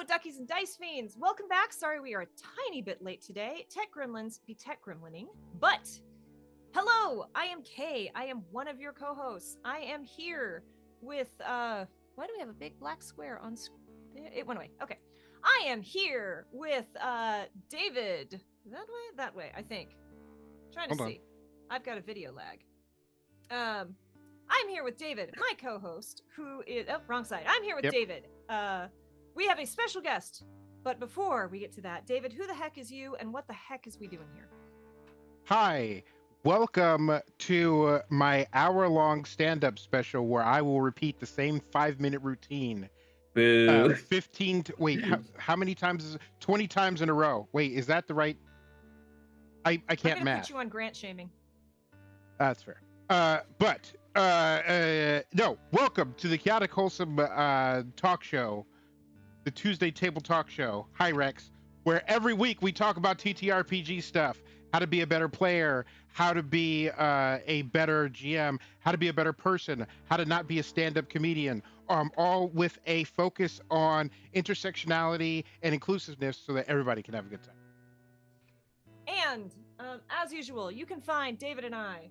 Hello, duckies and dice fiends. Welcome back. Sorry we are a tiny bit late today. Tech gremlins be tech gremlining. But hello, I am Kay. I am one of your co-hosts. I am here with why do we have a big black square on it went away. Okay. I am here with David. That way, I think. Trying to see. I've got a video lag. I'm here with David, my co-host, who is wrong side. I'm here with David. We have a special guest, but before we get to that, David, who the heck is you, and what the heck is we doing here? Hi, welcome to my hour-long stand-up special where I will repeat the same 5-minute routine. Boo. 15. Wait, how many times is it? 20 times in a row. Wait, is that the right? I can't I'm gonna math. put you on grant shaming. That's fair. No. Welcome to the Chaotic Wholesome talk show, the Tuesday Table Talk Show. Hi, Rex. Where every week we talk about TTRPG stuff, how to be a better player, how to be a better GM, how to be a better person, how to not be a stand-up comedian, all with a focus on intersectionality and inclusiveness so that everybody can have a good time. And as usual, you can find David and I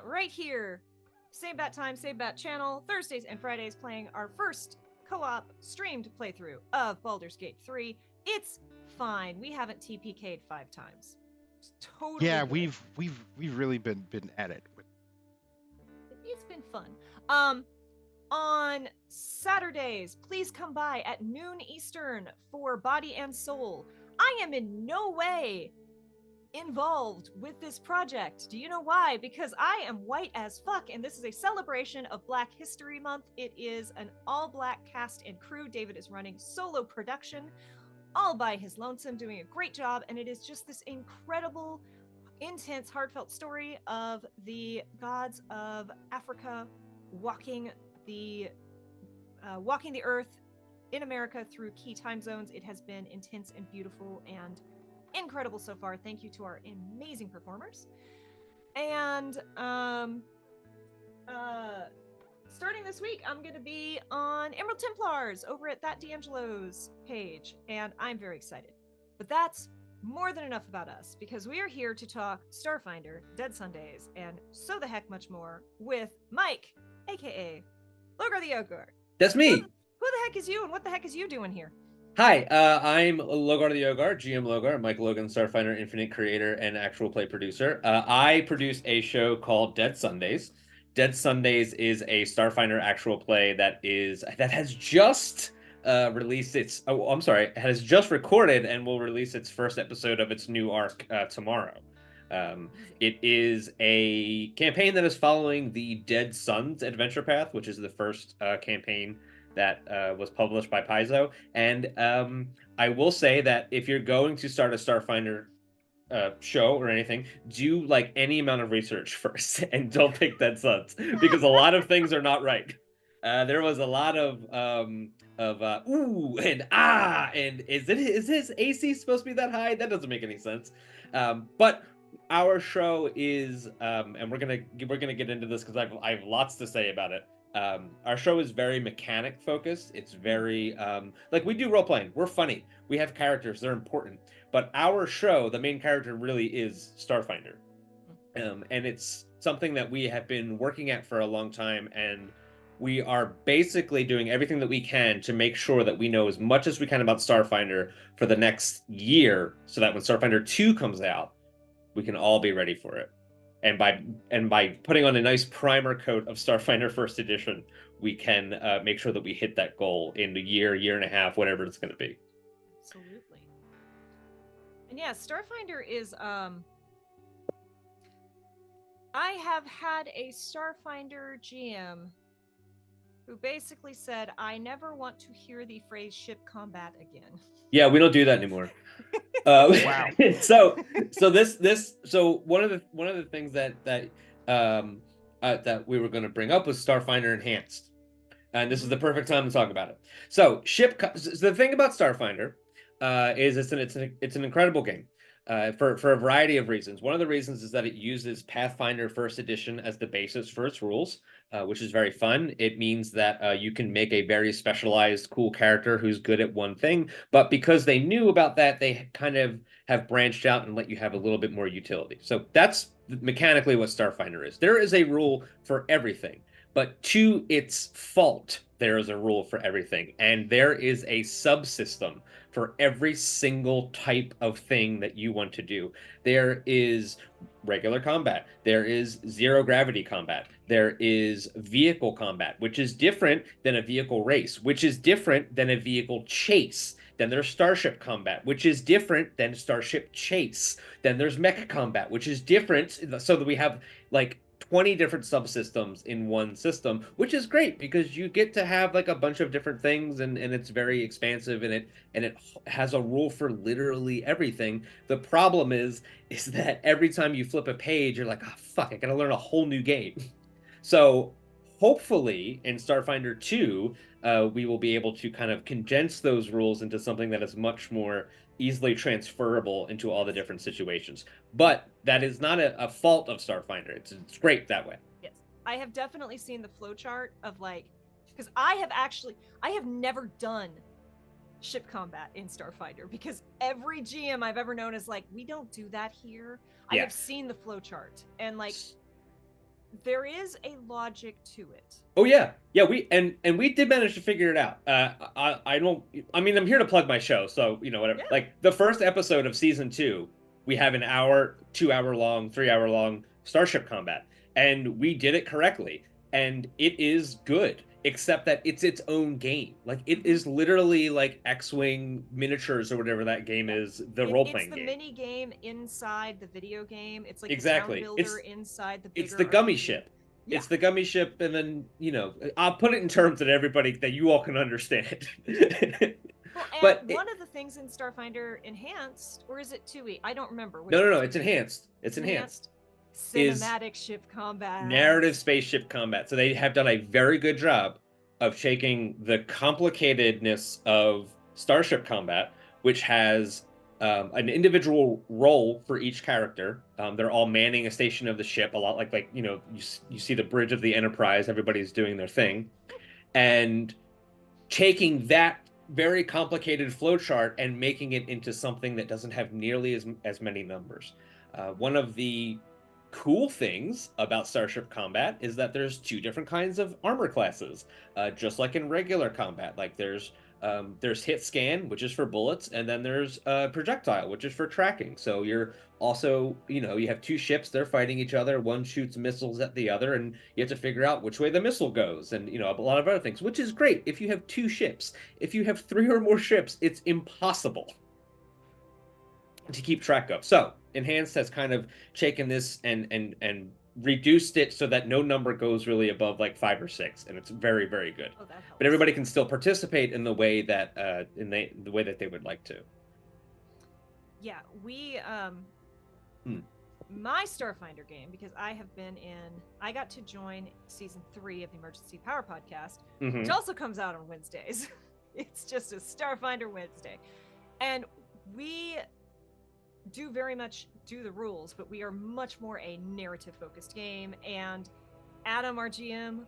right here, same bat time, same bat channel, Thursdays and Fridays, playing our first co-op streamed playthrough of Baldur's Gate 3. It's fine. We haven't TPK'd 5 times. It's totally good. we've really been at it. It's been fun. On Saturdays, please come by at noon Eastern for Body and Soul. I am in no way involved with this project. Do you know why? Because I am white as fuck, and this is a celebration of Black History Month. It is an all-black cast and crew. David is running solo production all by his lonesome, doing a great job, and it is just this incredible, intense, heartfelt story of the gods of Africa walking the earth in America through key time zones. It has been intense and beautiful and incredible so far. Thank you to our amazing performers. And starting this week, I'm going to be on Emerald Templars over at That D'Angelo's page, and I'm very excited. But that's more than enough about us, because we are here to talk Starfinder, Dead Sundays, and so the heck much more with Mike, aka Logar the Ogar. That's me. Who the heck is you, and what the heck is you doing here? Hi, I'm Logar the Ogar, GM Logar, Mike Logan, Starfinder Infinite creator and actual play producer. I produce a show called Dead Sundays. Dead Sundays is a Starfinder actual play that has just released its. Oh, I'm sorry, has just recorded and will release its first episode of its new arc tomorrow. It is a campaign that is following the Dead Suns adventure path, which is the first campaign that was published by Paizo. And I will say that if you're going to start a Starfinder show or anything, do like any amount of research first and don't pick Dead Suns, because a lot of things are not right. There was a lot of ooh and ah, and is his AC supposed to be that high? That doesn't make any sense. But our show is and we're gonna get into this because I have lots to say about it. Our show is very mechanic focused. It's very like, we do role playing. We're funny. We have characters. They're important. But our show, the main character really is Starfinder. And it's something that we have been working at for a long time. And we are basically doing everything that we can to make sure that we know as much as we can about Starfinder for the next year, so that when Starfinder 2 comes out, we can all be ready for it. And by putting on a nice primer coat of Starfinder First Edition, we can make sure that we hit that goal in the year and a half, whatever it's going to be. Absolutely. And yeah, Starfinder is I have had a Starfinder GM who basically said, I never want to hear the phrase ship combat again. Yeah, we don't do that anymore. Wow. So one of the things that we were going to bring up was Starfinder Enhanced, and this is the perfect time to talk about it. So the thing about Starfinder is it's an incredible game. for a variety of reasons. One of the reasons is that it uses Pathfinder First Edition as the basis for its rules, which is very fun. It means that you can make a very specialized, cool character who's good at one thing. But because they knew about that, they kind of have branched out and let you have a little bit more utility. So that's mechanically what Starfinder is. There is a rule for everything, but to its fault, there is a rule for everything. And there is a subsystem for every single type of thing that you want to do. There is regular combat. There is zero gravity combat. There is vehicle combat, which is different than a vehicle race, which is different than a vehicle chase. Then there's starship combat, which is different than starship chase. Then there's mech combat, which is different. So that we have like 20 different subsystems in one system, which is great because you get to have like a bunch of different things, and it's very expansive, and it has a rule for literally everything. The problem is that every time you flip a page, you're like, oh fuck, I gotta learn a whole new game. So hopefully in Starfinder 2, we will be able to kind of condense those rules into something that is much more easily transferable into all the different situations. But that is not a fault of Starfinder. It's great that way. Yes. I have definitely seen the flowchart of like, because I have never done ship combat in Starfinder because every GM I've ever known is like, we don't do that here. I have seen the flowchart and like, there is a logic to it. Oh yeah, we did manage to figure it out. I mean, I'm here to plug my show, so you know whatever. Yeah. Like the first episode of season 2, we have an hour, 2-hour long, 3-hour long starship combat, and we did it correctly, and it is good. Except that it's its own game. Like it is literally like X-Wing miniatures or whatever that game is. The role-playing game. It's the mini game inside the video game. It's like exactly. the town builder inside the bigger It's the gummy RPG. ship. Yeah. It's the gummy ship, and then I'll put it in terms that you all can understand. Well, and but one of the things in Starfinder Enhanced, or is it 2E? I don't remember. No. It's enhanced. It's enhanced. Cinematic ship combat. Narrative spaceship combat. So they have done a very good job of taking the complicatedness of starship combat, which has an individual role for each character. They're all manning a station of the ship, a lot like you see the bridge of the Enterprise. Everybody's doing their thing, and taking that very complicated flowchart and making it into something that doesn't have nearly as many numbers. One of the cool things about starship combat is that there's 2 different kinds of armor classes, just like in regular combat. Like there's hit scan, which is for bullets, and then there's projectile, which is for tracking. So you're also, you have 2 ships, they're fighting each other, one shoots missiles at the other, and you have to figure out which way the missile goes, and a lot of other things, which is great if you have 2 ships. If you have 3 or more ships, it's impossible to keep track of. So Enhanced has kind of taken this and reduced it so that no number goes really above like 5 or 6, and it's very, very good. Oh, that helps. But everybody can still participate in the way that the way that they would like to. Yeah, we my Starfinder game, because I got to join season 3 of the Emergency Power Podcast, which also comes out on Wednesdays. It's just a Starfinder Wednesday, and we do very much do the rules, but we are much more a narrative focused game. And Adam, our GM,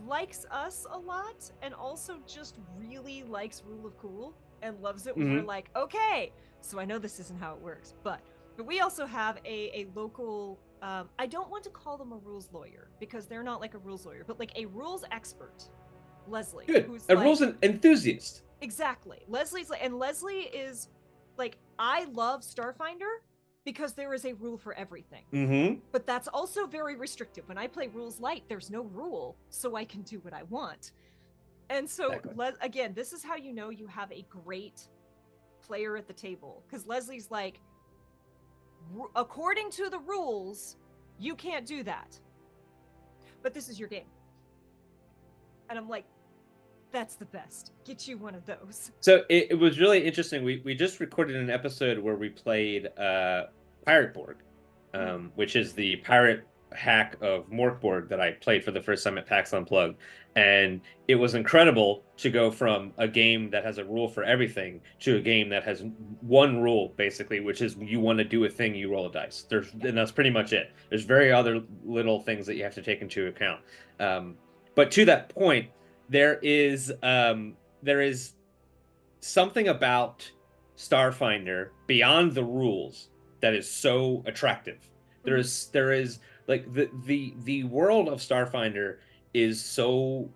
likes us a lot and also just really likes Rule of Cool and loves it when we're like, okay, so I know this isn't how it works, but we also have a local I don't want to call them a rules lawyer because they're not like a rules lawyer, but like a rules expert, Leslie. Good. Who's a rules enthusiast. Exactly. Leslie is like, I love Starfinder because there is a rule for everything. But that's also very restrictive. When I play rules light, there's no rule, so I can do what I want. And so, again, this is how you know you have a great player at the table. Because Leslie's like, according to the rules, you can't do that. But this is your game. And I'm like, that's the best. Get you one of those. So it was really interesting. We just recorded an episode where we played Pirate Board, which is the pirate hack of Morkborg that I played for the first time at PAX Unplugged, and it was incredible to go from a game that has a rule for everything to a game that has one rule basically, which is you want to do a thing, you roll a dice. And that's pretty much it. There's very other little things that you have to take into account. But to that point, there is something about Starfinder beyond the rules that is so attractive. There is like the world of Starfinder is so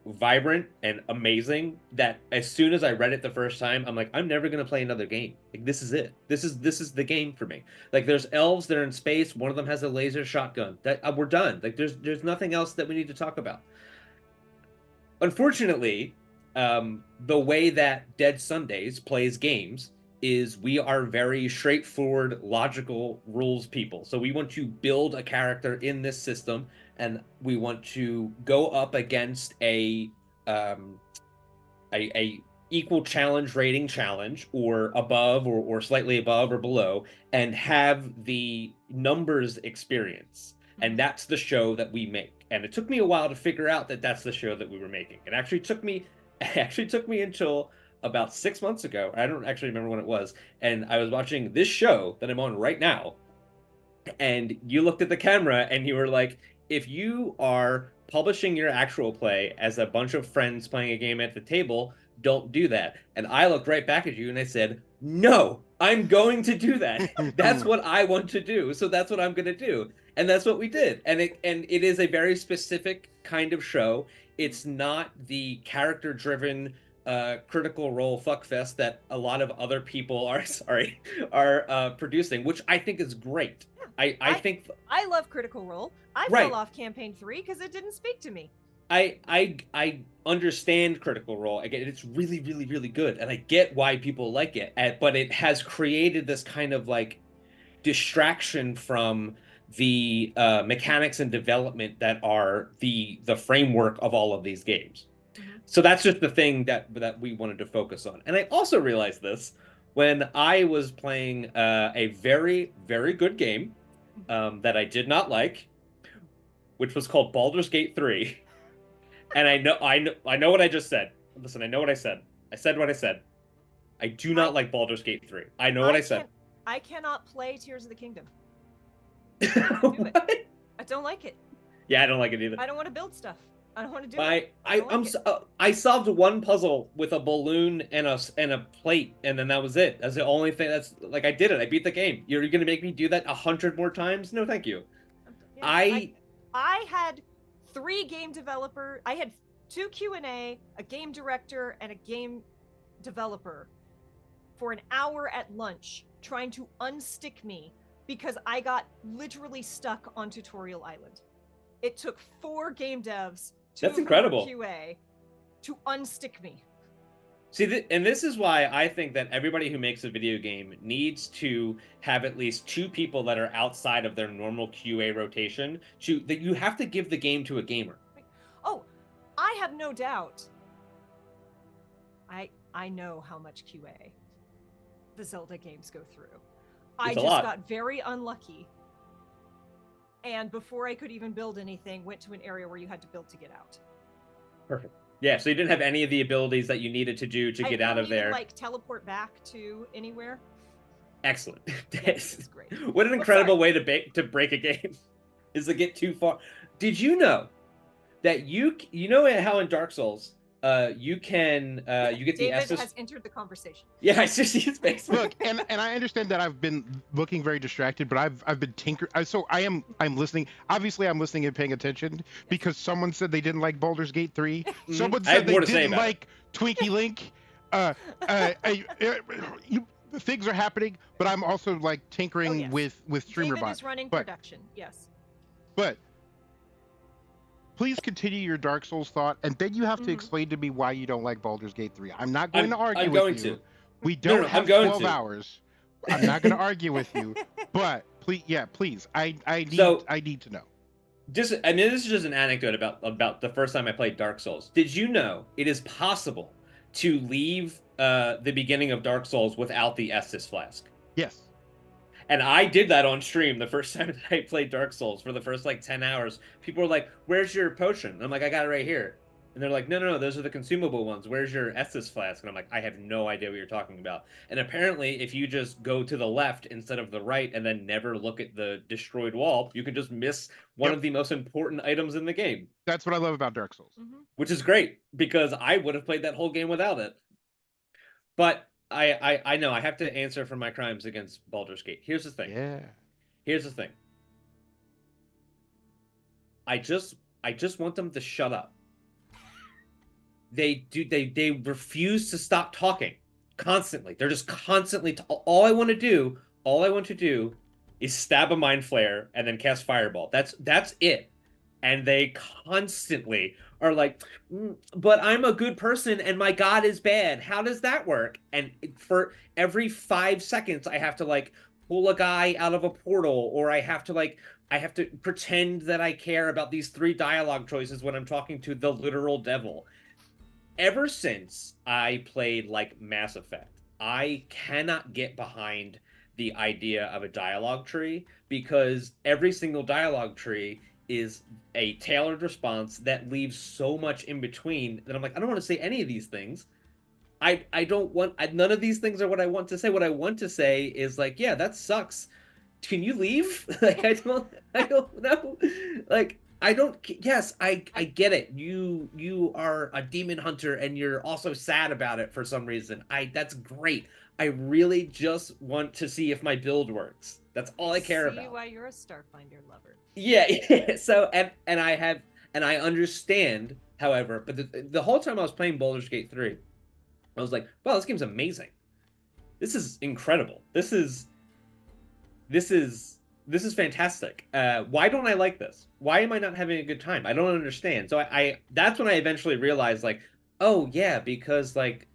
vibrant and amazing that as soon as I read it the first time, I'm like, I'm never gonna play another game. Like this is it. This is the game for me. Like there's elves that are in space. One of them has a laser shotgun. That we're done. Like there's nothing else that we need to talk about. Unfortunately, the way that Dead Sundays plays games is we are very straightforward, logical rules people. So we want to build a character in this system, and we want to go up against a equal challenge rating challenge, or above, or slightly above or below, and have the numbers experience. And that's the show that we make. And it took me a while to figure out that that's the show that we were making. It actually took me until about 6 months ago. I don't actually remember when it was. And I was watching this show that I'm on right now. And you looked at the camera and you were like, if you are publishing your actual play as a bunch of friends playing a game at the table, don't do that. And I looked right back at you and I said, no, I'm going to do that. That's what I want to do. So that's what I'm going to do. And that's what we did. And it is a very specific kind of show. It's not the character-driven Critical Role fuckfest that a lot of other people are producing, which I think is great. I think I love Critical Role. I fell off campaign 3 because it didn't speak to me. I understand Critical Role. I get it. It's really, really, really good, and I get why people like it. But it has created this kind of like distraction from the mechanics and development that are the framework of all of these games. So that's just the thing that we wanted to focus on. And I also realized this when I was playing a very, very good game that I did not like, which was called Baldur's Gate 3. And I know what I just said. Listen, I know what I said. I said what I said. I do not like Baldur's Gate 3. I know what I said. I cannot play Tears of the Kingdom. I don't like it. Yeah, I don't like it either. I don't want to build stuff. I don't want to do it. I solved one puzzle with a balloon and a plate, and then that was it. That's the only thing. That's like I did it. I beat the game. You're gonna make me do that 100 more times? No, thank you. Yeah, I had 3 game developer. I had 2 Q&A, a game director, and a game developer for an hour at lunch trying to unstick me because I got literally stuck on Tutorial Island. It took 4 game devs. That's incredible. QA to unstick me. See, and this is why I think that everybody who makes a video game needs to have at least 2 people that are outside of their normal QA rotation. That you have to give the game to a gamer. Oh, I have no doubt. I know how much QA the Zelda games go through. I just got very unlucky. And before I could even build anything, went to an area where you had to build to get out. Perfect. Yeah, so you didn't have any of the abilities that you needed to do to get out of there. Like teleport back to anywhere. Excellent. This is great. What an incredible way to break a game is to get too far. Did you know that you know how in Dark Souls you can you get the David has entered the conversation. Yeah, I see his face. Look, and I understand that I've been looking very distracted, but I've been tinkering. So I'm listening. Obviously, I'm listening and paying attention because someone said they didn't like Baldur's Gate 3. Someone said they didn't like Twinkie Link. Things are happening, but I'm also like tinkering with StreamerBot. David is running production. Yes. But please continue your Dark Souls thought, and then you have to explain to me why you don't like Baldur's Gate 3. I'm not going to argue with you. We don't have 12 hours. I'm not going to argue with you, but please. I need to know. This is just an anecdote about the first time I played Dark Souls. Did you know it is possible to leave the beginning of Dark Souls without the Estus flask? Yes. And I did that on stream the first time that I played Dark Souls for the first like 10 hours. People were like, "Where's your potion?" And I'm like, "I got it right here." And they're like, "No, those are the consumable ones. Where's your Estus flask?" And I'm like, "I have no idea what you're talking about." And apparently, if you just go to the left instead of the right and then never look at the destroyed wall, you can just miss one of the most important items in the game. That's what I love about Dark Souls. Which is great, because I would have played that whole game without it. But I know I have to answer for my crimes against Baldur's Gate. Here's the thing. Yeah. Here's the thing. I just want them to shut up. They refuse to stop talking constantly. They're just constantly all I want to do is stab a mind flare and then cast fireball. That's it. And they constantly are like, but I'm a good person and my god is bad. How does that work? And for every 5 seconds, I have to like pull a guy out of a portal, or I have to pretend that I care about these 3 dialogue choices when I'm talking to the literal devil. Ever since I played like Mass Effect, I cannot get behind the idea of a dialogue tree, because every single dialogue tree is a tailored response that leaves so much in between that I'm like, I don't want to say any of these things. I don't want none of these things are what I want to say. What I want to say is like, yeah, that sucks. Can you leave? Like, I don't know. Like, I don't. Yes, I get it. You are a demon hunter and you're also sad about it for some reason. That's great. I really just want to see if my build works. That's all I care about. See why you're a Starfinder lover. Yeah. So and I understand, however, but the whole time I was playing Baldur's Gate 3, I was like, wow, this game's amazing. This is incredible. This is fantastic. Why don't I like this? Why am I not having a good time? I don't understand. So I that's when I eventually realized, like, oh yeah, because like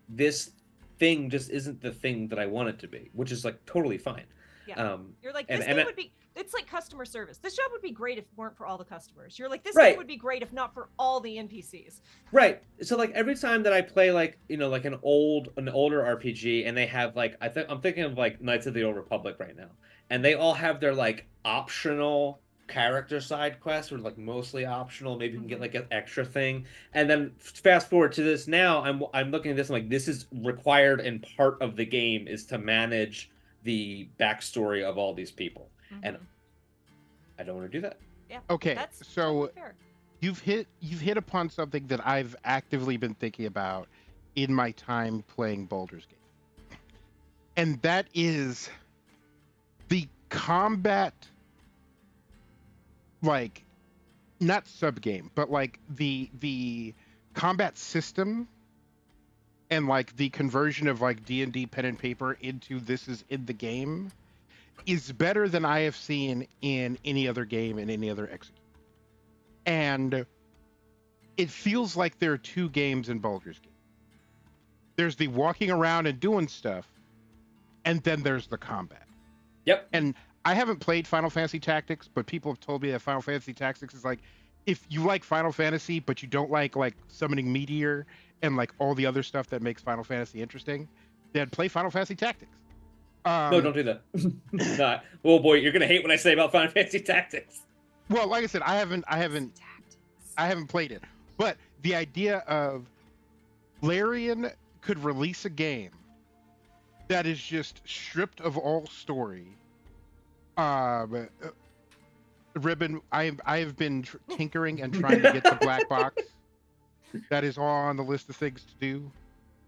this thing just isn't the thing that I want it to be, which is like totally fine. Yeah. You're like, this thing would be, it's like customer service. This job would be great if it weren't for all the customers. You're like, this game would be great if not for all the NPCs. Right. So like every time that I play like, you know, like an older RPG, and they have like, I'm thinking of like Knights of the Old Republic right now, and they all have their like optional character side quests, or like mostly optional. Maybe you can get like an extra thing. And then fast forward to this now, I'm looking at this, I'm like, this is required, and part of the game is to manage the backstory of all these people. And I don't want to do that. Yeah. Okay. So totally fair. you've hit upon something that I've actively been thinking about in my time playing Baldur's Gate. And that is the combat, like, not sub-game, but like the combat system, and like the conversion of like D&D pen and paper into this is in the game, is better than I have seen in any other game, in any other execution. And it feels like there are 2 games in Baldur's Gate. There's the walking around and doing stuff, and then there's the combat. Yep. And I haven't played Final Fantasy Tactics, but people have told me that Final Fantasy Tactics is like, if you like Final Fantasy, but you don't like summoning meteor and like all the other stuff that makes Final Fantasy interesting, then play Final Fantasy Tactics. No, don't do that. Nah. Oh boy, you're gonna hate what I say about Final Fantasy Tactics. Well, like I said, I haven't played it, but the idea of Larian could release a game that is just stripped of all story. Ribbon, I have been tinkering and trying to get the black box. That is all on the list of things to do.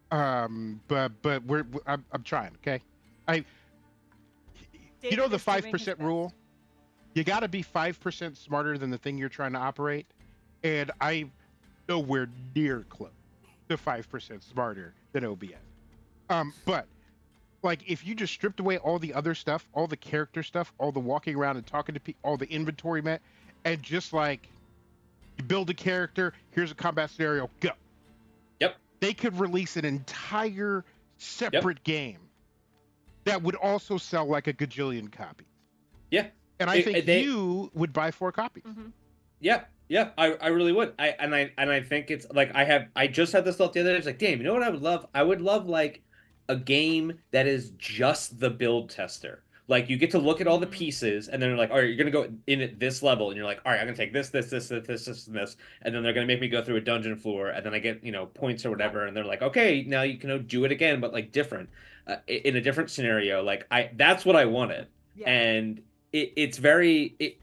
But I'm trying. Okay, you know the 5% rule. You got to be 5% smarter than the thing you're trying to operate, and I'm nowhere near close to 5% smarter than OBS. But like, if you just stripped away all the other stuff, all the character stuff, all the walking around and talking to people, all the inventory met, and just like you build a character, here's a combat scenario, go. Yep. They could release an entire separate game that would also sell like a gajillion copies. Yeah. And I think you would buy 4 copies. Yeah, I really would. I think it's like I just had this thought the other day. It's like, damn, you know what I would love? I would love like a game that is just the build tester. Like you get to look at all the pieces, and then they're like, all right, you're gonna go in at this level, and you're like, all right, I'm gonna take this, and this, and then they're gonna make me go through a dungeon floor, and then I get points or whatever, and they're like, okay, now you can do it again, but like different, in a different scenario. Like that's what I wanted, and it's very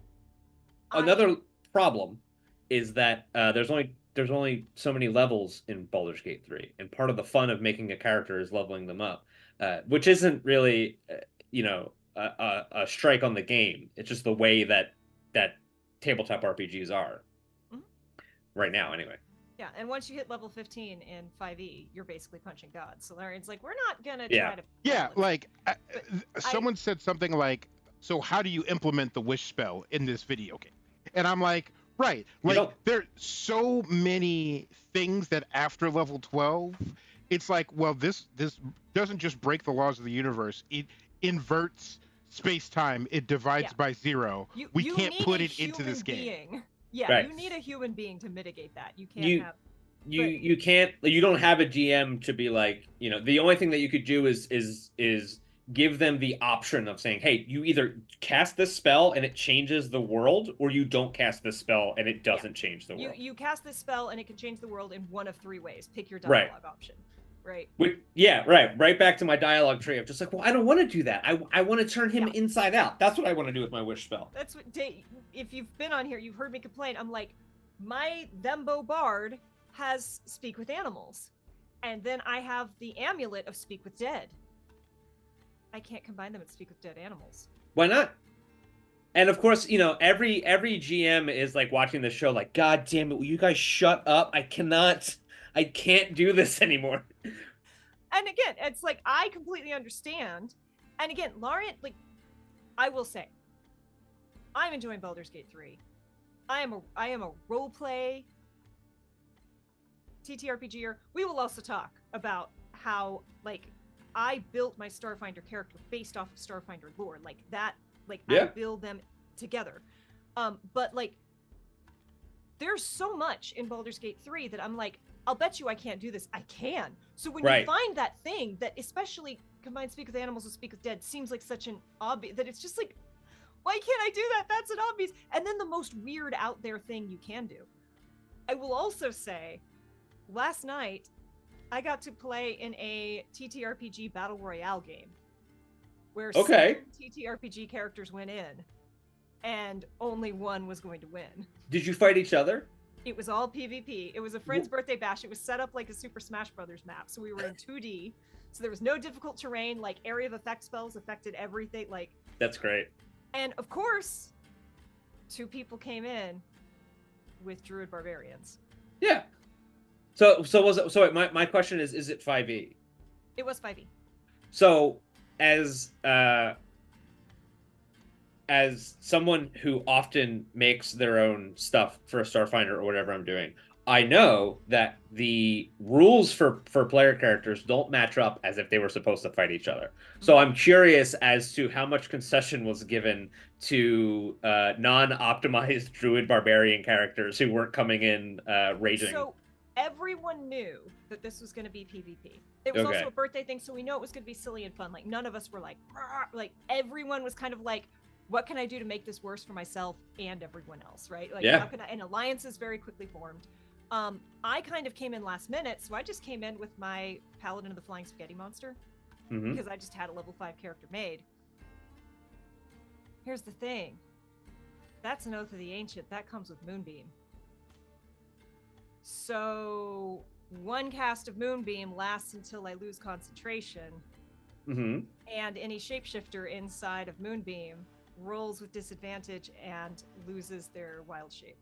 another problem is that there's only so many levels in Baldur's Gate 3, and part of the fun of making a character is leveling them up, which isn't really a strike on the game. It's just the way that tabletop RPGs are right now, anyway. Yeah, and once you hit level 15 in 5e, you're basically punching God. So Larian's like, we're not gonna try to. Yeah, like someone said something like, "So how do you implement the wish spell in this video game?" And I'm like, right, like there's so many things that after level 12, it's like, well, this doesn't just break the laws of the universe; it inverts space-time. It divides by 0. We can't put it into this game. Yeah, right. You need a human being to mitigate that. You can't have. You can't. You don't have a GM to be like, the only thing that you could do is give them the option of saying, hey, you either cast this spell and it changes the world, or you don't cast this spell and it doesn't change the world. You cast this spell and it can change the world in one of 3 ways. Pick your dialogue option. Right. Right back to my dialogue tree of just like, well, I don't want to do that. I want to turn him inside out. That's what I want to do with my wish spell. That's what if you've been on here, you've heard me complain. I'm like, my Thembo Bard has Speak with Animals, and then I have the amulet of Speak with Dead. I can't combine them and Speak with Dead animals. Why not? And of course, every GM is like watching the show like, God damn it, will you guys shut up? I can't do this anymore. And again, it's like, I completely understand. And again, Larian, like, I will say, I'm enjoying Baldur's Gate 3. I am a roleplay TTRPGer. We will also talk about how, like, I built my Starfinder character based off of Starfinder lore. Like, that, like, I build them together. But, like, there's so much in Baldur's Gate 3 that I'm like, I'll bet you I can't do this. I can. So when you find that thing that especially combines Speak with Animals with Speak with Dead seems like such an obvious, that it's just like, why can't I do that? That's an obvious. And then the most weird out there thing you can do. I will also say, last night, I got to play in a TTRPG Battle Royale game where 7 TTRPG characters went in and only one was going to win. Did you fight each other? It was all PvP. It was a friend's birthday bash. It was set up like a Super Smash Brothers map. So we were in 2D. So there was no difficult terrain. Like, area of effect spells affected everything. Like, that's great. And of course, 2 people came in with Druid Barbarians. Yeah. So my question is it 5e? It was 5e. So as someone who often makes their own stuff for a Starfinder or whatever I'm doing, I know that the rules for player characters don't match up as if they were supposed to fight each other. So I'm curious as to how much concession was given to non-optimized Druid Barbarian characters who weren't coming in raging. So everyone knew that this was going to be PvP. It was also a birthday thing, so we know it was going to be silly and fun. Like, none of us were like, everyone was kind of like, what can I do to make this worse for myself and everyone else, right? Like, how can I, and alliances very quickly formed. I kind of came in last minute, so I just came in with my Paladin of the Flying Spaghetti Monster, because I just had a level 5 character made. Here's the thing. That's an Oath of the Ancient. That comes with Moonbeam. So 1 cast of Moonbeam lasts until I lose concentration, and any shapeshifter inside of Moonbeam rolls with disadvantage and loses their wild shape.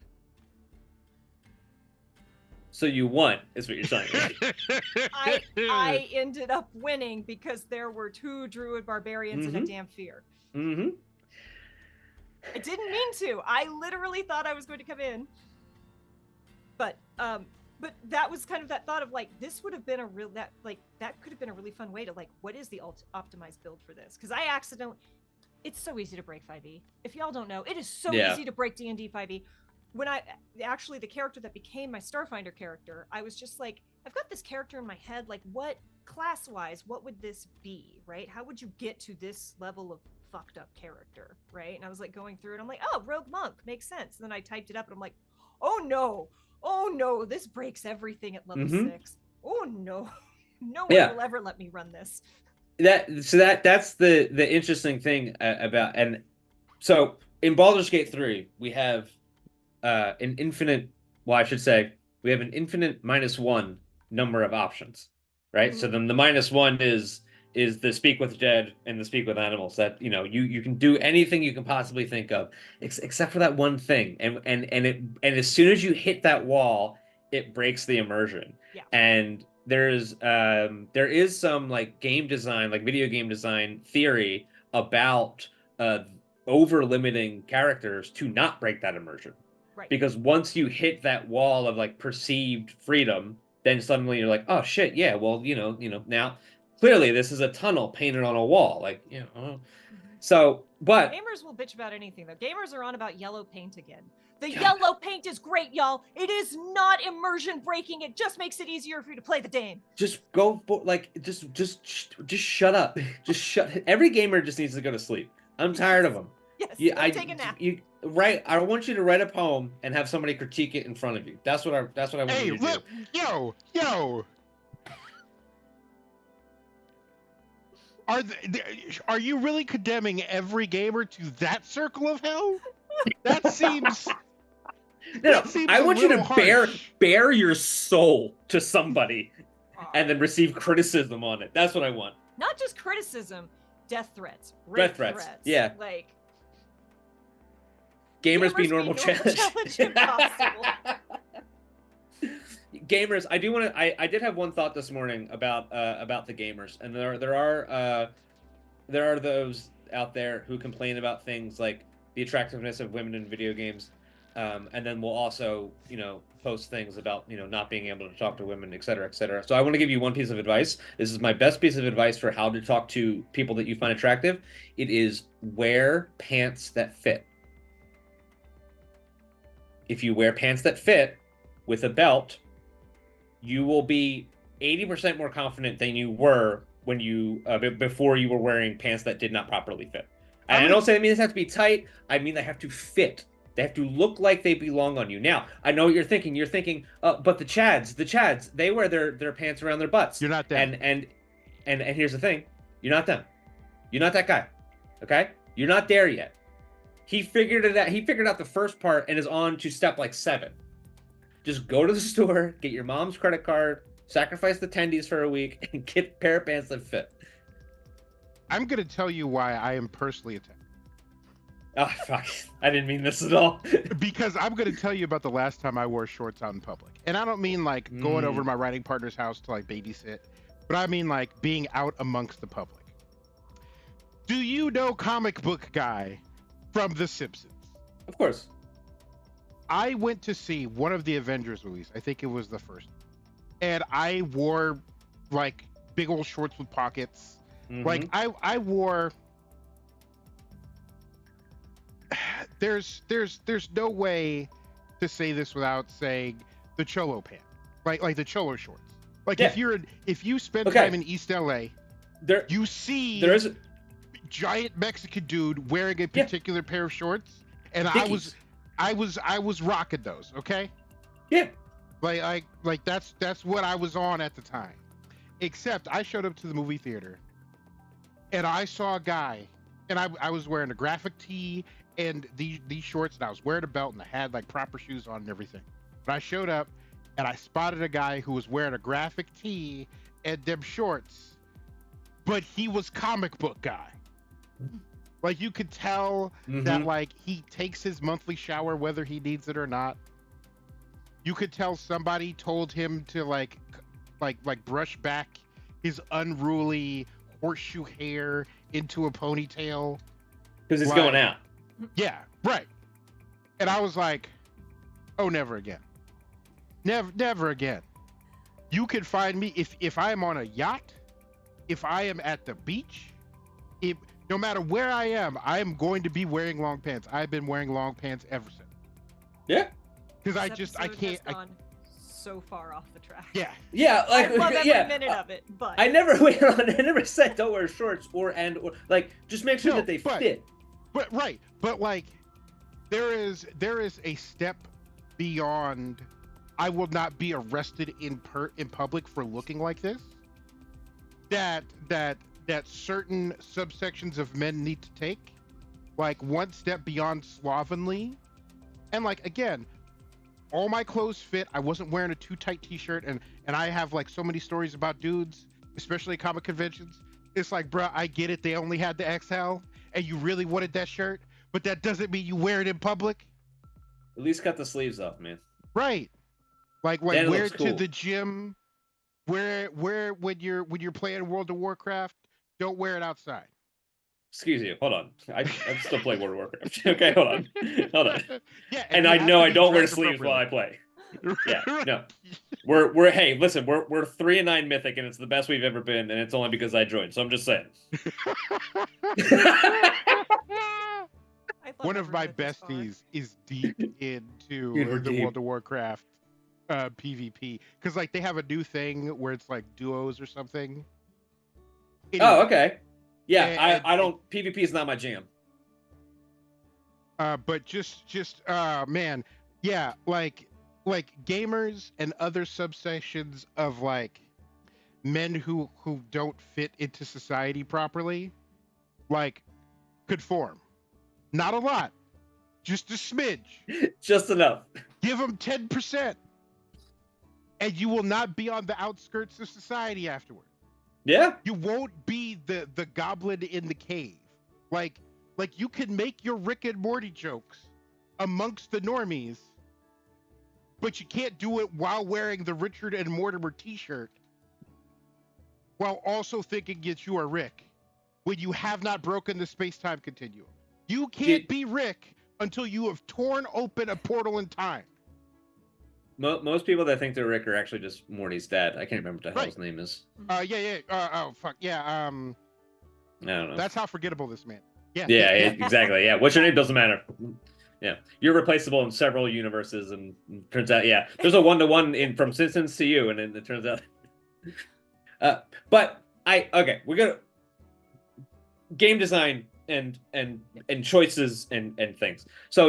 So you won, is what you're saying. I ended up winning because there were 2 Druid Barbarians and a Dhampir. I didn't mean to. I literally thought I was going to come in. But that was kind of that thought of like, this would have been that could have been a really fun way to like, what is the optimized build for this? Because I accidentally, it's so easy to break 5e. If y'all don't know, it is so easy to break D&D 5e. When the character that became my Starfinder character, I was just like, I've got this character in my head, like, what class-wise, what would this be, right? How would you get to this level of fucked up character, right? And I was like going through it. I'm like, oh, rogue monk makes sense. And then I typed it up and I'm like, oh no, this breaks everything at level 6. Oh no, no one will ever let me run this. That's the interesting thing about, and so in Baldur's Gate 3 we have an infinite, well, I should say we have an infinite -1 number of options, right? So then the -1 is the speak with dead and the speak with animals, that you can do anything you can possibly think of except for that one thing, and as soon as you hit that wall, it breaks the immersion. And there is some like game design, like video game design theory about over limiting characters to not break that immersion. Right. Because once you hit that wall of like perceived freedom, then suddenly you're like, oh shit, yeah, well, now clearly this is a tunnel painted on a wall, like, So, but gamers will bitch about anything though. Gamers are on about yellow paint again. The yellow paint is great, y'all. It is not immersion breaking. It just makes it easier for you to play the game. Just go, like, just shut up. Just shut. Every gamer just needs to go to sleep. I'm tired of them. Yes, take a nap. I want you to write a poem and have somebody critique it in front of you. That's what I want you to do. Yo. Are you really condemning every gamer to that circle of hell? That seems. No, I want you to bare your soul to somebody, and then receive criticism on it. That's what I want. Not just criticism, death threats, death threats. Yeah, like gamers be normal challenge impossible. Gamers, I do want to. I did have one thought this morning about the gamers, and there are those out there who complain about things like the attractiveness of women in video games, and then we'll also post things about not being able to talk to women, et cetera, et cetera. So I want to give you one piece of advice. This is my best piece of advice for how to talk to people that you find attractive. It is wear pants that fit. If you wear pants that fit with a belt, you will be 80% more confident than you were when you before you were wearing pants that did not properly fit. And I don't say that means they have to be tight. I mean they have to fit. They have to look like they belong on you. Now, I know what you're thinking. You're thinking, but the Chads, they wear their pants around their butts. You're not them. And here's the thing. You're not them. You're not that guy. Okay? You're not there yet. He figured it out. He figured out the first part and is on to step like 7. Just go to the store, get your mom's credit card, sacrifice the tendies for a week, and get a pair of pants that fit. I'm going to tell you why I am personally attacked. Oh, fuck. I didn't mean this at all. Because I'm going to tell you about the last time I wore shorts out in public. And I don't mean like going over to my writing partner's house to like babysit, but I mean like being out amongst the public. Do you know comic book guy from The Simpsons? Of course. I went to see one of the Avengers movies. I think it was the first. And I wore like big old shorts with pockets. Like I wore. There's no way to say this without saying the cholo pant, like the cholo shorts. Like if you spend time in East LA, you see there is a giant Mexican dude wearing a particular pair of shorts, and Dickies. I was rocking those. Okay. Yeah. Like that's what I was on at the time. Except I showed up to the movie theater, and I saw a guy, and I was wearing a graphic tee and these shorts, and I was wearing a belt, and I had like proper shoes on and everything. But I showed up, and I spotted a guy who was wearing a graphic tee and them shorts, but he was comic book guy. Like you could tell that like he takes his monthly shower whether he needs it or not. You could tell somebody told him to like brush back his unruly horseshoe hair into a ponytail because it's going out. Yeah, right. And I was like, oh, never again. Never again. You can find me if I am on a yacht, if I am at the beach, no matter where I am going to be wearing long pants. I've been wearing long pants ever since. Yeah. Because I can't. so far off the track. Yeah. Yeah, like I love every yeah. minute of it, but I never said don't wear shorts or like just make sure that they fit. But right, but like there is a step beyond. I will not be arrested in public for looking like this. That certain subsections of men need to take, like one step beyond slovenly, and like again, all my clothes fit. I wasn't wearing a too tight t-shirt, and I have like so many stories about dudes, especially at comic conventions. It's like, bruh, I get it. They only had the XL, and you really wanted that shirt, but that doesn't mean you wear it in public. At least cut the sleeves off, man. Right. Like Then it wear looks it cool. to the gym. Wear when you're playing World of Warcraft. Don't wear it outside. Excuse you. Hold on. I'm still playing World of Warcraft. Okay, hold on. Yeah, And you I have know to I be don't wear dressed sleeves while I play. Yeah, Right. no. We're hey, listen, we're 3-9 mythic, and it's the best we've ever been, and it's only because I joined. So I'm just saying. One of my besties is deep into Dude, we're the deep. World of Warcraft PvP, because like they have a new thing where it's like duos or something. Anyway, Oh, okay. Yeah, and- I don't. PvP is not my jam. but just man, yeah, like gamers and other subsections of like men who don't fit into society properly, like conform. Not a lot, just a smidge. Just enough. Give them 10%, and you will not be on the outskirts of society afterward. Yeah. You won't be the goblin in the cave. Like you can make your Rick and Morty jokes amongst the normies, but you can't do it while wearing the Richard and Mortimer t-shirt, while also thinking that you are Rick, when you have not broken the space-time continuum. You can't be Rick until you have torn open a portal in time. Most people that think they're Rick are actually just Morty's dad. I can't remember what the hell his name is. Yeah. Oh fuck yeah. I don't know. That's how forgettable this man. Yeah. Yeah, exactly. Yeah, what's your name doesn't matter. Yeah, you're replaceable in several universes, and turns out, yeah, there's a 1-to-1 in from Simpsons to you, and then it turns out. But we're gonna game design and choices and things. So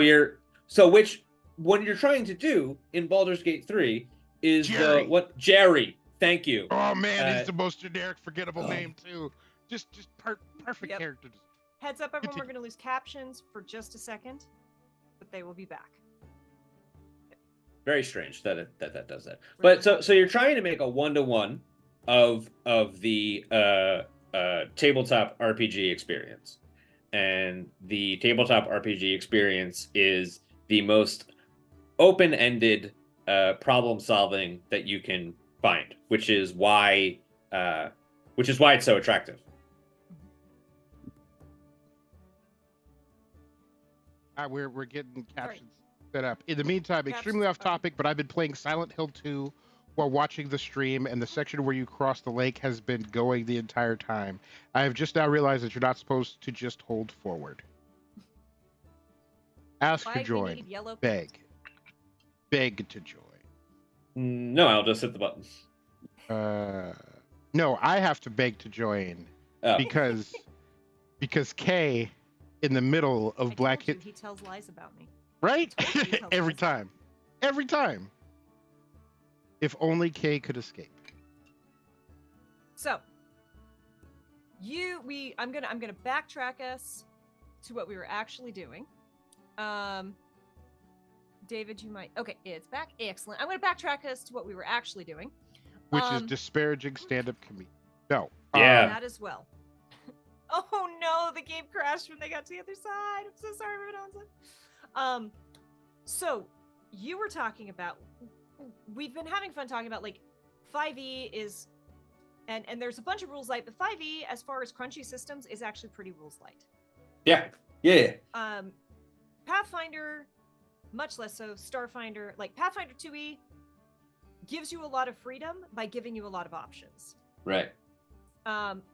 what you're trying to do in Baldur's Gate 3 is Jerry. Jerry. Thank you. Oh man, he's the most generic, forgettable name too. Just perfect Yep. character. Heads up, everyone, we're going to lose captions for just a second, but they will be back. Very strange that does that. But so you're trying to make a 1-to-1 of the tabletop RPG experience, and the tabletop RPG experience is the most open-ended problem solving that you can find, which is why it's so attractive. We're getting captions set up. In the meantime, extremely off topic, but I've been playing Silent Hill 2 while watching the stream, and the section where you cross the lake has been going the entire time. I have just now realized that you're not supposed to just hold forward. Ask to join. Beg to join. No, I'll just hit the button. No, I have to beg to join because Kay in the middle of Black Hit. He tells lies about me. Right? Every time. If only Kay could escape. So, I'm gonna backtrack us to what we were actually doing. David, you might. Okay, it's back. Excellent. I'm gonna backtrack us to what we were actually doing, which is disparaging stand-up comedy. No. Yeah. That as well. Oh no, the game crashed when they got to the other side. I'm so sorry, Renonza. So you were talking about. We've been having fun talking about like 5e is, and there's a bunch of rules light, but 5e as far as crunchy systems is actually pretty rules light. Yeah. Pathfinder, much less so. Starfinder, like Pathfinder 2e, gives you a lot of freedom by giving you a lot of options. Right.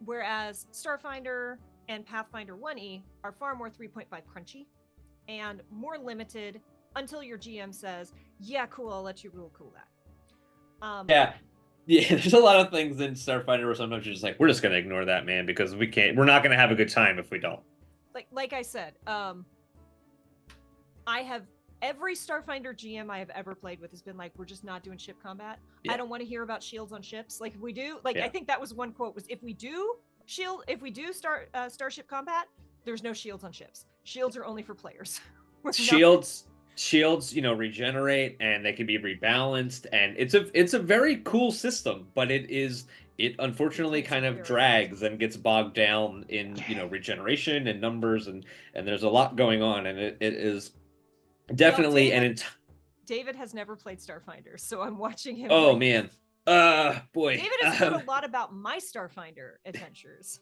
Whereas Starfinder and Pathfinder 1e are far more 3.5 crunchy and more limited until your GM says, yeah, cool, I'll let you rule cool that. Yeah. Yeah, there's a lot of things in Starfinder where sometimes you're just like, we're just gonna ignore that, man, because we're not gonna have a good time if we don't. Like I said, I have every Starfinder GM I have ever played with has been like, we're just not doing ship combat. Yeah. I don't want to hear about shields on ships. Like if we do, like Yeah. I think that was one quote was if we do starship combat, there's no shields on ships. Shields are only for players. Shields, regenerate and they can be rebalanced, and it's a very cool system, but it unfortunately kind of drags and gets bogged down in regeneration and numbers, and there's a lot going on, and it is definitely David has never played Starfinder, so I'm watching him. Oh man, boy, David has heard a lot about my Starfinder adventures.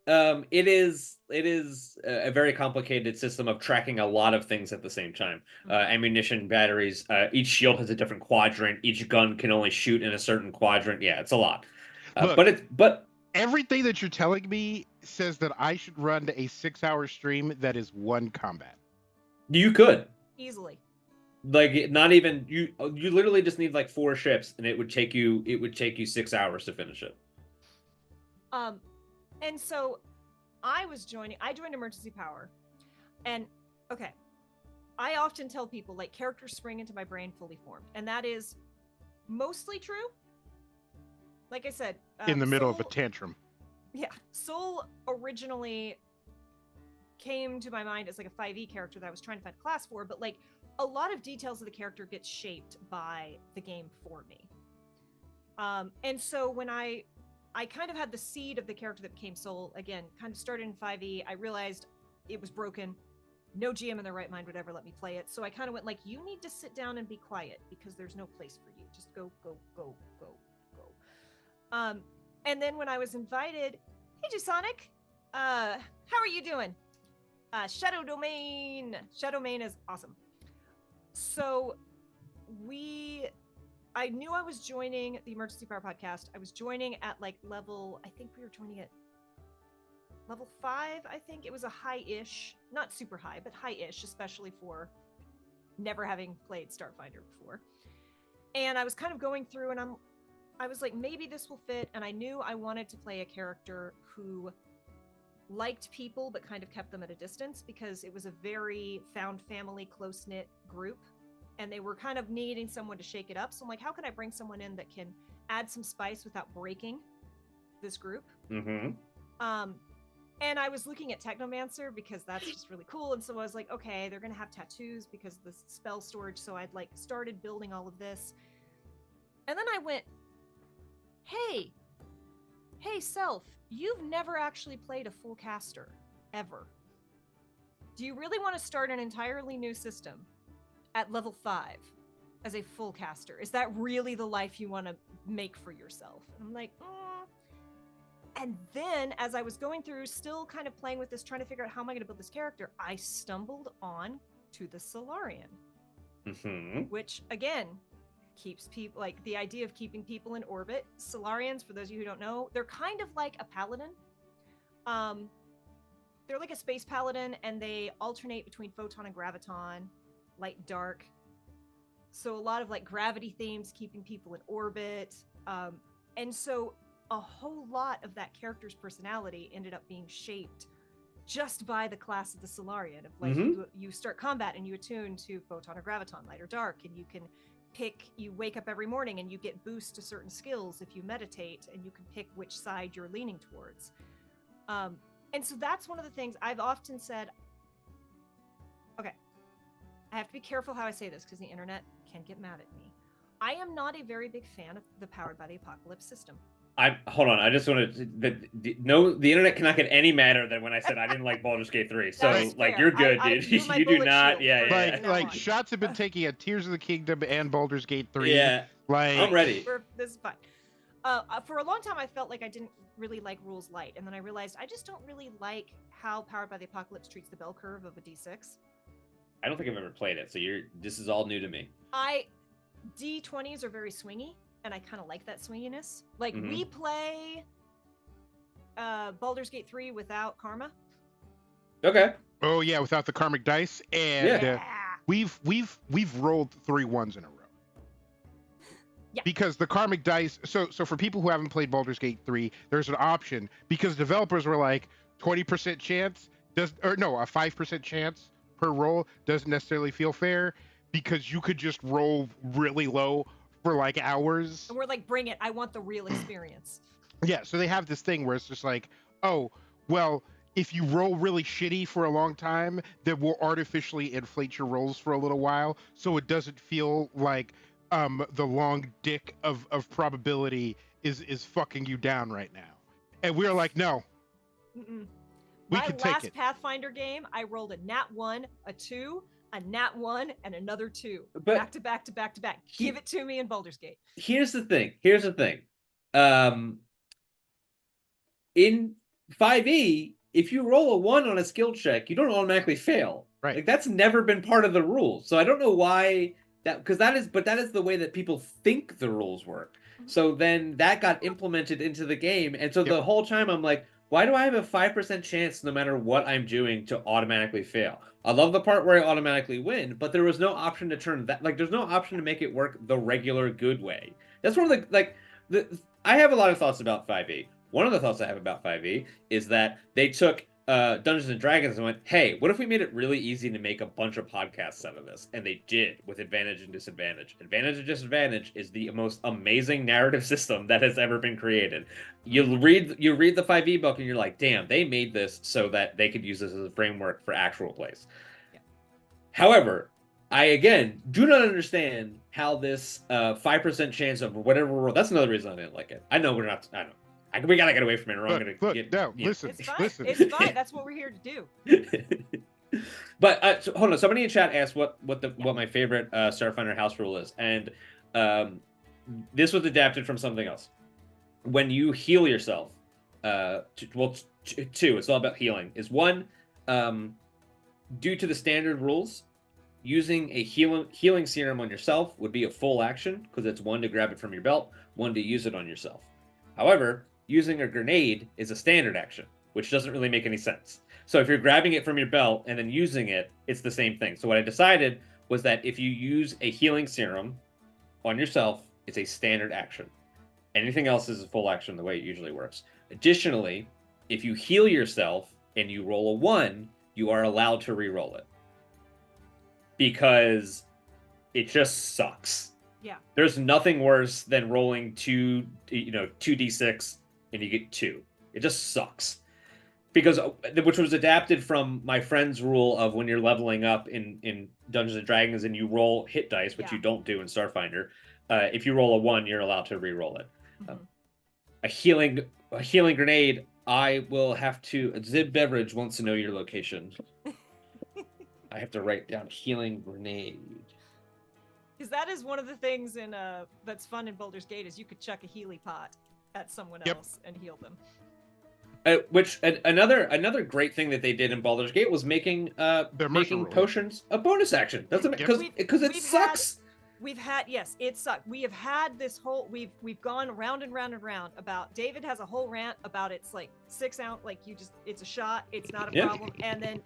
It is a very complicated system of tracking a lot of things at the same time. Ammunition, batteries, each shield has a different quadrant. Each gun can only shoot in a certain quadrant. Yeah, it's a lot. Look, but everything that you're telling me says that I should run a 6-hour stream that is one combat. You could easily. Like not even you literally just need like 4 ships, and it would take you 6 hours to finish it. And so I joined Emergency Power, and okay, I often tell people like characters spring into my brain fully formed, and that is mostly true. Like I said, in the middle of a tantrum. Yeah, Soul originally came to my mind as like a 5e character that I was trying to find a class for, but like a lot of details of the character get shaped by the game for me. And so when I kind of had the seed of the character that became Soul, again, kind of started in 5e. I realized it was broken. No GM in their right mind would ever let me play it. So I kind of went like, you need to sit down and be quiet because there's no place for you. Just go, go, go, go, go. And then when I was invited, hey, Jasonic, how are you doing? Shadow Domain is awesome. So I knew I was joining the Emergency Power podcast. I was joining at like level, I think we were joining at level 5. I think it was a high-ish, not super high, but high-ish, especially for never having played Starfinder before. And I was kind of going through, and I was like, maybe this will fit. And I knew I wanted to play a character who liked people, but kind of kept them at a distance, because it was a very found family, close-knit group. And they were kind of needing someone to shake it up. So I'm like, how can I bring someone in that can add some spice without breaking this group? Mm-hmm. And I was looking at Technomancer because that's just really cool. And so I was like, okay, they're going to have tattoos because of the spell storage. So I'd like started building all of this. And then I went, hey, Self, you've never actually played a full caster, ever. Do you really want to start an entirely new system at level 5 as a full caster? Is that really the life you want to make for yourself? And I'm like, And then as I was going through, still kind of playing with this, trying to figure out how am I going to build this character, I stumbled on to the Solarian, which again keeps people, like the idea of keeping people in orbit. Solarians, for those of you who don't know, they're kind of like a paladin. They're like a space paladin, and they alternate between photon and graviton, light and dark. So a lot of like gravity themes, keeping people in orbit. And so a whole lot of that character's personality ended up being shaped just by the class of the Solarian. Of like, you start combat and you attune to photon or graviton, light or dark, and you can pick, you wake up every morning and you get boost to certain skills if you meditate, and you can pick which side you're leaning towards. And so that's one of the things I've often said. Okay, I have to be careful how I say this because the internet can get mad at me. I am not a very big fan of the Powered by the Apocalypse system. Hold on. I just want to the internet cannot get any madder than when I said I didn't like Baldur's Gate 3. So like you're good, dude. You do not. Yeah. Like shots have been taken at Tears of the Kingdom and Baldur's Gate 3. Yeah. Like I'm ready. This is fine. For a long time, I felt like I didn't really like Rules Light, and then I realized I just don't really like how Powered by the Apocalypse treats the bell curve of a D6. I don't think I've ever played it, so this is all new to me. D20s are very swingy, and I kind of like that swinginess. Like we play Baldur's Gate 3 without Karma. Okay. Oh yeah, without the karmic dice, and we've rolled 3 1s in a row. Yeah. Because the karmic dice, so for people who haven't played Baldur's Gate 3, there's an option because developers were like 20% chance a 5% chance per roll doesn't necessarily feel fair because you could just roll really low for like hours. And we're like, bring it. I want the real experience. Yeah, so they have this thing where it's just like, oh, well, if you roll really shitty for a long time, then we'll artificially inflate your rolls for a little while so it doesn't feel like the long dick of probability is fucking you down right now. And we're like, no. Mm-mm. We My can take last it. Pathfinder game, I rolled a nat 1, a 2, a nat 1, and another 2. But back to back to back to back. Give it to me in Baldur's Gate. Here's the thing. In 5e, if you roll a 1 on a skill check, you don't automatically fail. Right. Like that's never been part of the rules. So I don't know why because that is the way that people think the rules work. So then that got implemented into the game. And so the whole time I'm like, why do I have a 5% chance no matter what I'm doing to automatically fail? I love the part where I automatically win, but there was no option to turn that, like there's no option to make it work the regular good way. That's one of I have a lot of thoughts about 5e. One of the thoughts I have about 5e is that they took Dungeons and Dragons and went, hey, what if we made it really easy to make a bunch of podcasts out of this? And they did, with advantage and disadvantage. Advantage and disadvantage is the most amazing narrative system that has ever been created. You read the 5e book and you're like, damn, they made this so that they could use this as a framework for actual plays. Yeah. However, I again do not understand how this 5% chance of whatever roll. That's another reason I didn't like it. I know we're not. I know. We gotta get away from it, or I'm gonna get. No, listen. It's fine. Listen. It's fine. That's what we're here to do. But so, hold on. Somebody in chat asked what my favorite Starfinder house rule is, and this was adapted from something else. When you heal yourself, two. It's all about healing. Is one, due to the standard rules, using a healing serum on yourself would be a full action because it's one to grab it from your belt, one to use it on yourself. However, using a grenade is a standard action, which doesn't really make any sense. So if you're grabbing it from your belt and then using it, it's the same thing. So what I decided was that if you use a healing serum on yourself, it's a standard action. Anything else is a full action the way it usually works. Additionally, if you heal yourself and you roll a 1, you are allowed to re-roll it. Because it just sucks. Yeah. There's nothing worse than rolling 2d6 and you get 2. It just sucks. Because which was adapted from my friend's rule of when you're leveling up in Dungeons and Dragons and you roll hit dice, which you don't do in Starfinder. If you roll a 1, you're allowed to re-roll it. Mm-hmm. A healing grenade. I will have to. Zib Beverage wants to know your location. I have to write down healing grenade. Because that is one of the things in that's fun in Baldur's Gate is you could chuck a Healy pot at someone else and heal them. Another great thing that they did in Baldur's Gate was making potions a bonus action. Doesn't because it sucks. It sucked. We have had this whole we've gone round and round and round about David has a whole rant about it's like 6 ounce, like it's a shot, it's not a problem, and then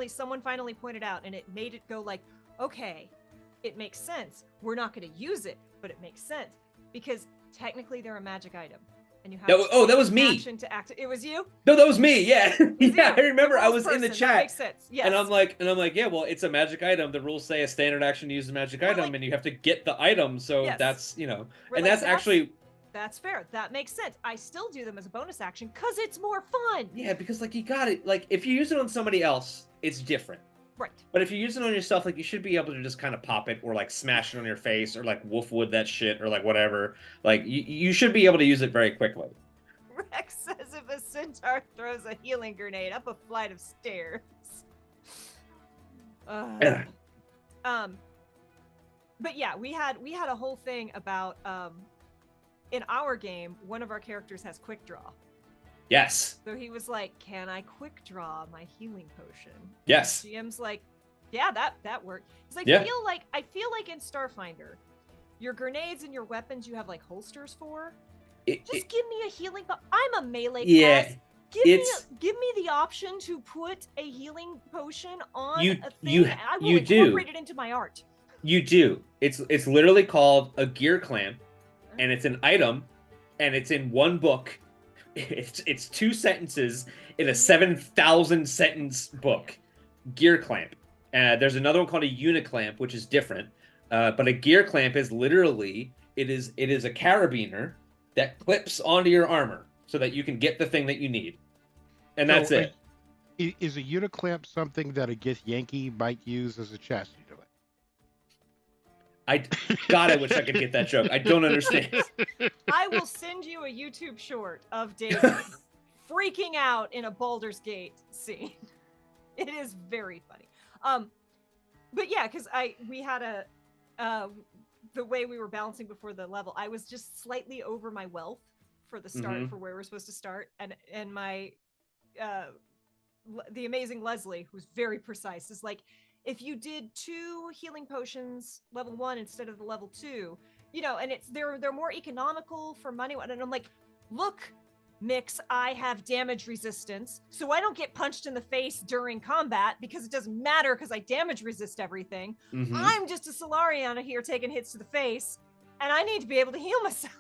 someone finally pointed out and it made it go like, okay, it makes sense. We're not going to use it, but it makes sense because technically they're a magic item. And you have that was me. Action to act. It was you? No, that was me. Yeah. Yeah, I remember I was in the chat. That makes sense. Yes. And I'm like, yeah, well, it's a magic item. The rules say a standard action to use a magic item and you have to get the item, so that's, and that's actually that's fair. That makes sense. I still do them as a bonus action cuz it's more fun. Yeah, because like you got it. Like if you use it on somebody else, it's different. Right. But if you use it on yourself, like you should be able to just kind of pop it or like smash it on your face or like wolfwood that shit or like whatever. Like you should be able to use it very quickly. Rex says if a centaur throws a healing grenade up a flight of stairs. But yeah, we had a whole thing about in our game, one of our characters has quick draw. Yes. So he was like, "Can I quick draw my healing potion?" Yes. And GM's like, "Yeah, that worked." Because I feel like in Starfinder, your grenades and your weapons you have like holsters for. Just give me a healing. I'm a melee class. Give me the option to put a healing potion on a thing. I will incorporate it into my art. You do. It's literally called a gear clamp, and it's an item, and it's in one book. It's 2 sentences in a 7,000 sentence book. Gear clamp. There's another one called a uniclamp, which is different. But a gear clamp is literally it is a carabiner that clips onto your armor so that you can get the thing that you need, and that's it. Is a uniclamp something that a Gith Yankee might use as a chastity device? I wish I could get that joke. I don't understand. I will send you a YouTube short of David freaking out in a Baldur's Gate scene. It is very funny. But yeah, because we had the way we were balancing before the level, I was just slightly over my wealth for the start for where we're supposed to start, and my the amazing Leslie, who's very precise, is like, if you did 2 healing potions level 1 instead of the level 2, and they're more economical for money, and I'm like, look, Mix, I have damage resistance, so I don't get punched in the face during combat because it doesn't matter because I damage resist everything. I'm just a Solarian here taking hits to the face, and I need to be able to heal myself.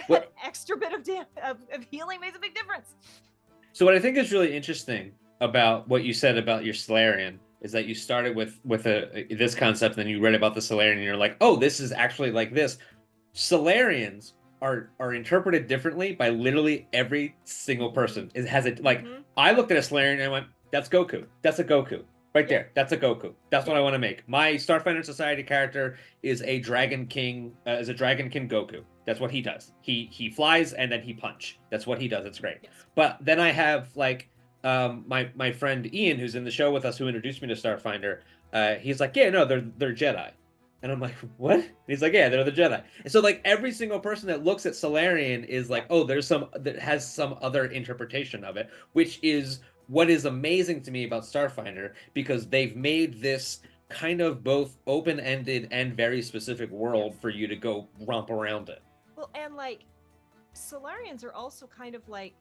That extra bit of healing makes a big difference. So what I think is really interesting about what you said about your Solarian is that you started with this concept, and then you read about the Solarian, and you're like, oh, this is actually like this. Solarians are interpreted differently by literally every single person. It has it like I looked at a Solarian and I went, that's Goku. That's a Goku. Right there. That's a Goku. That's what I want to make. My Starfinder Society character is a Dragon King Goku. That's what he does. He flies and then he punch. That's what he does. It's great. Yes. But then I have like my friend Ian, who's in the show with us, who introduced me to Starfinder. He's like, yeah, no, they're Jedi. And I'm like, what? And he's like, yeah, they're the Jedi. And so like every single person that looks at Solarian is like, oh, there's some that has some other interpretation of it, which is what is amazing to me about Starfinder, because they've made this kind of both open-ended and very specific world for you to go romp around it. Well, and like Solarians are also kind of like,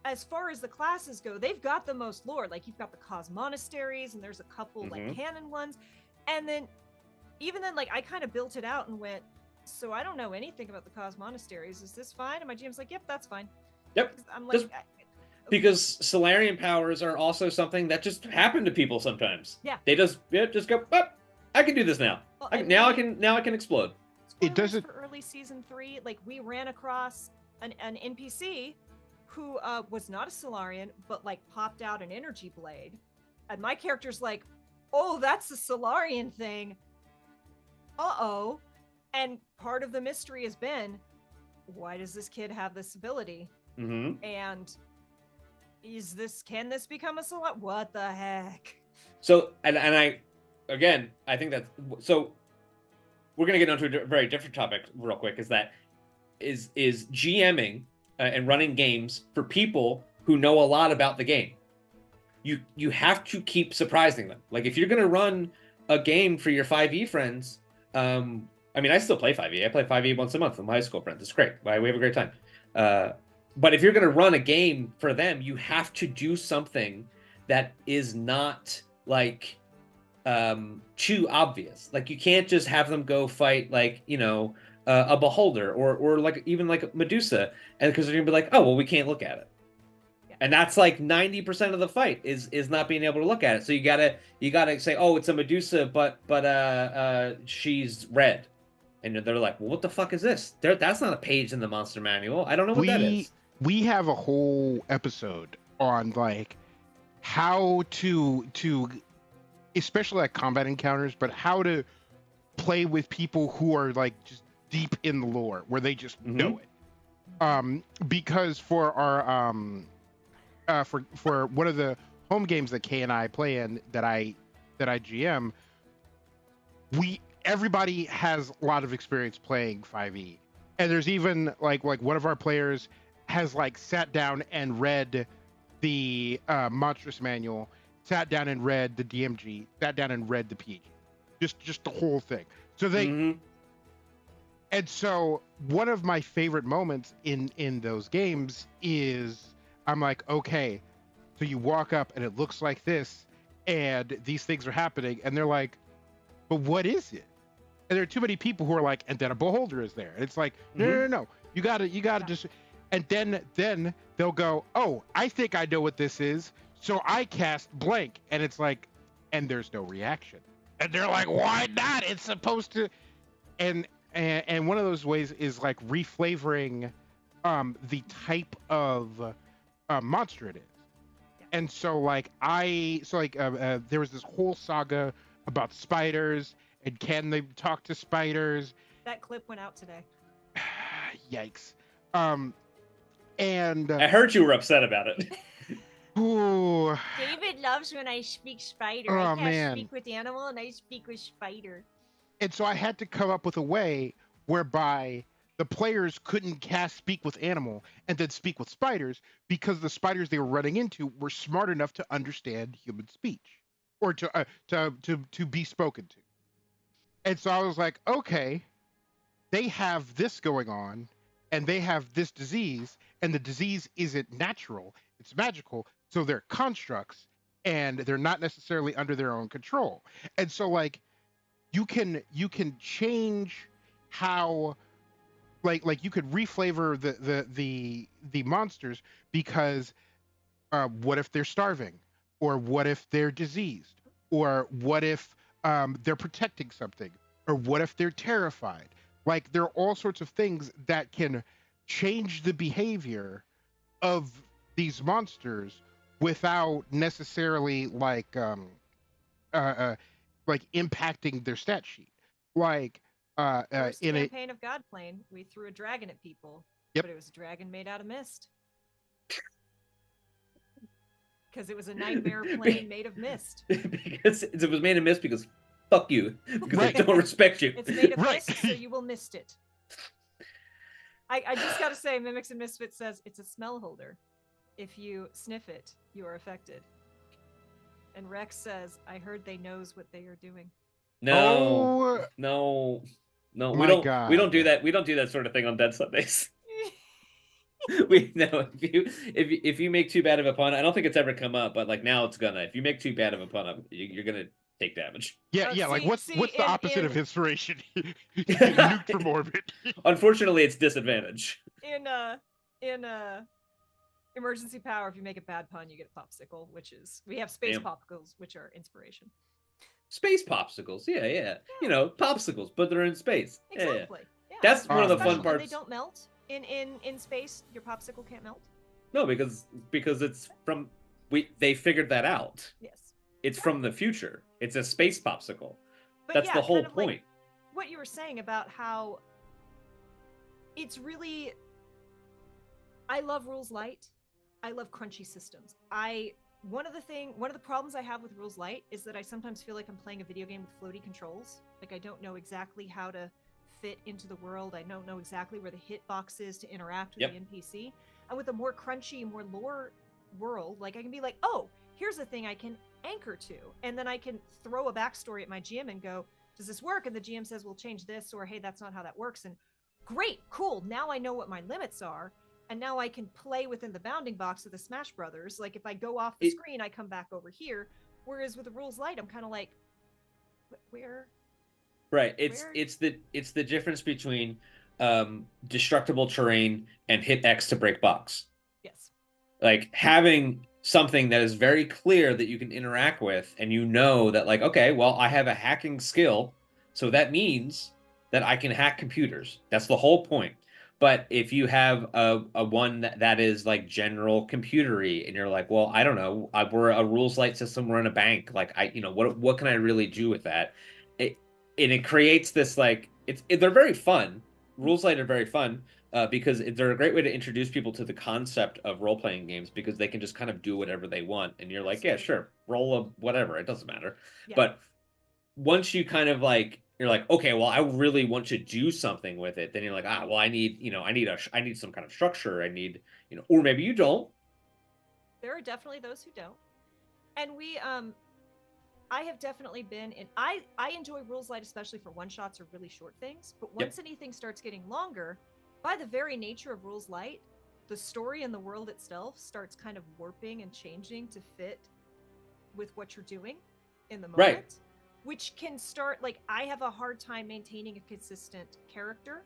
as far as the classes go, they've got the most lore. Like you've got the Cos Monasteries, and there's a couple like canon ones, and then even then, like, I kind of built it out and went, so I don't know anything about the Cos Monasteries. Is this fine? And my GM's like, yep, that's fine. Yep. I'm like, because Solarian powers are also something that just happen to people sometimes. Yeah. They just go, oh, I can do this now. Well, I can explode. It doesn't. For early season 3, like we ran across an NPC who was not a Solarian, but like popped out an energy blade, and my character's like, oh, that's a Solarian thing. Uh-oh. And part of the mystery has been, why does this kid have this ability? And can this become a Solarian? What the heck? So, and I think that, so we're going to get onto a very different topic real quick, is GMing and running games for people who know a lot about the game. You have to keep surprising them. Like if you're going to run a game for your 5e friends, I mean, I still play 5e. I play 5e once a month with my high school friends. It's great. We have a great time. But if you're going to run a game for them, you have to do something that is not like too obvious. Like you can't just have them go fight like, a beholder or like even like Medusa, and because they're going to be like, oh, well, we can't look at it. And that's like 90% of the fight is not being able to look at it. So you gotta say, oh, it's a Medusa, but she's red, and they're like, well, what the fuck is this? That's not a page in the monster manual. I don't know what that is. We have a whole episode on like how to especially like combat encounters, but how to play with people who are like just deep in the lore where they just know it. Because for our for one of the home games that Kay and I play in that I GM, everybody has a lot of experience playing 5e, and there's even like one of our players has like sat down and read the monstrous manual, sat down and read the DMG, sat down and read the PG, just the whole thing. So they and so one of my favorite moments in those games is I'm like, okay, so you walk up and it looks like this, and these things are happening, and they're like, but what is it? And there are too many people who are like, and then a beholder is there. And it's like, no. You gotta just, and then they'll go, oh, I think I know what this is. So I cast blank. And it's like, and there's no reaction. And they're like, why not? It's supposed to. And one of those ways is like reflavoring the type of monster it is. And so like there was this whole saga about spiders and can they talk to spiders. That clip went out today. Yikes. And I heard you were upset about it. ooh, David loves when I speak spider. Oh, I can't man. speak with animal and I speak with spider. and so I had to come up with a way whereby the players couldn't cast speak with animal and then speak with spiders because the spiders they were running into were smart enough to understand human speech or to be spoken to. And so I was like, okay, they have this going on and they have this disease and the disease isn't natural, it's magical, so they're constructs and they're not necessarily under their own control. And so like you can change how like you could reflavor the monsters because what if they're starving, or what if they're diseased, or what if they're protecting something, or what if they're terrified. Like there are all sorts of things that can change the behavior of these monsters without necessarily uh, uh like impacting their stat sheet. Like First in a campaign of Godplane, we threw a dragon at people. Yep. But it was a dragon made out of mist. Because it was a nightmare plane made of mist. Because it was made of mist because fuck you. Because Right. they don't respect you. It's made of Right. mist, so you will mist it. I just gotta say, Mimics and Misfits says it's a smell holder. If you sniff it, you are affected. And Rex says, I heard they knows what they are doing. No. Oh, No. No. My We don't God. do that. We don't do that sort of thing on Dead Sundays. We know if you make too bad of a pun, I don't think it's ever come up, but like now it's gonna. If you make too bad of a pun up, you're gonna take damage. Yeah, like what's the opposite of inspiration? Nuke from orbit. Unfortunately, it's disadvantage. In emergency power, if you make a bad pun, you get a popsicle, which is we have space Damn. popsicles, which are inspiration. Space popsicles, yeah. You know, popsicles, but they're in space. Exactly. Yeah. That's one of the Especially fun when parts. they don't melt in space. Your popsicle can't melt. No, because it's from they figured that out. Yes. It's from the future. It's a space popsicle. But That's yeah, the whole kind of point. like what you were saying about how it's really. I love rules light. I love crunchy systems. One of the problems I have with rules light is that I sometimes feel like I'm playing a video game with floaty controls. Like I don't know exactly how to fit into the world. I don't know exactly where the hitbox is to interact with the NPC. And with a more crunchy, more lore world, like I can be like, oh, here's a thing I can anchor to. And then I can throw a backstory at my GM and go, does this work? And the GM says, we'll change this, or hey, that's not how that works. And great, cool. Now I know what my limits are. And now I can play within the bounding box of the Smash Brothers. Like if I go off the screen, I come back over here. Whereas with the rules light, I'm kind of like, where? Right. It's the difference between destructible terrain and hit X to break box. Yes. Like having something that is very clear that you can interact with, and you know that like, okay, well, I have a hacking skill, so that means that I can hack computers. That's the whole point. But if you have a one that is like general computery, and you're like, well, I don't know, we're a rules light system, we're in a bank, like what can I really do with that? It creates this like they're very fun. Rules light are very fun because they're a great way to introduce people to the concept of role playing games because they can just kind of do whatever they want, and you're like, yeah, sure, roll a whatever, it doesn't matter. Yeah. But once you kind of like you're like, okay, well, I really want to do something with it. Then you're like, well, I need some kind of structure. I need, or maybe you don't. There are definitely those who don't. And I have definitely been in, I enjoy rules light, especially for one shots or really short things. But once anything starts getting longer, by the very nature of rules light, the story and the world itself starts kind of warping and changing to fit with what you're doing in the moment. Right. which can start like I have a hard time maintaining a consistent character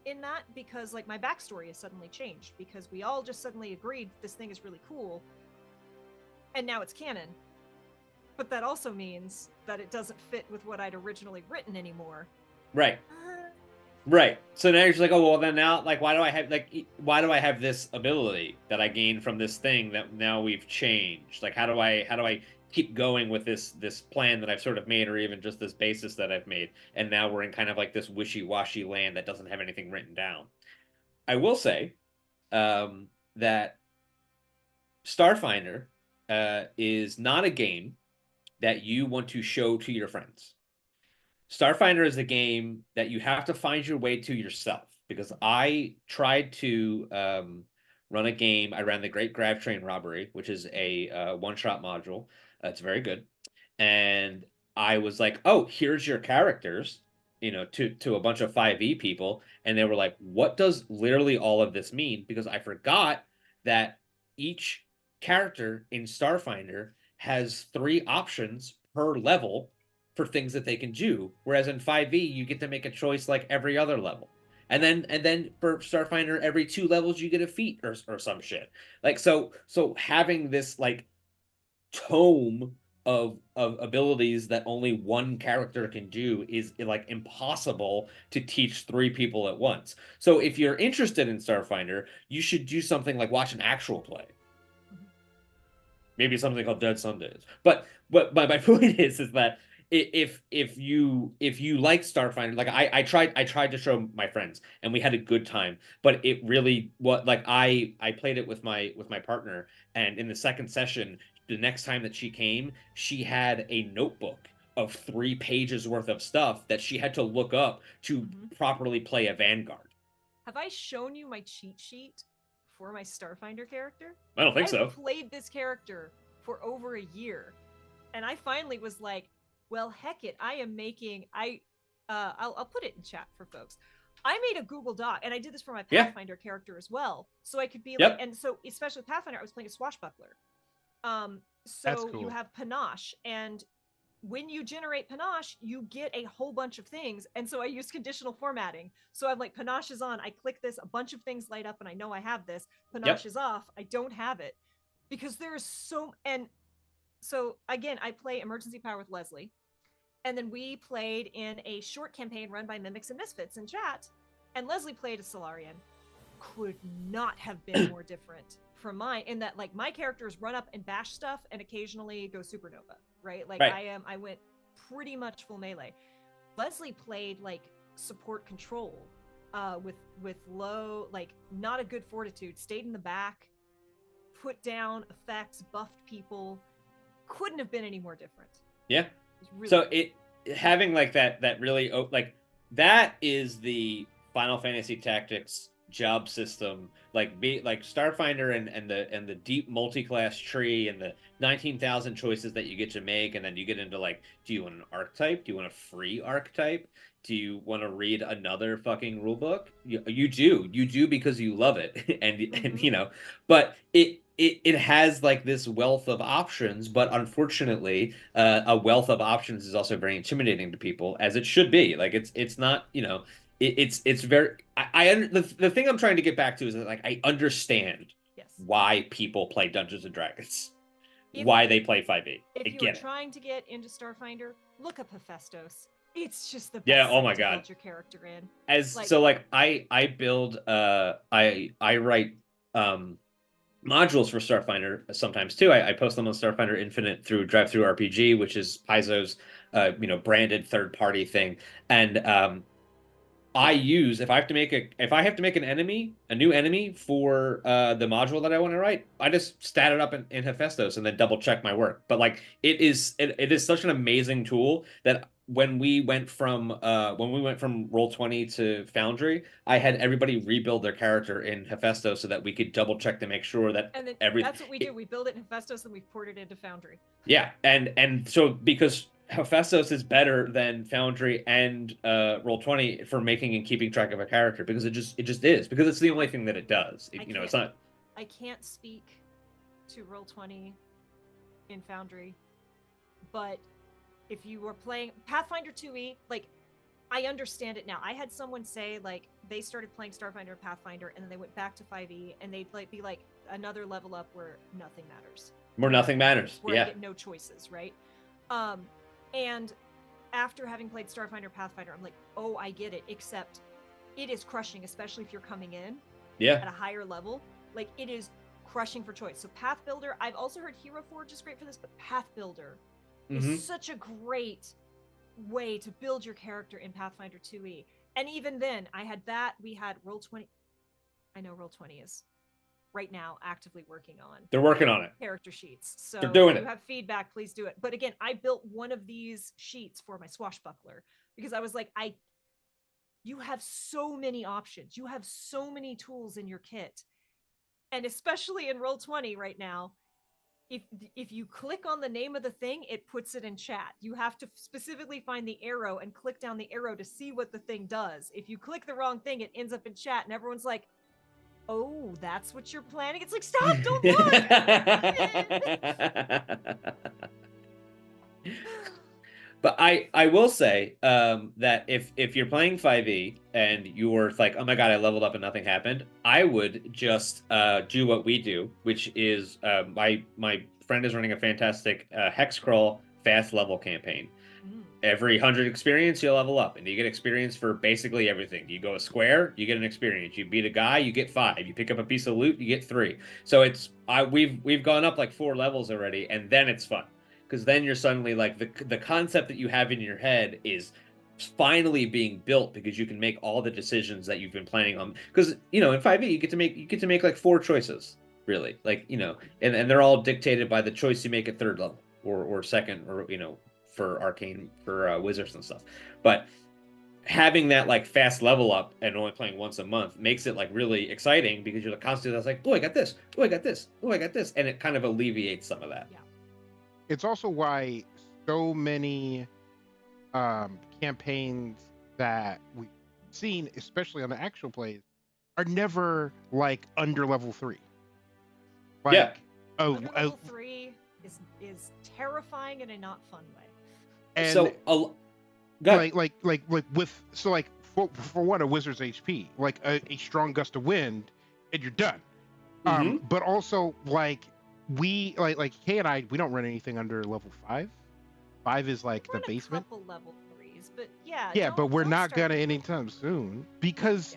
in that because like my backstory has suddenly changed because we all just suddenly agreed this thing is really cool and now it's canon. But that also means that it doesn't fit with what I'd originally written anymore. Right. Right. So now you're just like, oh well, then now like why do I have this ability that I gained from this thing that now we've changed? Like how do I keep going with this plan that I've sort of made, or even just this basis that I've made, and now we're in kind of like this wishy-washy land that doesn't have anything written down. I will say that Starfinder is not a game that you want to show to your friends. Starfinder is a game that you have to find your way to yourself, because I tried to run a game. I ran the Great Grav Train Robbery, which is a one-shot module. It's very good. And I was like, oh, here's your characters, to a bunch of 5e people. And they were like, what does literally all of this mean? Because I forgot that each character in Starfinder has 3 options per level for things that they can do, whereas in 5e you get to make a choice like every other level. And then for Starfinder, every 2 levels you get a feat or some shit. Like so having this like tome of abilities that only one character can do is like impossible to teach 3 people at once. So if you're interested in Starfinder, you should do something like watch an actual play. Maybe something called Dead Sundays. But my point is that if you like Starfinder, like I tried to show my friends and we had a good time, but it really I played it with my partner, and in the second session, the next time that she came, she had a notebook of 3 pages worth of stuff that she had to look up to properly play a Vanguard. Have I shown you my cheat sheet for my Starfinder character? I don't think so. I've played this character for over a year, and I finally was like, well, heck it, I am making I'll put it in chat for folks. I made a Google Doc, and I did this for my Pathfinder character as well, so I could be like, and so especially with Pathfinder, I was playing a swashbuckler. So cool. You have panache, and when you generate panache, you get a whole bunch of things. And so I use conditional formatting. So I'm like, panache is on, I click this, a bunch of things light up, and I know I have this. Panache is off, I don't have it. Because there's and so again, I play Emergency Power with Leslie. And then we played in a short campaign run by Mimics and Misfits in chat. And Leslie played a Solarian. Could not have been more different from mine, in that like my characters run up and bash stuff and occasionally go supernova, right? Like I went pretty much full melee. Leslie played like support control with low, like not a good fortitude, stayed in the back, put down effects, buffed people. Couldn't have been any more different. Yeah. Really so cool. It having like that really like that is the Final Fantasy Tactics job system, like Starfinder and the deep multi-class tree and the 19,000 choices that you get to make, and then you get into like, do you want an archetype? Do you want a free archetype? Do you want to read another fucking rule book? You do because you love it, and but it has like this wealth of options, but unfortunately, a wealth of options is also very intimidating to people, as it should be. Like it's not, it's very the thing I'm trying to get back to is that like I understand why people play Dungeons and Dragons, why they play 5e. If you're trying to get into Starfinder, look up Hephaestus. It's just the best. Yeah, oh my god, god. Build your character in. I build I write modules for Starfinder sometimes too. I post them on Starfinder Infinite through DriveThruRPG, which is Paizo's branded third-party thing. And I use, if I have to make a new enemy for the module that I want to write, I just stat it up in Hephaestus and then double check my work. But like it is such an amazing tool that when we went from Roll20 to Foundry, I had everybody rebuild their character in Hephaestus so that we could double check to make sure that that's what we do. We build it in Hephaestus and we port it into Foundry. Yeah, and so because Hephaestus is better than Foundry and Roll20 for making and keeping track of a character, because it just is, because it's the only thing that it does. It's not. I can't speak to Roll20 in Foundry, but if you were playing Pathfinder 2e, like I understand it now. I had someone say like they started playing Starfinder and Pathfinder and then they went back to 5e and they'd like be like another level up where nothing matters. Where nothing matters. Where Yeah. I get no choices, right? And after having played Starfinder Pathfinder, I'm like, oh, I get it, except it is crushing, especially if you're coming in at a higher level. Like it is crushing for choice. So Path Builder, I've also heard Hero Forge is great for this, but Path Builder is such a great way to build your character in Pathfinder 2e. And even then, I had that. We had Roll20. I know Roll20 is right now actively working on. They're working on it. Character sheets. So they're doing if you have feedback, please do it. But again, I built one of these sheets for my swashbuckler because I was like, you have so many options. You have so many tools in your kit. And especially in Roll20 right now, if you click on the name of the thing, it puts it in chat. You have to specifically find the arrow and click down the arrow to see what the thing does. If you click the wrong thing, it ends up in chat and everyone's like, oh, that's what you're planning? It's like, stop, don't look! But I will say that if you're playing 5e and you were like, oh my god, I leveled up and nothing happened, I would just do what we do, which is my friend is running a fantastic hex crawl fast level campaign. Every 100 experience, you level up, and you get experience for basically everything. You go a square, you get an experience. You beat a guy, you get 5. You pick up a piece of loot, you get 3. So we've gone up like 4 levels already, and then it's fun. Because then you're suddenly like the concept that you have in your head is finally being built because you can make all the decisions that you've been planning on. Because in 5e you get to make like 4 choices really, like and they're all dictated by the choice you make at 3rd level or 2nd or for arcane for wizards and stuff. But having that like fast level up and only playing once a month makes it like really exciting because you're constantly like, oh, I got this, oh, I got this, oh, I got this, and it kind of alleviates some of that. Yeah. It's also why so many campaigns that we've seen, especially on the actual plays, are never like under level 3. Like, under level 3 is terrifying in a not fun way. And so for one, a wizard's HP, like a strong gust of wind, and you're done. But also like Kay and I, we don't run anything under level 5. 5 is like the basement. A couple level 3s, but yeah. Yeah, but we're not gonna anytime soon because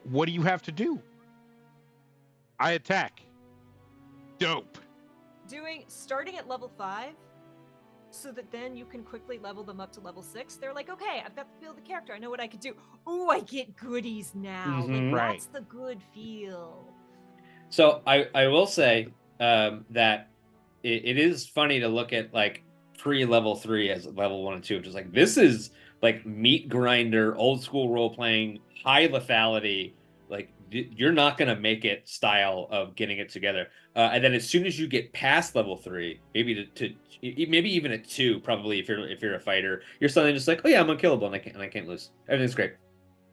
what do you have to do? I attack. Dope. Starting at level 5, so that then you can quickly level them up to level 6. They're like, okay, I've got the feel of the character. I know what I could do. Ooh, I get goodies now. That's the good feel. So I will say that it is funny to look at like pre-level 3 as level 1 and 2, which is like, this is like meat grinder, old school role playing, high lethality, like you're not gonna make it style of getting it together. And then as soon as you get past level 3, maybe maybe even at 2, probably if you're a fighter, you're suddenly just like, oh yeah, I'm unkillable and I can't lose. Everything's great.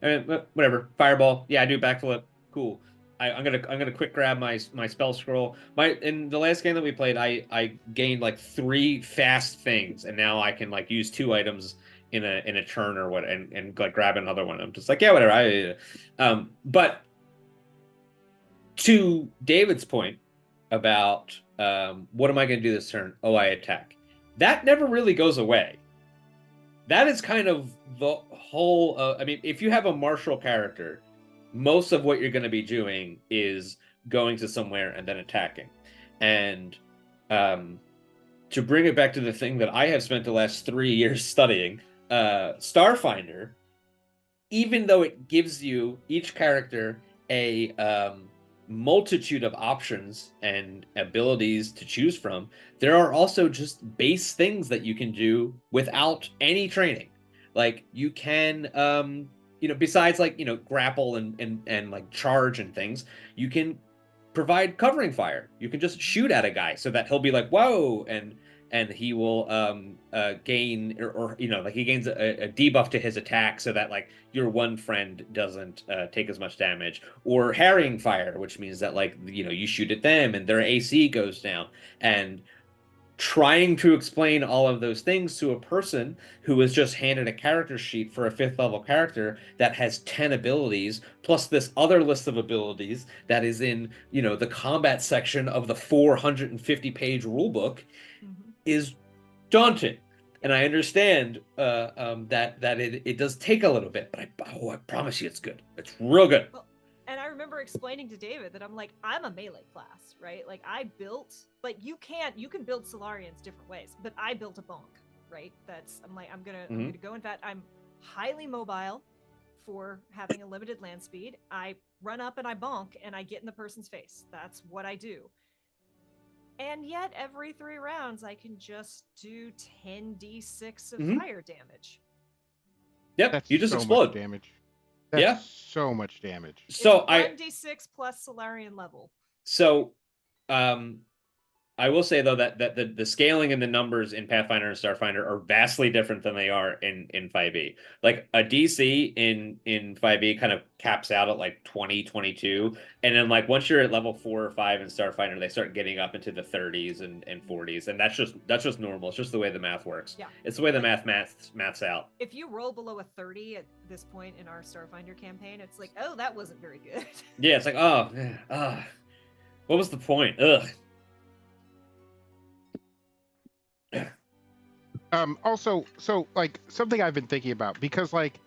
I mean, whatever. Fireball. Yeah, I do backflip. Cool. I'm gonna quick grab my spell scroll. In the last game that we played, I gained like 3 fast things, and now I can like use 2 items in a turn or what, and like grab another one. I'm just like, yeah, whatever. But to David's point about what am I gonna do this turn? Oh, I attack. That never really goes away. That is kind of the whole. I mean, if you have a martial character, most of what you're going to be doing is going to somewhere and then attacking. And to bring it back to the thing that I have spent the last 3 years studying, Starfinder, even though it gives you each character a multitude of options and abilities to choose from, there are also just base things that you can do without any training. Like you can besides like grapple and like charge and things, you can provide covering fire. You can just shoot at a guy so that he'll be like, whoa, and he will gain or like he gains a debuff to his attack so that like your one friend doesn't take as much damage, or harrying fire, which means that like you shoot at them and their AC goes down. And trying to explain all of those things to a person who was just handed a character sheet for a 5th level character that has 10 abilities plus this other list of abilities that is in, you know, the combat section of the 450-page rulebook Mhm. is daunting. And I understand that it does take a little bit, but I promise you it's good. It's real good. Well, and I remember explaining to David that I'm like, I'm a melee class, right? Like I built, like you can build Solarians different ways, but I built a bonk, right? I'm like, I'm gonna go in that. I'm highly mobile for having a limited land speed. I run up and I bonk and I get in the person's face. That's what I do. And yet every 3 rounds I can just do 10d6 of fire damage. Yep, That's you just so explode. much damage. That's Yeah. so much damage. So it's 1d6 plus Solarian level. So, I will say though that the scaling and the numbers in Pathfinder and Starfinder are vastly different than they are in 5e. Like a DC in 5e kind of caps out at like 20, 22, and then like once you're at level 4 or 5 in Starfinder, they start getting up into the 30s and 40s, and that's just normal. It's just the way the math works. Yeah. It's the way the maths out. If you roll below a 30 at this point in our Starfinder campaign, it's like, oh, that wasn't very good. Yeah, it's like, oh, what was the point? Ugh. Also, so like something I've been thinking about, because like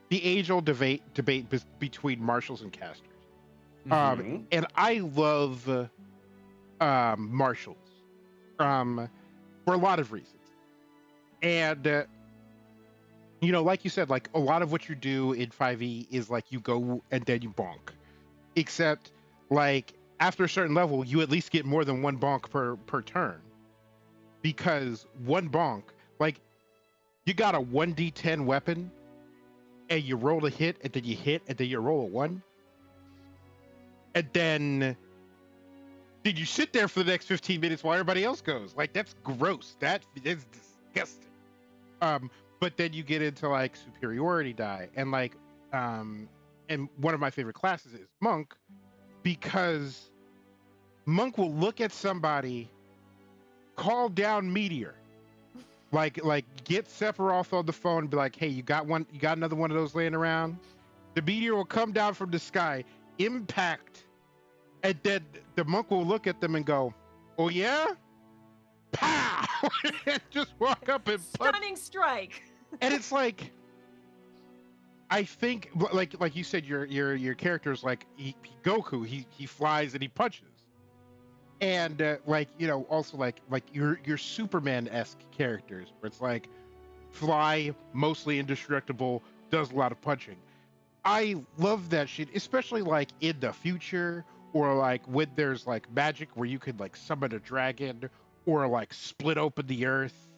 the age-old debate between marshals and casters, and I love marshals for a lot of reasons, and you know, like you said, like a lot of what you do in 5e is like you go and then you bonk, except like after a certain level you at least get more than one bonk per turn, because one bonk, like you got a 1d10 weapon and you roll a hit and then you hit and then you roll a 1, and then you sit there for the next 15 minutes while everybody else goes. Like that's gross. That is disgusting. But then you get into like superiority die, and like and one of my favorite classes is monk, because monk will look at somebody, call down meteor, like get Sephiroth on the phone and be like, hey, you got another one of those laying around? The meteor will come down from the sky, impact, and then the monk will look at them and go, oh yeah, pow, and just walk up and punch. Stunning strike. And it's like, I think like you said, your character is like Goku. He flies and he punches, and like, you know, also like your Superman-esque characters where it's like fly, mostly indestructible, does a lot of punching. I love that shit, especially like in the future, or like when there's like magic where you could like summon a dragon or like split open the earth,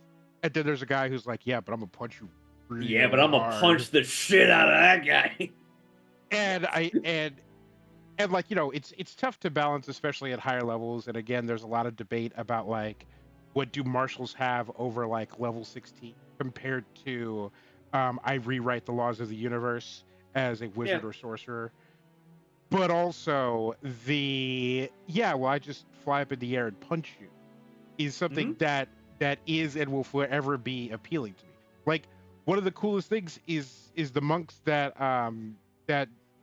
and then there's a guy who's like, yeah, but I'm gonna punch you real Yeah, but I'm gonna hard. punch the shit out of that guy. And and like, you know, it's tough to balance, especially at higher levels. And again, there's a lot of debate about like what do marshals have over like level 16 compared to I rewrite the laws of the universe as a wizard or sorcerer. But also well, I just fly up in the air and punch you is something that is and will forever be appealing to me. Like one of the coolest things is the monks that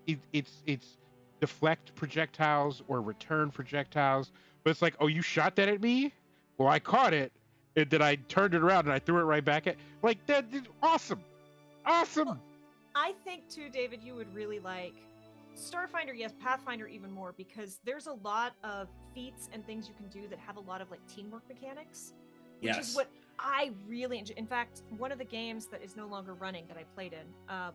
it's deflect projectiles or return projectiles, but it's like, oh, you shot that at me? Well, I caught it, and then I turned it around and I threw it right back at, like, that is awesome. Well, I think too, David, you would really like Starfinder, yes, Pathfinder even more, because there's a lot of feats and things you can do that have a lot of like teamwork mechanics, which is what I really enjoy. In fact, one of the games that is no longer running that I played in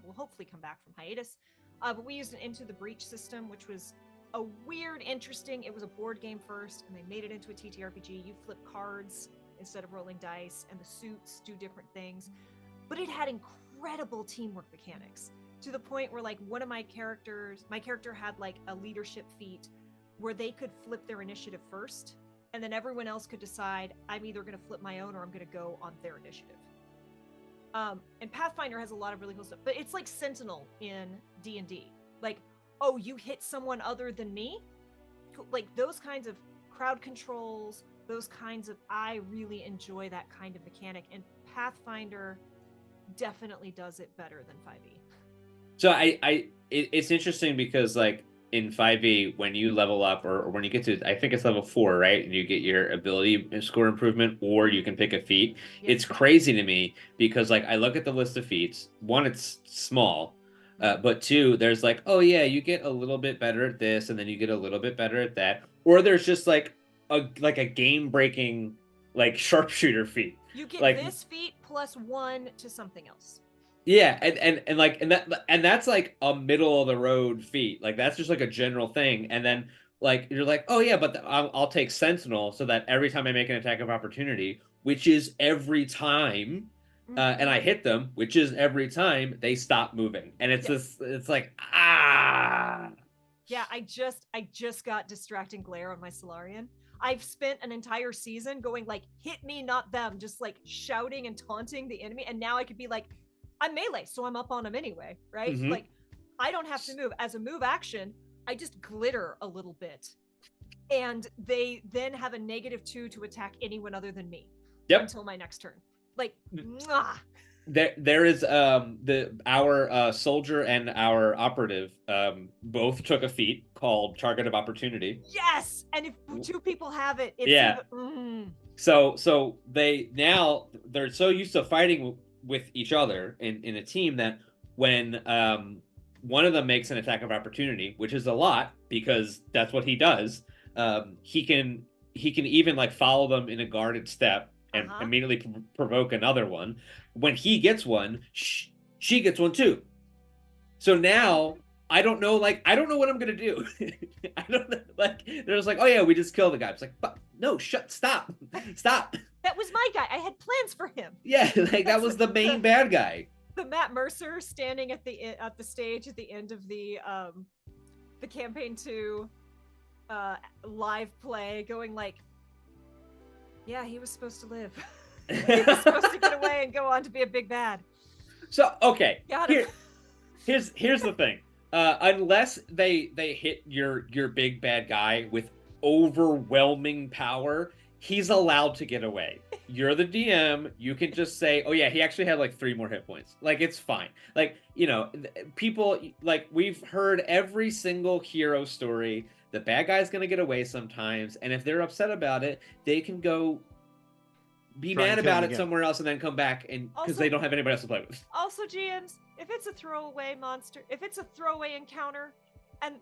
will hopefully come back from hiatus, but we used an Into the Breach system, which was a weird, interesting, it was a board game first, and they made it into a TTRPG. You flip cards instead of rolling dice, and the suits do different things, but it had incredible teamwork mechanics, to the point where like one of my character had like a leadership feat where they could flip their initiative first, and then everyone else could decide, I'm either going to flip my own or I'm going to go on their initiative. And Pathfinder has a lot of really cool stuff, but it's like Sentinel in D&D. Like, oh, you hit someone other than me? Like those kinds of crowd controls, those kinds of, I really enjoy that kind of mechanic, and Pathfinder definitely does it better than 5e. So it's interesting because like in 5e, when you level up or when you get to, I think it's level 4, right? And you get your ability score improvement, or you can pick a feat. Yep. It's crazy to me because like I look at the list of feats. One, it's small. But two, there's like, oh yeah, you get a little bit better at this, and then you get a little bit better at that. Or there's just like a game breaking like sharpshooter feat. You get Like, this feat plus 1 to something else. yeah, and that's like a middle of the road feat. Like that's just like a general thing. And then like you're like, oh yeah, but I'll take Sentinel so that every time I make an attack of opportunity, which is every time, and I hit them, which is every time, they stop moving. And it's this, it's like Yeah, I just got distracting glare on my Solarian. I've spent an entire season going like, hit me, not them, just like shouting and taunting the enemy, and now I could be like, I'm melee, so I'm up on them anyway, right? Mhm. Like, I don't have to move. As a move action, I just glitter a little bit. And they then have a -2 to attack anyone other than me. Yep. Until my next turn. Like, mwah. There is our soldier and our operative both took a feat called Target of Opportunity. Yes! And if 2 people have it, it's Yeah. So they're so used to fighting with each other in a team that when one of them makes an attack of opportunity, which is a lot because that's what he does, he can even like follow them in a guarded step and immediately provoke another one. When he gets one, she gets one too. So now I don't know what I'm gonna do. I don't know. Like they're just like, oh yeah, we just killed the guy. It's like, but no, stop. That was my guy. I had plans for him. Yeah, like that was the main bad guy. The Matt Mercer standing at the stage at the end of the campaign 2 live play, going like, yeah, he was supposed to live. He was supposed to get away and go on to be a big bad. So okay, got him. Here's the thing. Unless they hit your big bad guy with overwhelming power, he's allowed to get away. You're the DM. You can just say, oh yeah, he actually had like 3 more hit points. Like it's fine. Like, you know, people, like we've heard every single hero story. The bad guy's gonna get away sometimes, and if they're upset about it, they can go be mad about it somewhere else and then come back, and because they don't have anybody else to play with. Also, GMs, if it's a throwaway monster, if it's a throwaway encounter, and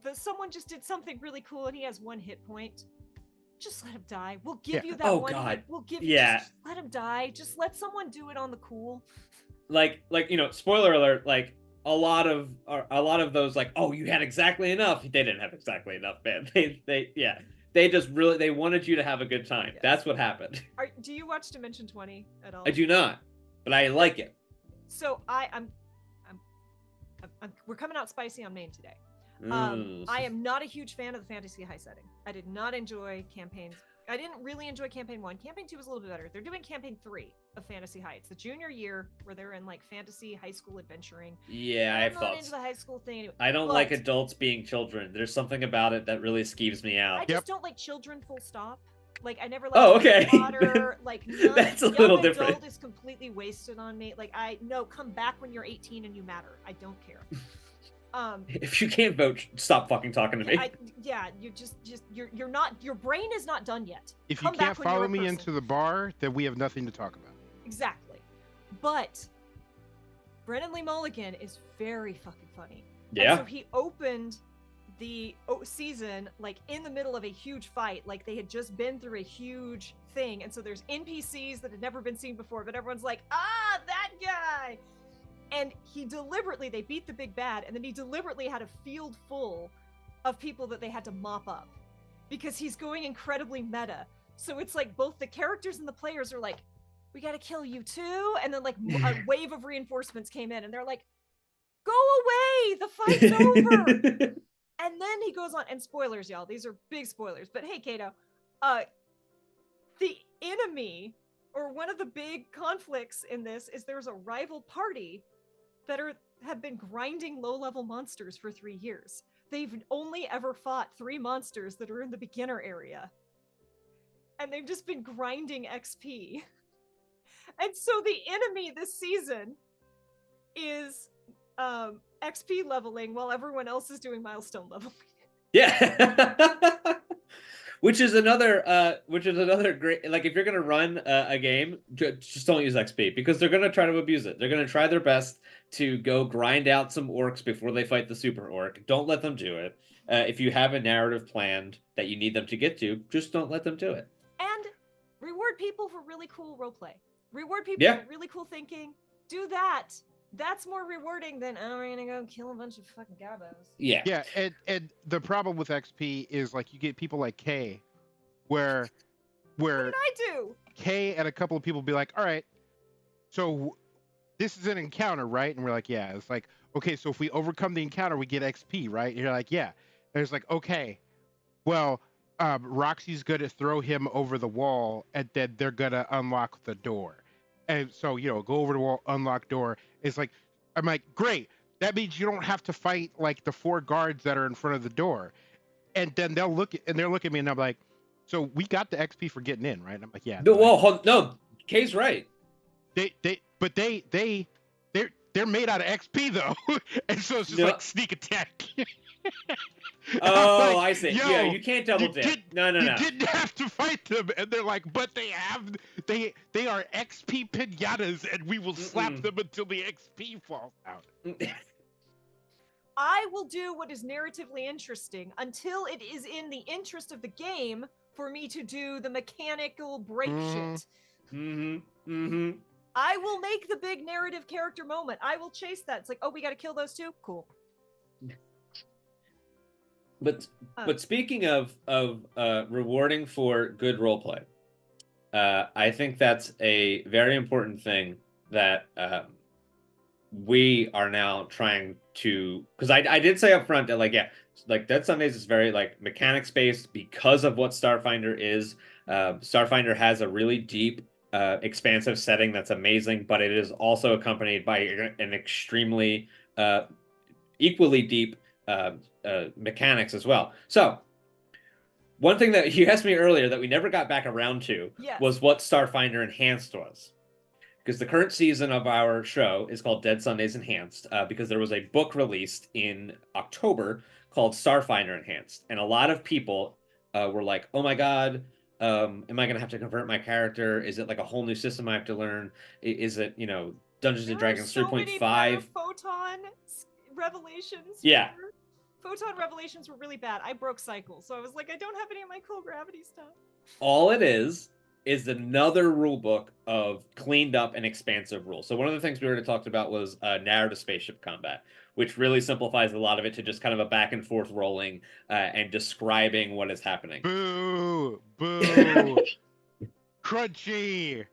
the someone just did something really cool and he has 1 hit point, just let him die. We'll give you that one. God. We'll give you. Just let him die. Just let someone do it on the cool. Like you know, spoiler alert. Like a lot of those, like, oh, you had exactly enough. They didn't have exactly enough, man. They just really, they wanted you to have a good time. Yes. That's what happened. Do you watch Dimension 20 at all? I do not, but I like it. So we're coming out spicy on main today. I am not a huge fan of the fantasy high setting. I did not enjoy campaigns. I didn't really enjoy campaign 1. Campaign 2 was a little bit better. They're doing campaign 3 of Fantasy High. It's the junior year where they're in like fantasy high school adventuring. Yeah, I'm not into the high school thing anyway. I don't like adults being children. There's something about it that really skeeves me out. I just don't like children, full stop. Like I never liked Harry Potter. Like that's a little different. Adult is completely wasted on me. Like come back when you're 18 and you matter. I don't care. If you can't vote, stop fucking talking to me. You're not, your brain is not done yet. If you can't follow me into the bar, then we have nothing to talk about. Exactly. But Brennan Lee Mulligan is very fucking funny. Yeah. And so he opened the season like in the middle of a huge fight, like they had just been through a huge thing, and so there's NPCs that had never been seen before, but everyone's like, that guy. And they beat the big bad, and then he deliberately had a field full of people that they had to mop up because he's going incredibly meta. So it's like both the characters and the players are like, we gotta kill you too. And then like a wave of reinforcements came in and they're like, go away, the fight's over. And then he goes on, and spoilers, y'all, these are big spoilers, but hey, Kato, the enemy, or one of the big conflicts in this, is there's a rival party that have been grinding low-level monsters for 3 years. They've only ever fought 3 monsters that are in the beginner area. and they've just been grinding XP. And so the enemy this season is XP leveling while everyone else is doing milestone leveling. Yeah. Which is another great, like, if you're gonna run a game, just don't use XP, because they're gonna try to abuse it. They're gonna try their best to go grind out some orcs before they fight the super orc. Don't let them do it. If you have a narrative planned that you need them to get to, just don't let them do it. And reward people for really cool roleplay. Reward people for really cool thinking. Do that. That's more rewarding than, oh, we're gonna go kill a bunch of fucking gabos. Yeah, and the problem with XP is, like, you get people like Kay, where what did I do? Kay and a couple of people be like, all right, so this is an encounter, right? And we're like, yeah. It's like, okay, so if we overcome the encounter, we get XP, right? And you're like, yeah. And it's like, okay, well, Roxy's gonna throw him over the wall, and then they're gonna unlock the door. And so, you know, go over the wall, unlock door. It's like, I'm like, great. That means you don't have to fight like the 4 guards that are in front of the door. And then they'll look at me, and I'm like, so we got the XP for getting in, right? And I'm like, yeah. No, Kay's right. They're made out of XP though, and so it's just like sneak attack. Oh, like, I see. Yeah, you can't double dip. No. You didn't have to fight them, and they're like, but they are XP pinatas, and we will slap them until the XP falls out. I will do what is narratively interesting until it is in the interest of the game for me to do the mechanical break shit. I will make the big narrative character moment. I will chase that. It's like, oh, we got to kill those 2? Cool. But speaking of rewarding for good roleplay, I think that's a very important thing that we are now trying to, because I did say up front that, like, yeah, like, Dead Sundays is very, like, mechanics based because of what Starfinder is. Starfinder has a really deep, expansive setting that's amazing, but it is also accompanied by an extremely equally deep mechanics as well. So one thing that you asked me earlier that we never got back around to was what Starfinder Enhanced was. Because the current season of our show is called Dead Sundays Enhanced, because there was a book released in October called Starfinder Enhanced. And a lot of people were like, oh my God, am I going to have to convert my character? Is it like a whole new system I have to learn? Is it, you know, Dungeons and Dragons 3.5? Photon Revelations. Yeah. Photon Revelations were really bad. I broke cycles, so I was like, I don't have any of my cool gravity stuff. All it is another rule book of cleaned up and expansive rules. So one of the things we already talked about was narrative spaceship combat, which really simplifies a lot of it to just kind of a back and forth rolling and describing what is happening. Boo! Crunchy!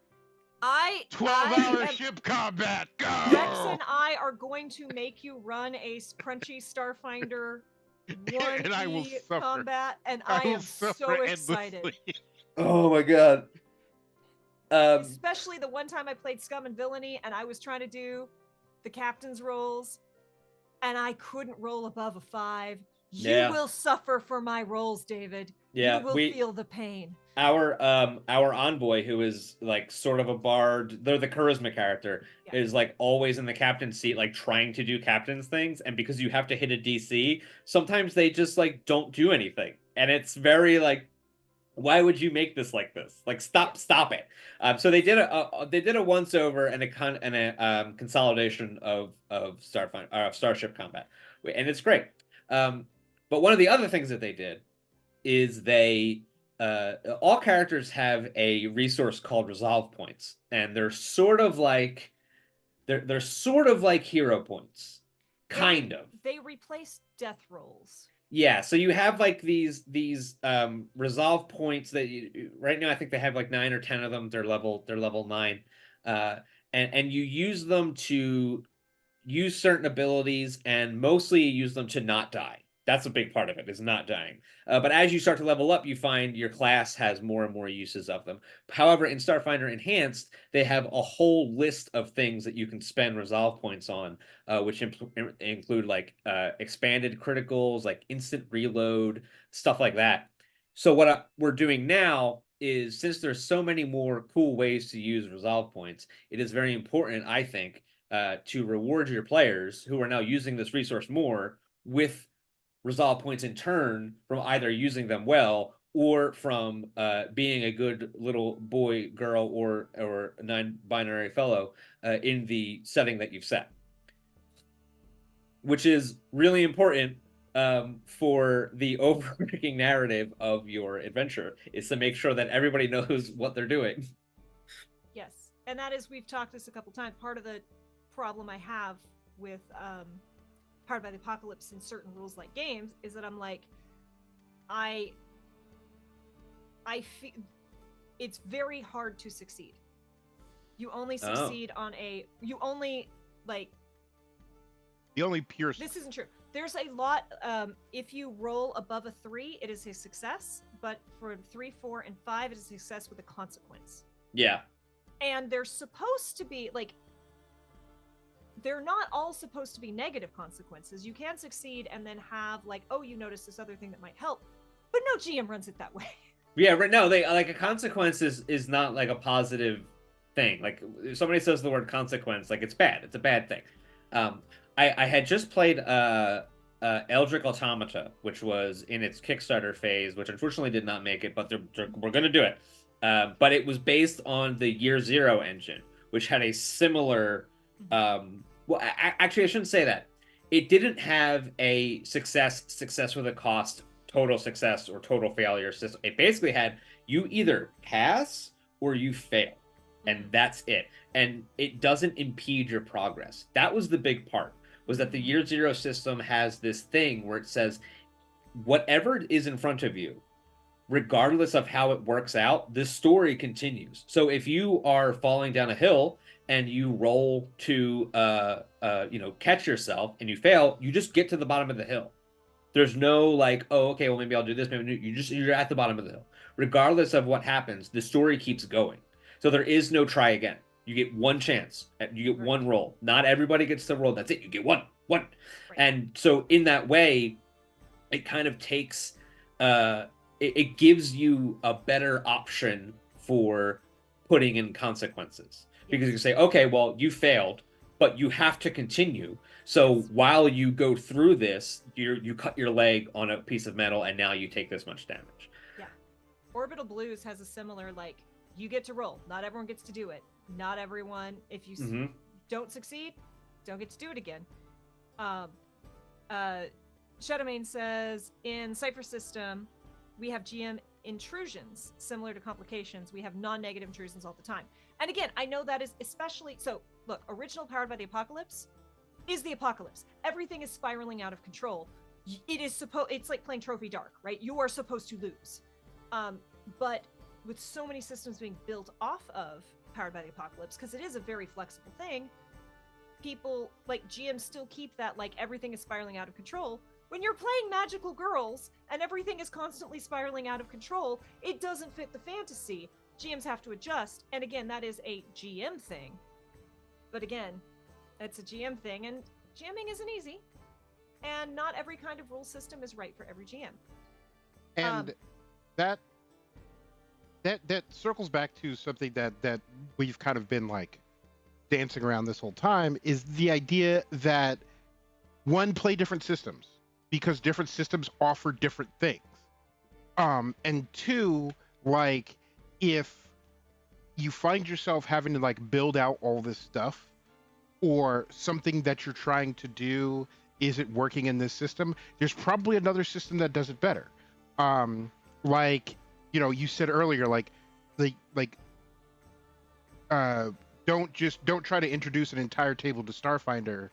12-hour ship combat, go! Rex and I are going to make you run a crunchy Starfinder 1E combat, and I am so excited. Oh my God. Especially the one time I played Scum and Villainy, and I was trying to do the captain's rolls, and I couldn't roll above a 5. You will suffer for my rolls, David. Yeah, you will feel the pain. Our envoy, who is like sort of a bard, they're the charisma character, is like always in the captain's seat, like trying to do captain's things, and because you have to hit a DC, sometimes they just like don't do anything, and it's very like, why would you make this like this? Like, stop it. So they did a once over and a consolidation of Starship combat, and it's great. But one of the other things that they did is they all characters have a resource called resolve points, and they're sort of like hero points, kind of. They replace death rolls. Yeah, so you have like these resolve points that right now I think they have like 9 or 10 of them. They're level 9, and you use them to use certain abilities, and mostly you use them to not die. That's a big part of it, is not dying. But as you start to level up, you find your class has more and more uses of them. However, in Starfinder Enhanced, they have a whole list of things that you can spend resolve points on, which include like expanded criticals, like instant reload, stuff like that. So what we're doing now is since there's so many more cool ways to use resolve points, it is very important, I think, to reward your players who are now using this resource more with resolve points in turn from either using them well or from being a good little boy, girl, or non-binary fellow in the setting that you've set, which is really important for the overarching narrative of your adventure, is to make sure that everybody knows what they're doing. Yes, and that is, we've talked this a couple times. Part of the problem I have with Powered by the Apocalypse in certain rules like games is that I'm like, I feel it's very hard to succeed. You only succeed on a, you only like, the only pure. This isn't true. There's a lot. If you roll above a 3, it is a success. But for 3, 4, and 5, it is a success with a consequence. Yeah. And they're supposed to be like, they're not all supposed to be negative consequences. You can succeed and then have like, oh, you notice this other thing that might help. But no GM runs it that way. Yeah, right. No, they like a consequence is not like a positive thing. Like if somebody says the word consequence, like it's bad. It's a bad thing. I had just played Eldritch Automata, which was in its Kickstarter phase, which unfortunately did not make it, but we're going to do it. But it was based on the Year Zero engine, which had a similar. Well, actually, I shouldn't say that. It didn't have a success with a cost, total success, or total failure system. It basically had you either pass or you fail, and that's it. And it doesn't impede your progress. That was the big part. Was that the Year Zero system has this thing where it says whatever is in front of you, regardless of how it works out, the story continues. So if you are falling down a hill and you roll to catch yourself and you fail, you just get to the bottom of the hill. There's no like, oh, okay, well maybe I'll do this. Maybe you're at the bottom of the hill. Regardless of what happens, the story keeps going. So there is no try again. You get one chance. You get one roll. Not everybody gets to roll. That's it. You get one. Right. And so in that way, it kind of takes, it gives you a better option for putting in consequences. Because you say, okay, well, you failed, but you have to continue. So while you go through this, you cut your leg on a piece of metal, and now you take this much damage. Yeah. Orbital Blues has a similar, like, you get to roll. Not everyone gets to do it. Not everyone, if you don't succeed, don't get to do it again. Shadowmane says, in Cypher System, we have GM intrusions, similar to complications. We have non-negative intrusions all the time. And again, I know that is especially, so look, original Powered by the Apocalypse is the apocalypse. Everything is spiraling out of control. It's like playing Trophy Dark, right? You are supposed to lose. But with so many systems being built off of Powered by the Apocalypse, because it is a very flexible thing, people, like, GMs still keep that, like, everything is spiraling out of control. When you're playing magical girls and everything is constantly spiraling out of control, it doesn't fit the fantasy. GMs have to adjust. And again, that is a GM thing. But again, it's a GM thing, and GMing isn't easy. And not every kind of rule system is right for every GM. And that circles back to something that we've kind of been like dancing around this whole time, is the idea that one, play different systems, because different systems offer different things. And two, like, if you find yourself having to like build out all this stuff, or something that you're trying to do isn't working in this system, there's probably another system that does it better. Like, you know, you said earlier, don't try to introduce an entire table to Starfinder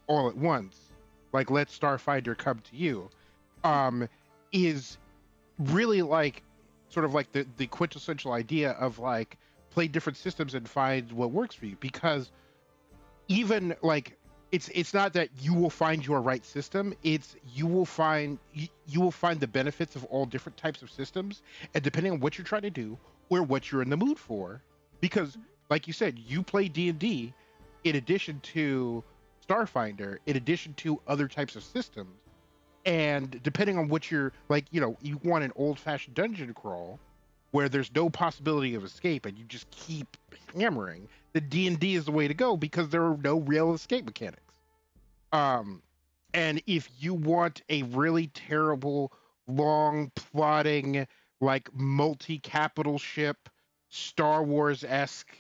all at once. Like, let Starfinder come to you. Is really like sort of like the quintessential idea of like, play different systems and find what works for you. Because even like, it's not that you will find your right system, it's you will find the benefits of all different types of systems, and depending on what you're trying to do or what you're in the mood for. Because like you said, you play D&D in addition to Starfinder, in addition to other types of systems, and depending on what you're like, you know, you want an old-fashioned dungeon crawl, where there's no possibility of escape and you just keep hammering, the D&D is the way to go because there are no real escape mechanics. And if you want a really terrible, long, plotting, like multi-capital ship, Star Wars-esque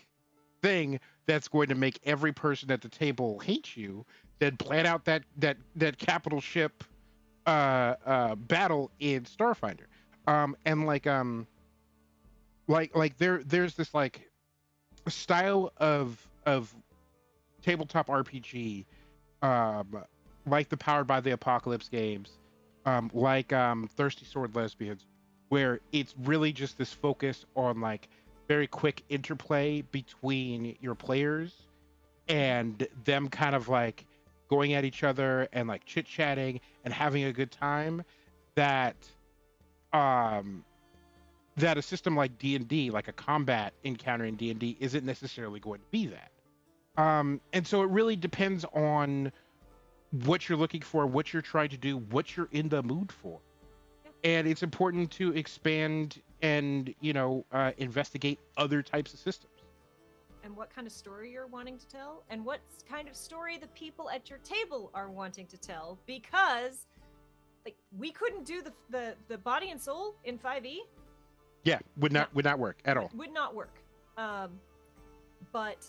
thing that's going to make every person at the table hate you, then plan out that capital ship battle in Starfinder. And there's this like style of tabletop RPG, like the Powered by the Apocalypse games, Thirsty Sword Lesbians, where it's really just this focus on like very quick interplay between your players and them kind of like going at each other and like chit chatting and having a good time. That that a system like D&D, like a combat encounter in D&D, isn't necessarily going to be that. And so it really depends on what you're looking for, what you're trying to do, what you're in the mood for. And it's important to expand and, investigate other types of systems. And what kind of story you're wanting to tell, and what kind of story the people at your table are wanting to tell, because like we couldn't do the body and soul in 5e. Yeah, would not work at all. Would not work. But,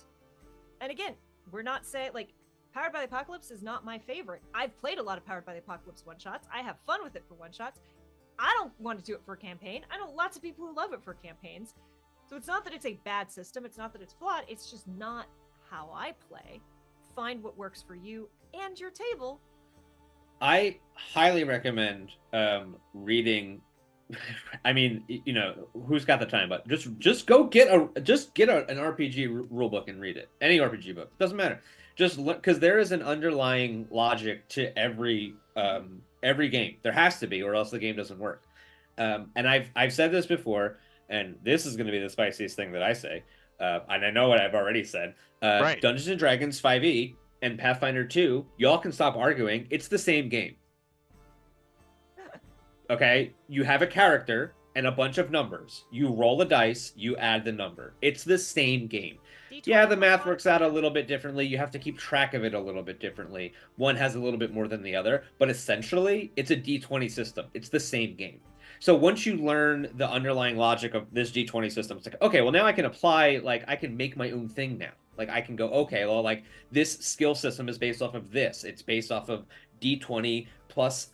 and again, we're not saying like Powered by the Apocalypse is not my favorite. I've played a lot of Powered by the Apocalypse one-shots. I have fun with it for one-shots. I don't want to do it for a campaign. I know lots of people who love it for campaigns. So it's not that it's a bad system. It's not that it's flawed. It's just not how I play. Find what works for you and your table. I highly recommend reading. I mean, who's got the time? But just go get an RPG rule book and read it. Any RPG book, doesn't matter. Just look, because there is an underlying logic to every game. There has to be, or else the game doesn't work. And I've said this before, and this is going to be the spiciest thing that I say. And I know what I've already said. Right. Dungeons and Dragons 5e and Pathfinder 2, y'all can stop arguing. It's the same game. Okay, you have a character and a bunch of numbers. You roll a dice, you add the number. It's the same game. Yeah, the math works out a little bit differently. You have to keep track of it a little bit differently. One has a little bit more than the other, but essentially, it's a D20 system. It's the same game. So once you learn the underlying logic of this D20 system, it's like, okay, well, now I can apply, like, I can make my own thing now. Like, I can go, okay, well, like, this skill system is based off of this. It's based off of D20 plus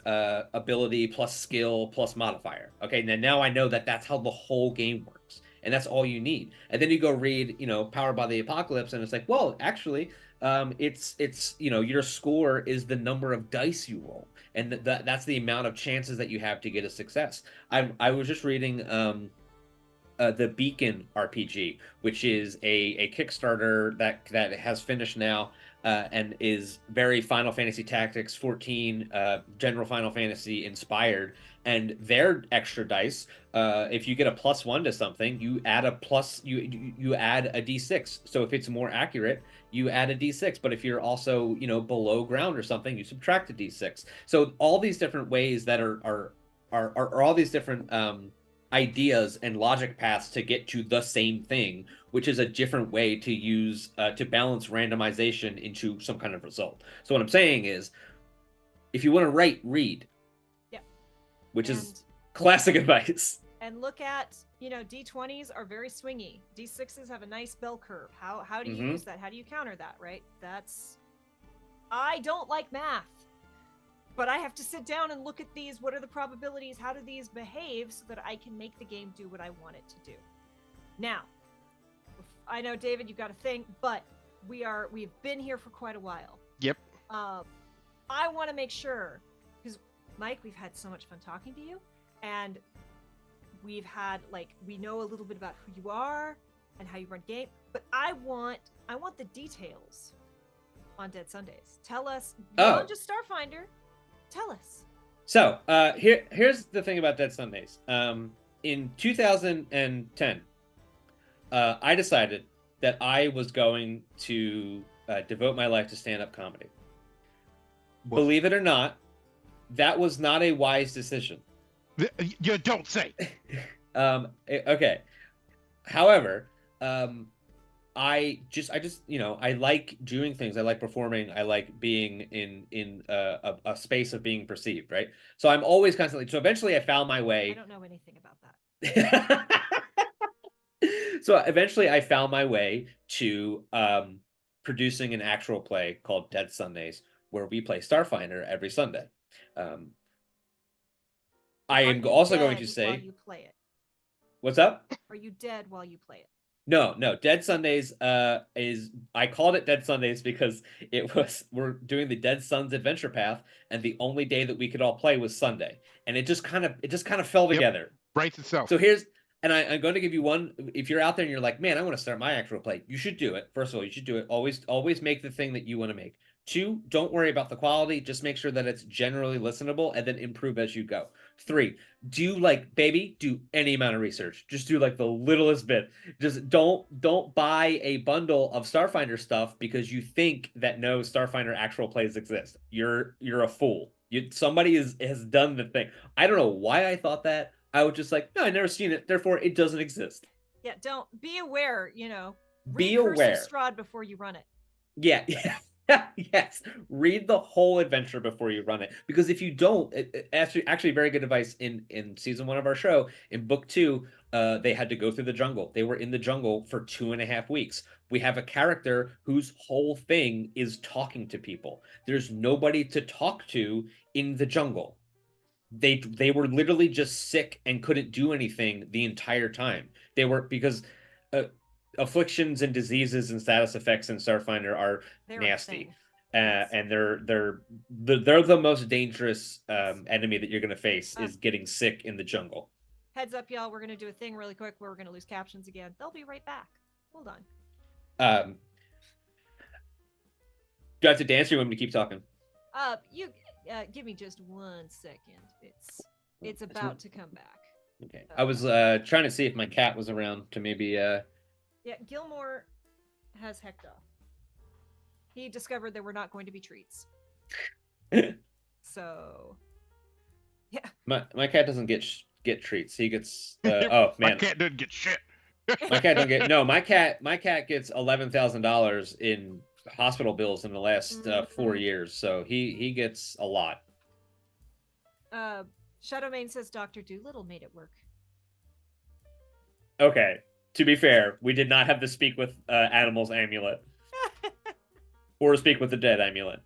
ability plus skill plus modifier. Okay, and then now I know that that's how the whole game works. And that's all you need. And then you go read, Powered by the Apocalypse, and it's like, well, actually, it's your score is the number of dice you roll, and that's the amount of chances that you have to get a success. I was just reading the Beacon RPG, which is a Kickstarter that has finished now, and is very Final Fantasy Tactics 14, general Final Fantasy inspired. And their extra dice, if you get a +1 to something, you add you add a d6. So if it's more accurate, you add a d6. But if you're also below ground or something, you subtract a d6. So all these different ways that are all these different ideas and logic paths to get to the same thing, which is a different way to use to balance randomization into some kind of result. So what I'm saying is, if you want to write, read. Which is classic advice. And look at, D20s are very swingy. D6s have a nice bell curve. How do you use that? How do you counter that, right? I don't like math, but I have to sit down and look at these. What are the probabilities? How do these behave so that I can make the game do what I want it to do? Now, I know, David, you've got a thing, but we've been here for quite a while. Yep. I want to make sure, because Mike, we've had so much fun talking to you, and we've had we know a little bit about who you are and how you run game, but I want the details on Dead Sundays. Tell us beyond just Starfinder. Tell us. So here's the thing about Dead Sundays. In 2010, I decided that I was going to devote my life to stand-up comedy. What? Believe it or not, that was not a wise decision. You don't say. Okay. However, I just I like doing things. I like performing. I like being in a space of being perceived, right? So I'm always constantly. So eventually, I found my I way. don't know anything about that. So eventually, I found my way to producing an actual play called Dead Sundays, where we play Starfinder every Sunday. Um, I Are am you also going to dead while say, you play it? what's up? Are you dead while you play it? No, no. Dead Sundays is I called it Dead Sundays because we're doing the Dead Suns adventure path, and the only day that we could all play was Sunday. And it just kind of fell Yep. together. Writes itself. So I'm going to give you one. If you're out there and you're like, man, I want to start my actual play, you should do it. First of all, you should do it. Always make the thing that you want to make. Two, don't worry about the quality. Just make sure that it's generally listenable and then improve as you go. Three, do any amount of research. Just do like the littlest bit. Just don't buy a bundle of Starfinder stuff because you think that no Starfinder actual plays exist. You're a fool. Somebody has done the thing. I don't know why I thought that. I was just like, no, I've never seen it, therefore it doesn't exist. Yeah, don't be aware, Be read Curse of aware. Strahd before you run it. Yeah, yes. Read the whole adventure before you run it, because if you don't, actually very good advice in season 1 of our show. In book 2, they had to go through the jungle. They were in the jungle for 2.5 weeks. We have a character whose whole thing is talking to people. There's nobody to talk to in the jungle. They were literally just sick and couldn't do anything the entire time. They were because uh, afflictions and diseases and status effects in Starfinder are They're nasty. Yes. And they're the most dangerous enemy that you're going to face is getting sick in the jungle. Heads up, y'all. We're going to do a thing really quick where we're going to lose captions again. They'll be right back. Hold on. Do I have to dance or you want me to keep talking? You give me just 1 second. It's about to come back. Okay. I was trying to see if my cat was around to maybe Yeah, Gilmore has hecked off. He discovered there were not going to be treats. So yeah. My cat doesn't get treats. He gets oh man. My cat doesn't get shit. My cat don't get no. My cat gets $11,000 in hospital bills in the last 4 years, so he gets a lot. Shadowmane says Dr. Doolittle made it work. Okay, to be fair, we did not have the speak with animals amulet or speak with the dead amulet.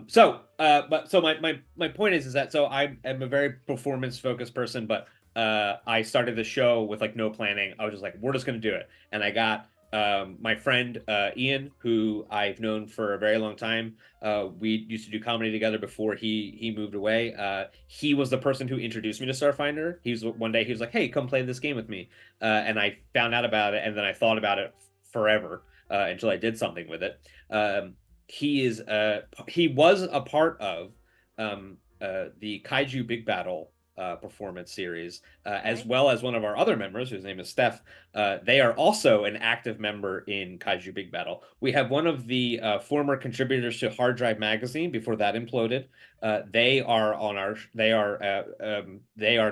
So my point is that so I am a very performance focused person, but I started the show with like no planning. I was just like, we're just gonna do it, and I got my friend Ian, who I've known for a very long time. We used to do comedy together before he moved away. He was the person who introduced me to Starfinder. One day he was like, "Hey, come play this game with me," and I found out about it, and then I thought about it forever until I did something with it. He was a part of the Kaiju Big Battle performance series, as well as one of our other members, whose name is Steph. They are also an active member in Kaiju Big Battle. We have one of the former contributors to Hard Drive Magazine before that imploded. They are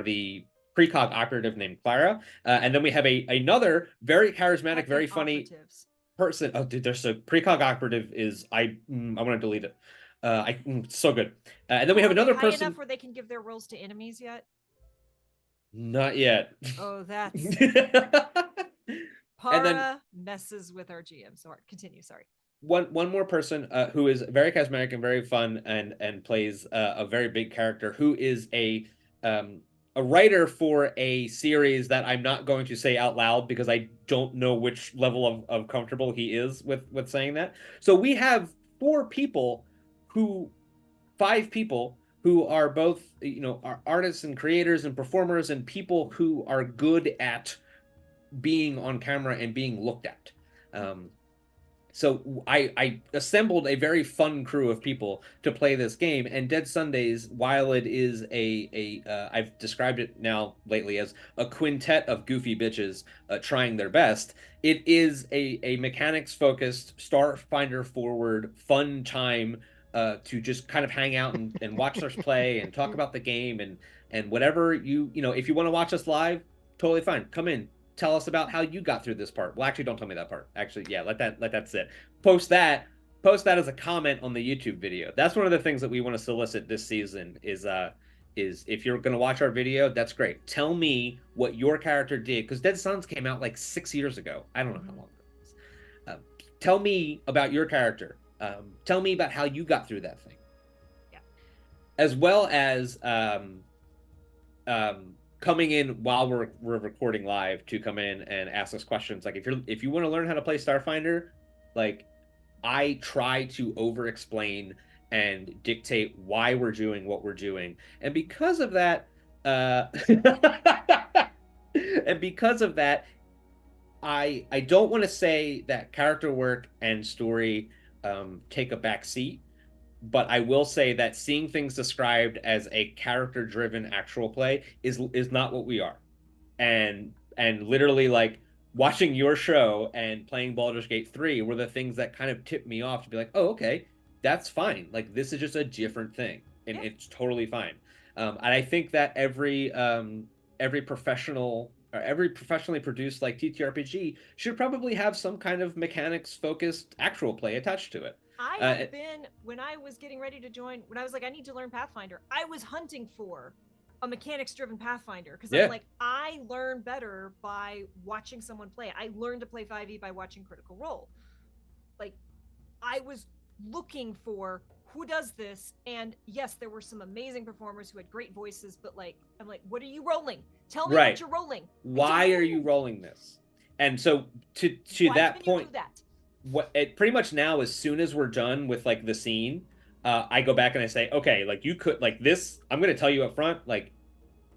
the precog operative named Clara, and then we have another very charismatic, very funny person. Oh, dude, there's a precog operative is I want to delete it. So good. And then we have another person. Enough where they can give their roles to enemies yet? Not yet. Oh, that's And then Para messes with our GM. So continue. Sorry. One more person who is very charismatic and very fun and plays a very big character, who is a writer for a series that I'm not going to say out loud because I don't know which level of comfortable he is with saying that. So we have 5 people who are both, are artists and creators and performers and people who are good at being on camera and being looked at. So I assembled a very fun crew of people to play this game. And Dead Sundays, while it is I've described it now lately as a quintet of goofy bitches trying their best, it is a mechanics-focused, Starfinder forward, fun time to just kind of hang out and watch us play and talk about the game and whatever if you want to watch us live, totally fine. Come in, tell us about how you got through this part. Well, actually, don't tell me that part. Actually, yeah, let that sit. Post that as a comment on the YouTube video. That's one of the things that we want to solicit this season is if you're going to watch our video, that's great. Tell me what your character did, because Dead Sons came out like 6 years ago. I don't know how long ago it was. Tell me about your character. Tell me about how you got through that thing. Yeah. As well as coming in while we're recording live to come in and ask us questions. Like if you want to learn how to play Starfinder, like I try to over explain and dictate why we're doing what we're doing. And because of that, I don't want to say that character work and story take a back seat, but I will say that seeing things described as a character-driven actual play is not what we are. And literally like watching your show and playing Baldur's Gate 3 were the things that kind of tipped me off to be like, oh, okay, that's fine. Like this is just a different thing, and it's totally fine. And I think that every professional or every professionally produced like TTRPG should probably have some kind of mechanics focused actual play attached to it. I have been, when I was getting ready to join, when I was like, I need to learn Pathfinder, I was hunting for a mechanics driven Pathfinder because I'm like, I learn better by watching someone play. I learned to play 5e by watching Critical Role. Like, I was looking for who does this, and yes, there were some amazing performers who had great voices, but like, I'm like, what are you rolling? Tell me what you're rolling. Why are you rolling this? And so to that point, what it pretty much now, as soon as we're done with like the scene, I go back and I say, okay, like you could like this. I'm going to tell you up front, like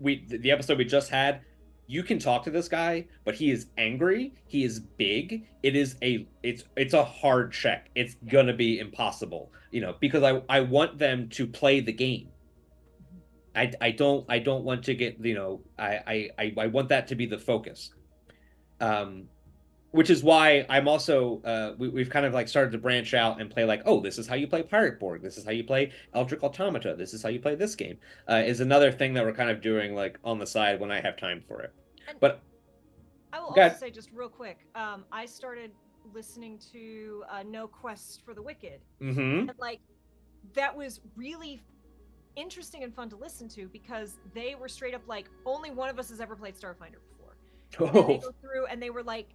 the episode we just had, you can talk to this guy, but he is angry. He is big. It's a hard check. It's gonna be impossible, because I want them to play the game. I don't want to get, I want that to be the focus. Which is why I'm also we've kind of like started to branch out and play like, oh, this is how you play Pirate Borg, this is how you play Eldritch Automata, this is how you play this game, is another thing that we're kind of doing like on the side when I have time for it. And but I will also say just real quick, I started listening to No Quest for the Wicked, and like that was really interesting and fun to listen to because they were straight up like, only one of us has ever played Starfinder before. And they go through and they were like,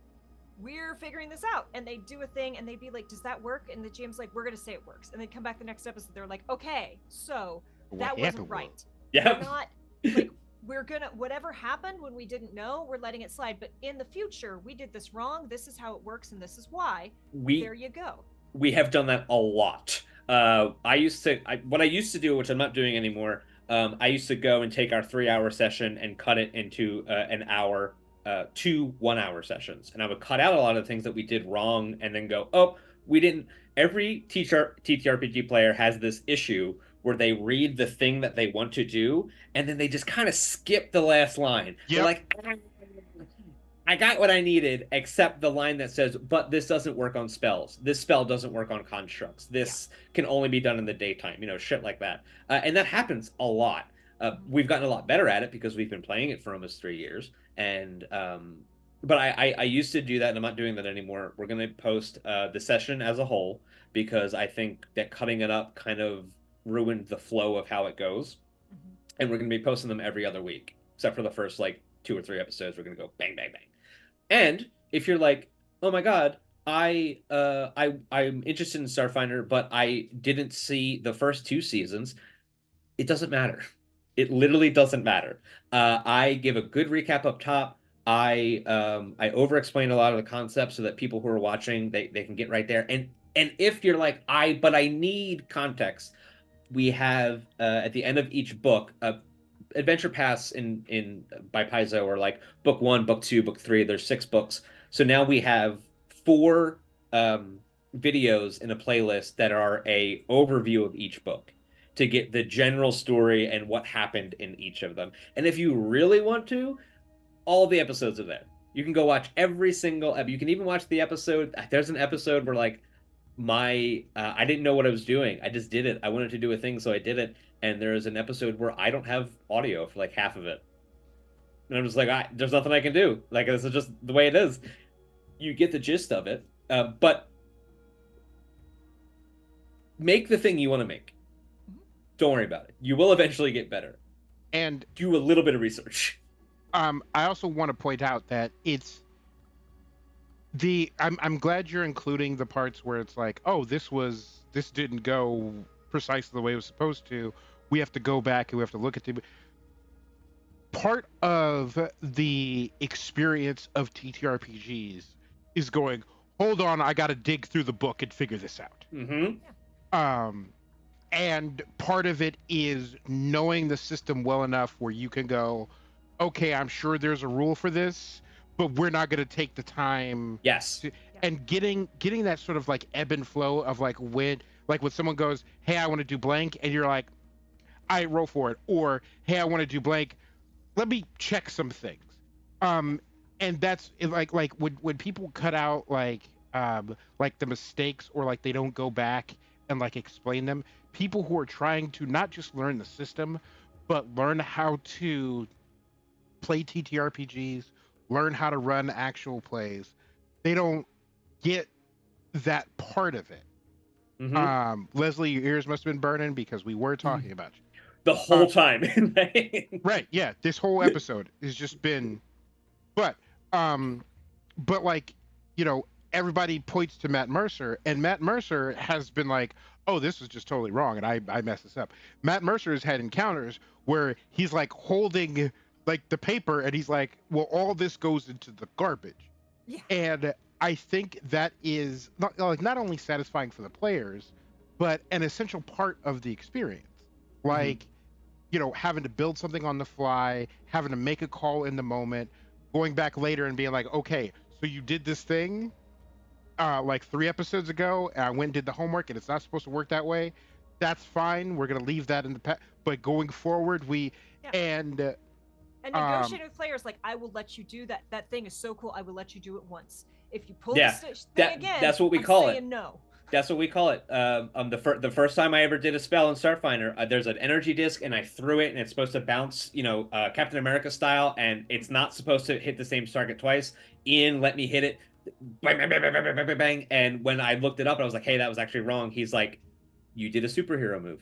we're figuring this out, and they'd do a thing and they'd be like, does that work? And the GM's like, we're gonna say it works, and they'd come back the next episode, they're like, okay, so that wasn't right. We're not like, we're gonna, whatever happened when we didn't know, we're letting it slide, but in the future we did this wrong, this is how it works, and this is why. There you go. We have done that a lot. What I used to do, which I'm not doing anymore, I used to go and take our 3-hour session and cut it into an hour, 2 1-hour sessions, and I would cut out a lot of the things that we did wrong and then go, oh, we didn't. Every TTRPG player has this issue where they read the thing that they want to do and then they just kind of skip the last line. They're like, I got what I needed, except the line that says, but this doesn't work on spells. This spell doesn't work on constructs. This can only be done in the daytime, shit like that. And that happens a lot. We've gotten a lot better at it because we've been playing it for almost 3 years. And but I used to do that, and I'm not doing that anymore. We're going to post the session as a whole because I think that cutting it up kind of ruined the flow of how it goes. And we're going to be posting them every other week, except for the first like 2 or 3 episodes. We're going to go bang, bang, bang. And if you're like, oh my God, I'm interested in Starfinder, but I didn't see the first 2 seasons, it doesn't matter. It literally doesn't matter. I give a good recap up top. I over explain a lot of the concepts so that people who are watching they can get right there. And if you're like, but I need context, we have at the end of each book adventure paths in by Paizo are like book 1, book 2, book 3. There's 6 books. So now we have 4 videos in a playlist that are a overview of each book to get the general story and what happened in each of them. And if you really want to, all the episodes are there. You can go watch every single episode. You can even watch the episode. There's an episode where like I didn't know what I was doing. I just did it. I wanted to do a thing, so I did it. And there is an episode where I don't have audio for like half of it. And I'm just like, there's nothing I can do. Like, this is just the way it is. You get the gist of it, but make the thing you want to make. Don't worry about it. You will eventually get better. And do a little bit of research. I also want to point out that it's I'm glad you're including the parts where it's like, oh, this didn't go precisely the way it was supposed to. We have to go back and we have to look at the part of the experience of TTRPGs is going, hold on, I got to dig through the book and figure this out. And part of it is knowing the system well enough where you can go, okay, I'm sure there's a rule for this, but we're not going to take the time. Yes. And getting that sort of like ebb and flow of like when someone goes, hey, I want to do blank, and you're like, I roll for it, or hey, I want to do blank, let me check some things. And that's like when people cut out like the mistakes, or like they don't go back and like explain them. People who are trying to not just learn the system, but learn how to play TTRPGs, learn how to run actual plays, they don't get that part of it. Leslie, your ears must have been burning because we were talking about you the whole time. Right, yeah, this whole episode has just been, but like, you know, everybody points to Matt Mercer, and Matt Mercer has been like, oh, this was just totally wrong, and I messed this up. Matt Mercer has had encounters where he's like holding like the paper, and he's like, well, all this goes into the garbage. Yeah. And I think that is not only satisfying for the players, but an essential part of the experience. Like, you know, having to build something on the fly, having to make a call in the moment, going back later and being like, okay, so you did this thing like 3 episodes ago, and I went and did the homework, and it's not supposed to work that way. That's fine. We're going to leave that in the past. But going forward, and negotiating with players, like, I will let you do that. That thing is so cool. I will let you do it once. If you pull this thing again, that's what we I'm call saying it. No. That's what we call it. The first time I ever did a spell in Starfinder, there's an energy disc, and I threw it, and it's supposed to bounce, you know, Captain America style, and it's not supposed to hit the same target twice. Ian let me hit it, bang, bang, bang, bang, bang, bang, bang, bang. And when I looked it up, I was like, hey, that was actually wrong. He's like, you did a superhero move.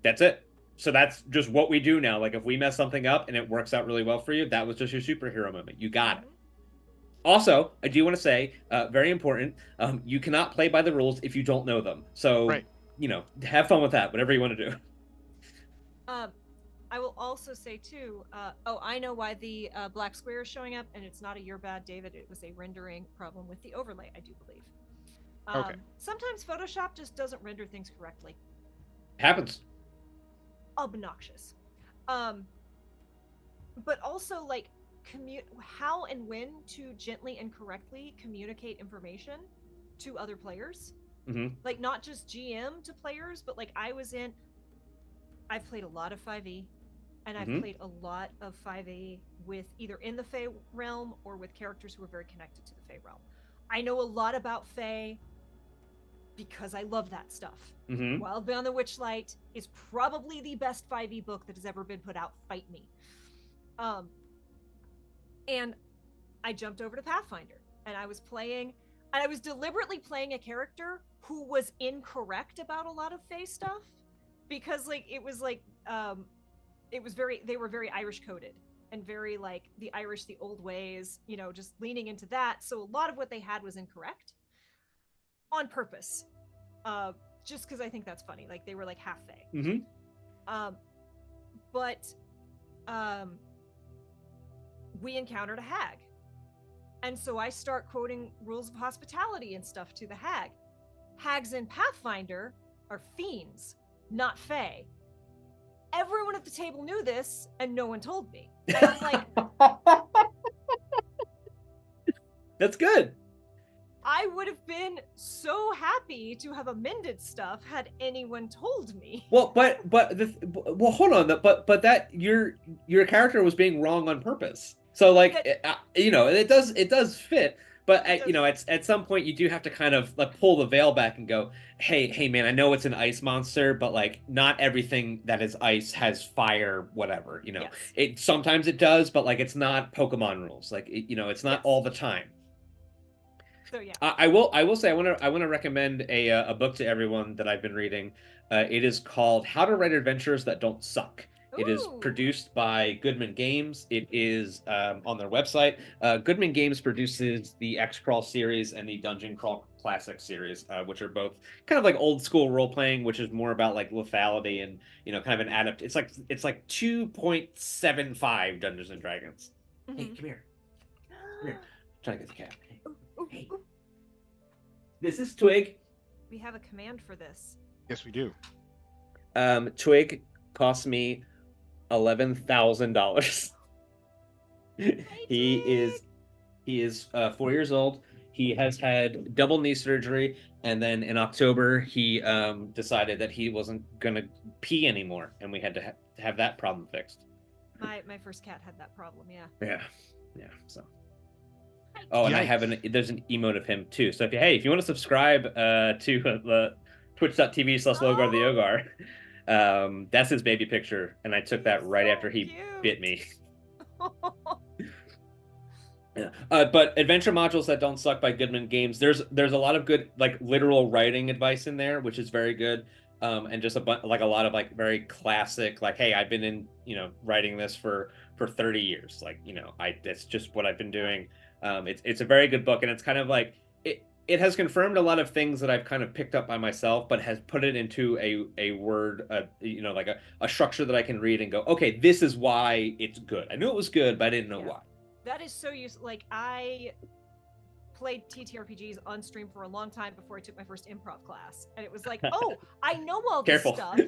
That's it. So that's just what we do now. Like, if we mess something up and it works out really well for you, that was just your superhero moment. You got it. Also, I do want to say, very important, you cannot play by the rules if you don't know them. So, you know, have fun with that, whatever you want to do. I will also say, too, I know why the black square is showing up, and it's not a you're bad, David. It was a rendering problem with the overlay, I do believe. Okay. Sometimes Photoshop just doesn't render things correctly. Happens. Obnoxious. But also, like, how and when to gently and correctly communicate information to other players. Like, not just GM to players, but like, I've played a lot of 5e, and I've played a lot of 5e with either in the Fey realm or with characters who are very connected to the Fey realm. I know a lot about Fey because I love that stuff. Wild Beyond the Witchlight is probably the best 5e book that has ever been put out. Fight me. And I jumped over to Pathfinder, and I was deliberately playing a character who was incorrect about a lot of Fey stuff, because like they were very Irish coded and very like the Irish, the old ways, you know, just leaning into that. So a lot of what they had was incorrect on purpose, just because I think that's funny. Like, they were like half Fey. But we encountered a hag, and so I start quoting rules of hospitality and stuff to the hag. Hags in Pathfinder are fiends, not Fey. Everyone at the table knew this, and no one told me. And I'm like, that's good. I would have been so happy to have amended stuff had anyone told me. Well, hold on. But that your character was being wrong on purpose. So like, you know, it does fit. But at some point you do have to kind of like pull the veil back and go, hey man, I know it's an ice monster, but like not everything that is ice has fire, whatever. Yes. It sometimes it does, but like it's not Pokemon rules. Like it's not all the time. So yeah. I will say I want to recommend a book to everyone that I've been reading. It is called How to Write Adventures That Don't Suck. It is Ooh. produced by Goodman Games. It is on their website. Goodman Games produces the X Crawl series and the Dungeon Crawl Classic series, which are both kind of like old school role playing, which is more about like lethality and kind of an adapt. It's like 2.75 Dungeons and Dragons. Mm-hmm. Hey, come here. Come here. I'm trying to get the cat. Hey. Ooh, Hey. ooh. This is Twig. We have a command for this. Yes, we do. Twig cost me $11,000. He is 4 years old. He has had double knee surgery, and then in October he decided that he wasn't gonna pee anymore, and we had to have that problem fixed. My first cat had that problem. Yeah. So. Oh, and Yikes. there's an emote of him too. So if you want to subscribe to the twitch.tv/Logar the Ogar, that's his baby picture, and I took that right after he bit me. Yeah. But adventure modules that don't suck by Goodman Games. There's a lot of good like literal writing advice in there, which is very good. And just a lot of like very classic, like, hey, I've been in writing this for 30 years. Like that's just what I've been doing. It's a very good book, and it's kind of like it has confirmed a lot of things that I've kind of picked up by myself, but has put it into a word, like a structure that I can read and go, okay, this is why it's good. I knew it was good, but I didn't know why. That is so useful. Like, I played TTRPGs on stream for a long time before I took my first improv class, and it was like, oh, I know all this stuff,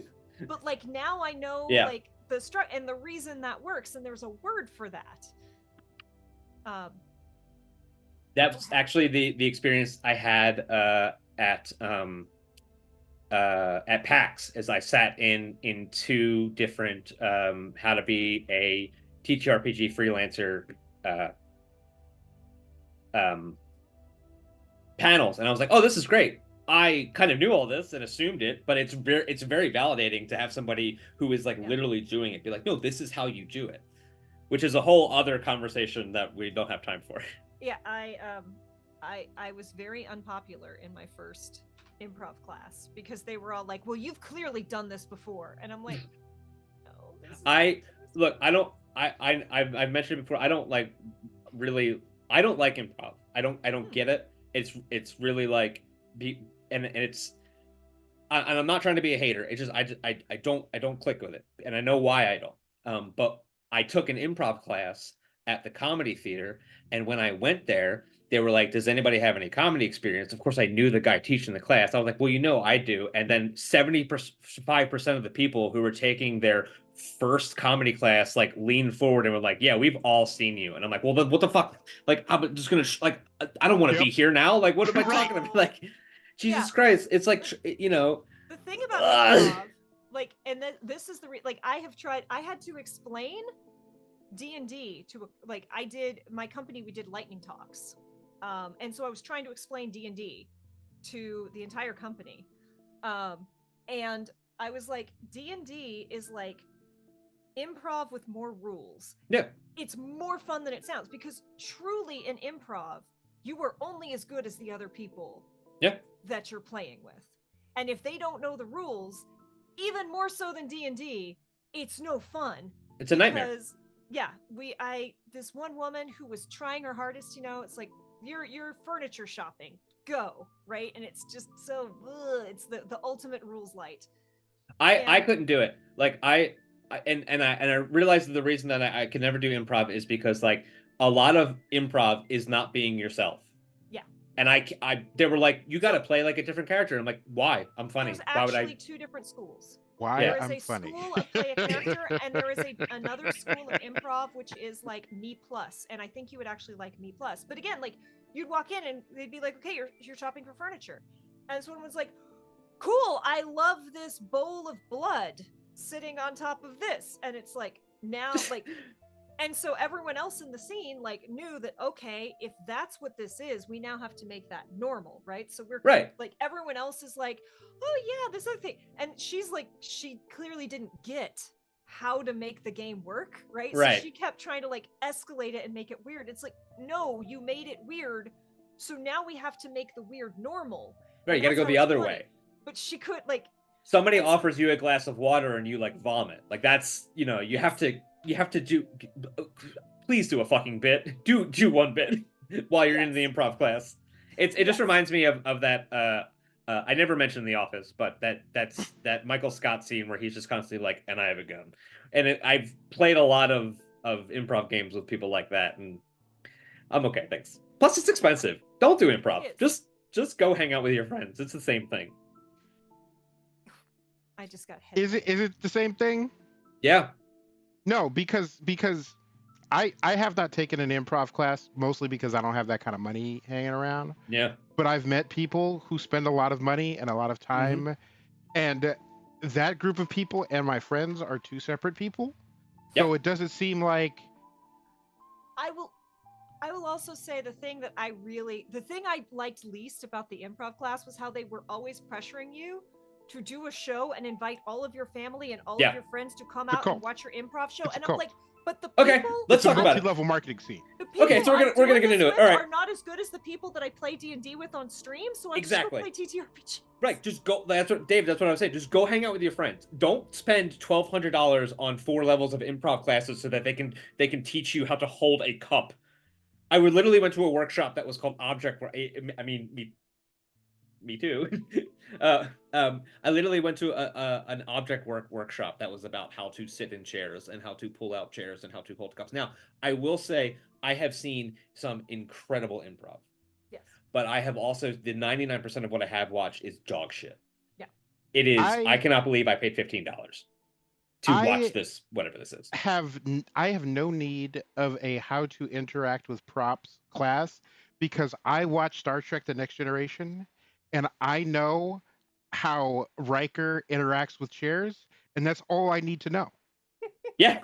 but like now I know like the and the reason that works, and there's a word for that. That was actually the experience I had at PAX, as I sat in two different how to be a TTRPG freelancer panels, and I was like, oh, this is great. I kind of knew all this and assumed it, but it's very validating to have somebody who is like literally doing it be like, no, this is how you do it, which is a whole other conversation that we don't have time for. Yeah, I was very unpopular in my first improv class because they were all like, well, you've clearly done this before, and I'm like, no. I've mentioned it before. I don't like improv. I don't get it. It's really like and I'm not trying to be a hater. It's just I don't click with it, and I know why I don't. But I took an improv class at the comedy theater, and when I went there, they were like, does anybody have any comedy experience? Of course, I knew the guy teaching the class. I was like, well, I do. And then 75% of the people who were taking their first comedy class like leaned forward and were like, yeah, we've all seen you. And I'm like, well, then what the fuck? Like, I'm just gonna I don't want to be here now. Like, what am I talking about? Like, Jesus Christ. It's like, the thing about improv, like, and then this is I had to explain D&D to my company, we did lightning talks, and so I was trying to explain D&D to the entire company, and I was like, D&D is like improv with more rules. Yeah, it's more fun than it sounds, because truly in improv you are only as good as the other people that you're playing with, and if they don't know the rules, even more so than D&D, it's no fun. It's a nightmare. Yeah, this one woman who was trying her hardest, it's like, you're furniture shopping, go, right? And it's just so, it's the ultimate rules light. I couldn't do it. Like I realized that the reason that I could never do improv is because like a lot of improv is not being yourself. Yeah. And they were like, you got to play like a different character. I'm like, why? I'm funny. There's Why would I? actually two different schools. Why there is I'm a funny. School of play a character, and there is another school of improv, which is like me plus, and I think you would actually like me plus. But again, like, you'd walk in and they'd be like, okay, you're shopping for furniture, and this one was like, cool, I love this bowl of blood sitting on top of this, and it's like, now like And so everyone else in the scene like knew that, okay, if that's what this is, we now have to make that normal, right? So we're Right. like, everyone else is like, oh yeah, this other thing. And she's like, she clearly didn't get how to make the game work, right? Right. So she kept trying to like escalate it and make it weird. It's like, no, you made it weird. So now we have to make the weird normal. Right, you And gotta that's go how the it's other funny. way. But she could like, Somebody and so- offers you a glass of water and you like vomit. Like that's, you know, you have to do. Please do a fucking bit. Do one bit while you're in the Yes. improv class. It just Yes. reminds me of that. I never mentioned The Office, but that's that Michael Scott scene where he's just constantly like, "And I have a gun," and I've played a lot of improv games with people like that, and I'm okay, thanks. Plus, it's expensive. Don't do improv. It is. Just go hang out with your friends. It's the same thing. I just got hit. Is it the same thing? Yeah. No, because I have not taken an improv class, mostly because I don't have that kind of money hanging around. Yeah. But I've met people who spend a lot of money and a lot of time, and that group of people and my friends are two separate people. Yep. So it doesn't seem like I will also say the thing I liked least about the improv class was how they were always pressuring you to do a show and invite all of your family and all Yeah. of your friends to come It's a out cult. and watch your improv show. It's a And I'm cult. like, but the Okay, people, let's it's a talk about it. multi-level marketing scene. the people Okay, so we're I'm gonna doing get into this it. All right. are not as good as the people that I play D&D with on stream. So I'm Exactly. just gonna play TTRPG. Right, just go. That's what Dave. That's what I was saying. Just go hang out with your friends. Don't spend $1,200 on 4 levels of improv classes so that they can teach you how to hold a cup. I literally went to a workshop that was called Object. I mean, me too. I literally went to an object workshop that was about how to sit in chairs and how to pull out chairs and how to hold cups. Now, I will say I have seen some incredible improv. Yes. But I have also the 99% of what I have watched is dog shit. Yeah. It is. I I cannot believe I paid $15 to watch this, whatever this is. I have no need of a how to interact with props class because I watch Star Trek: The Next Generation and I know how Riker interacts with chairs, and that's all I need to know. Yeah,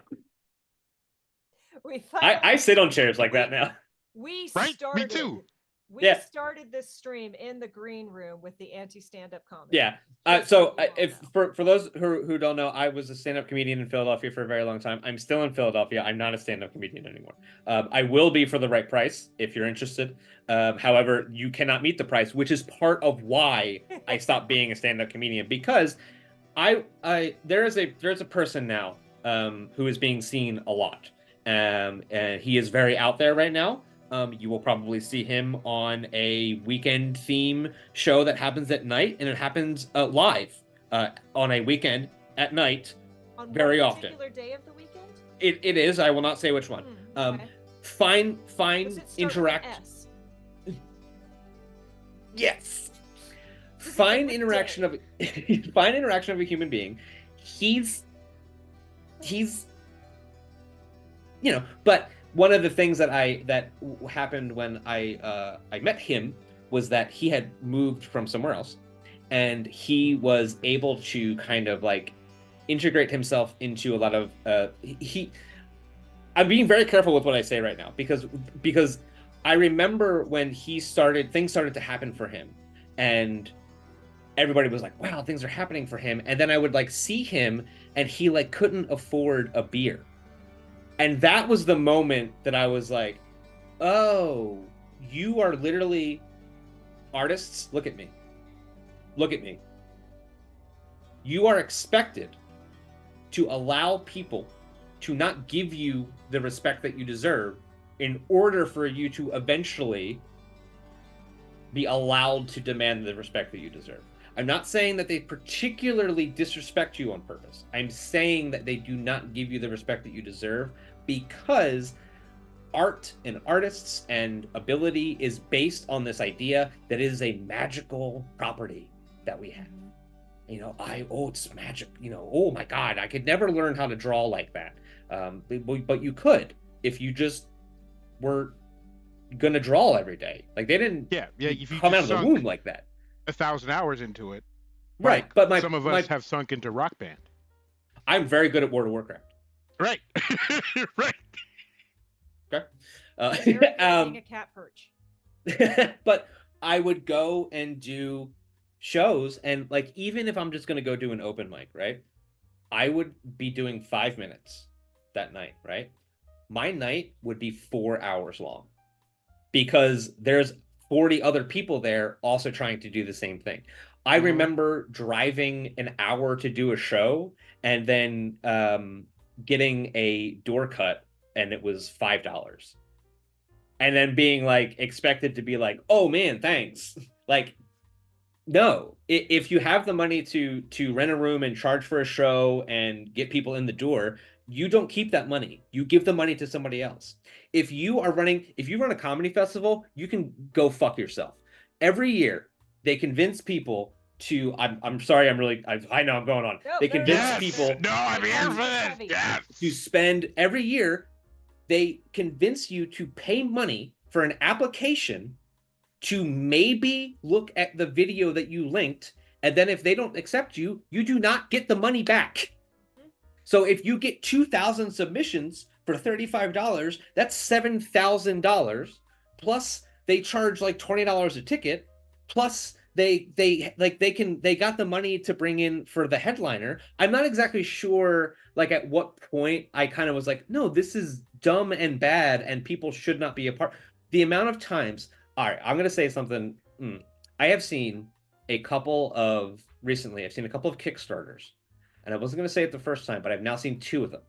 I sit on chairs like that now. We Right? Me started. too. We Yeah. started this stream in the green room with the anti-stand-up comedy. Yeah. Just So you all if know. for those who don't know, I was a stand-up comedian in Philadelphia for a very long time. I'm still in Philadelphia. I'm not a stand-up comedian anymore. I will be for the right price if you're interested. However, you cannot meet the price, which is part of why I stopped being a stand-up comedian, because there's a person now who is being seen a lot, and he is very out there right now. You will probably see him on a weekend theme show that happens at night, and it happens live on a weekend at night. On very what often. particular day of the weekend? It is. I will not say which one. Okay. Fine Does it start with an interact. S? Yes. Does it Fine begin with interaction of fine interaction of a human being. He's but one of the things that happened when I met him was that he had moved from somewhere else, and he was able to kind of like integrate himself into a lot of I'm being very careful with what I say right now because I remember when things started to happen for him, and everybody was like, wow, things are happening for him. And then I would like see him and he like couldn't afford a beer. And that was the moment that I was like, oh, you are literally artists. Look at me. Look at me. You are expected to allow people to not give you the respect that you deserve in order for you to eventually be allowed to demand the respect that you deserve. I'm not saying that they particularly disrespect you on purpose. I'm saying that they do not give you the respect that you deserve, because art and artists and ability is based on this idea that it is a magical property that we have. It's magic. Oh my God, I could never learn how to draw like that. But you could if you just were gonna draw every day. Like they didn't if you come out just of the womb like that. 1,000 hours into it. Right, like but some of us have sunk into Rock Band. I'm very good at World of Warcraft. Right. Right. Okay. Eric being a cat perch. But I would go and do shows, and like even if I'm just gonna go do an open mic, right? I would be doing 5 minutes that night, right? My night would be 4 hours long because there's 40 other people there also trying to do the same thing. I remember driving an hour to do a show and then getting a door cut, and it was $5. And then being like expected to be like, oh man, thanks. Like, no, if you have the money to rent a room and charge for a show and get people in the door, you don't keep that money. You give the money to somebody else. If you run a comedy festival, you can go fuck yourself. Every year, they convince people to. I'm sorry. I know I'm going on. No, They convince Yes. people No, I'm here for this. Heavy. Yes. to spend every year. They convince you to pay money for an application to maybe look at the video that you linked, and then if they don't accept you, you do not get the money back. So if you get 2,000 submissions for $35, that's $7,000. Plus they charge like $20 a ticket. Plus they got the money to bring in for the headliner. I'm not exactly sure like at what point I kind of was like, no, this is dumb and bad and people should not be a part. The amount of times, all right, I'm gonna say something. I have seen recently, I've seen a couple of Kickstarters, and I wasn't gonna say it the first time, but I've now seen 2 of them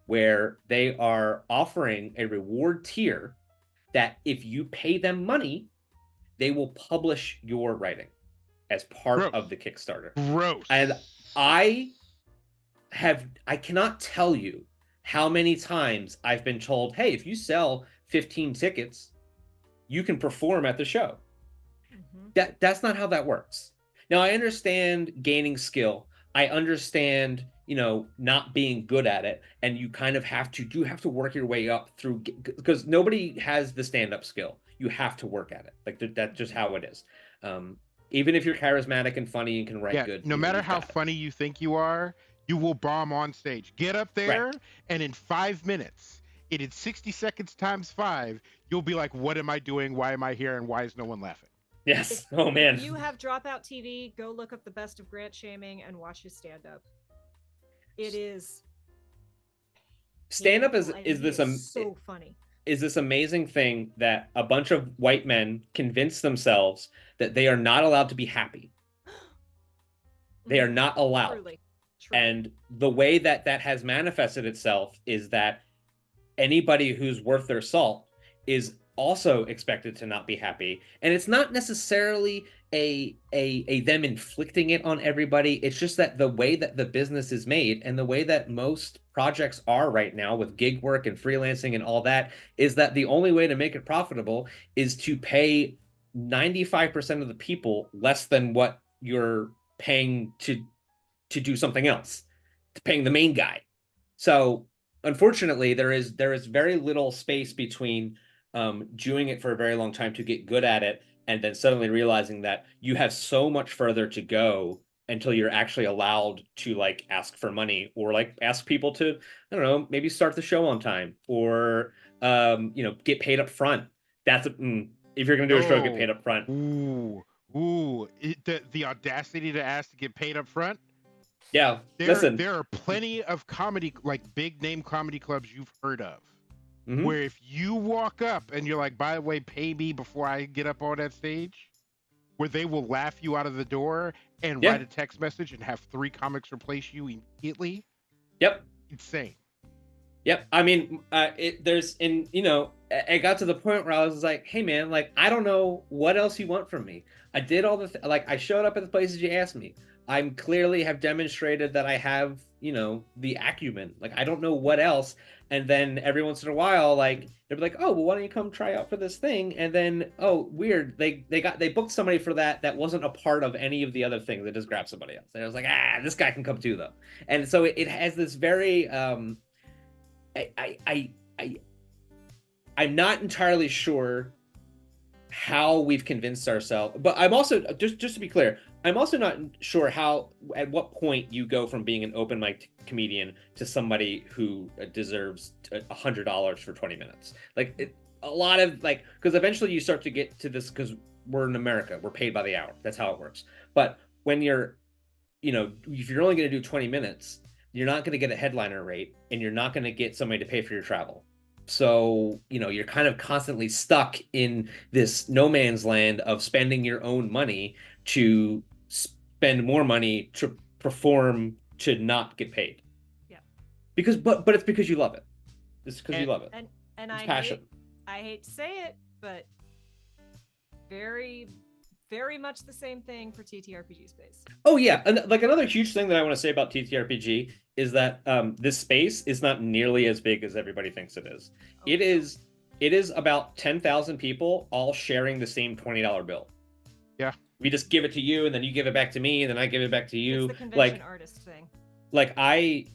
where they are offering a reward tier that if you pay them money, they will publish your writing as part of the Kickstarter. Gross. And I cannot tell you how many times I've been told, hey, if you sell 15 tickets, you can perform at the show. That's not how that works. Now, I understand gaining skill. I understand, not being good at it, and you kind of have to work your way up through, because nobody has the stand-up skill. You have to work at it. Like that's just how it is. Even if you're charismatic and funny and can write good, no matter how funny you think you are, you will bomb on stage. Get up there, and in 5 minutes, it is 60 seconds times 5. You'll be like, "What am I doing? Why am I here? And why is no one laughing?" Yes. Oh man. If you have Dropout TV, go look up the best of Grant Shaming and watch his stand-up. It is stand-up is so funny. Is this amazing thing that a bunch of white men convince themselves that they are not allowed to be happy. They are not allowed. Truly. And the way that has manifested itself is that anybody who's worth their salt is also expected to not be happy. And it's not necessarily a them inflicting it on everybody. It's just that the way that the business is made and the way that most projects are right now with gig work and freelancing and all that is that the only way to make it profitable is to pay 95% of the people less than what you're paying to do something else, to paying the main guy. So unfortunately, there is very little space between doing it for a very long time to get good at it and then suddenly realizing that you have so much further to go until you're actually allowed to like ask for money or like ask people to, I don't know, maybe start the show on time or get paid up front. That's if you're gonna do a show, get paid up front. The audacity to ask to get paid up front. Yeah, there are plenty of comedy, like big name comedy clubs you've heard of, where if you walk up and you're like, by the way, pay me before I get up on that stage, where they will laugh you out of the door and write a text message and have 3 comics replace you immediately. Yep. Insane. Yep. I mean, it got to the point where I was like, hey man, like, I don't know what else you want from me. I did all I showed up at the places you asked me. I clearly have demonstrated that I have, the acumen. Like, I don't know what else. And then every once in a while, like, they'd be like, oh, well, why don't you come try out for this thing? And then, oh, weird. They booked somebody for that wasn't a part of any of the other things. They just grabbed somebody else. And I was like, this guy can come too, though. And so it has this very, I'm not entirely sure how we've convinced ourselves, but I'm also, just to be clear, I'm also not sure at what point you go from being an open mic comedian to somebody who deserves $100 for 20 minutes. Like a lot of like, because eventually you start to get to this, because we're in America, we're paid by the hour. That's how it works. But when you're, if you're only going to do 20 minutes, you're not going to get a headliner rate, and you're not going to get somebody to pay for your travel. So, you're kind of constantly stuck in this no man's land of spending your own money to spend more money to perform to not get paid. Yeah. But it's because you love it. It's because you love it. And it's passion. I hate to say it, but very, very much the same thing for TTRPG space. Oh yeah, and like another huge thing that I want to say about TTRPG is that this space is not nearly as big as everybody thinks it is. Oh, it is about 10,000 people all sharing the same $20 bill. Yeah. We just give it to you, and then you give it back to me, and then I give it back to you. It's the convention artist thing. Like I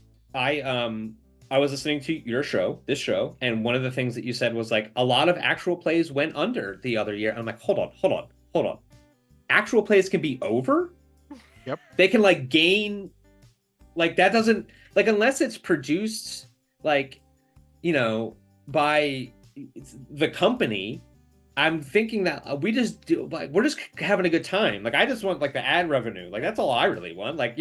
was listening to this show, and one of the things that you said was like a lot of actual plays went under the other year. And I'm like, hold on. Actual plays can be over? Yep. They can like gain, like that doesn't, like unless it's produced like, by the company, I'm thinking that we just do, like, we're just having a good time. Like I just want like the ad revenue. Like that's all I really want. Like,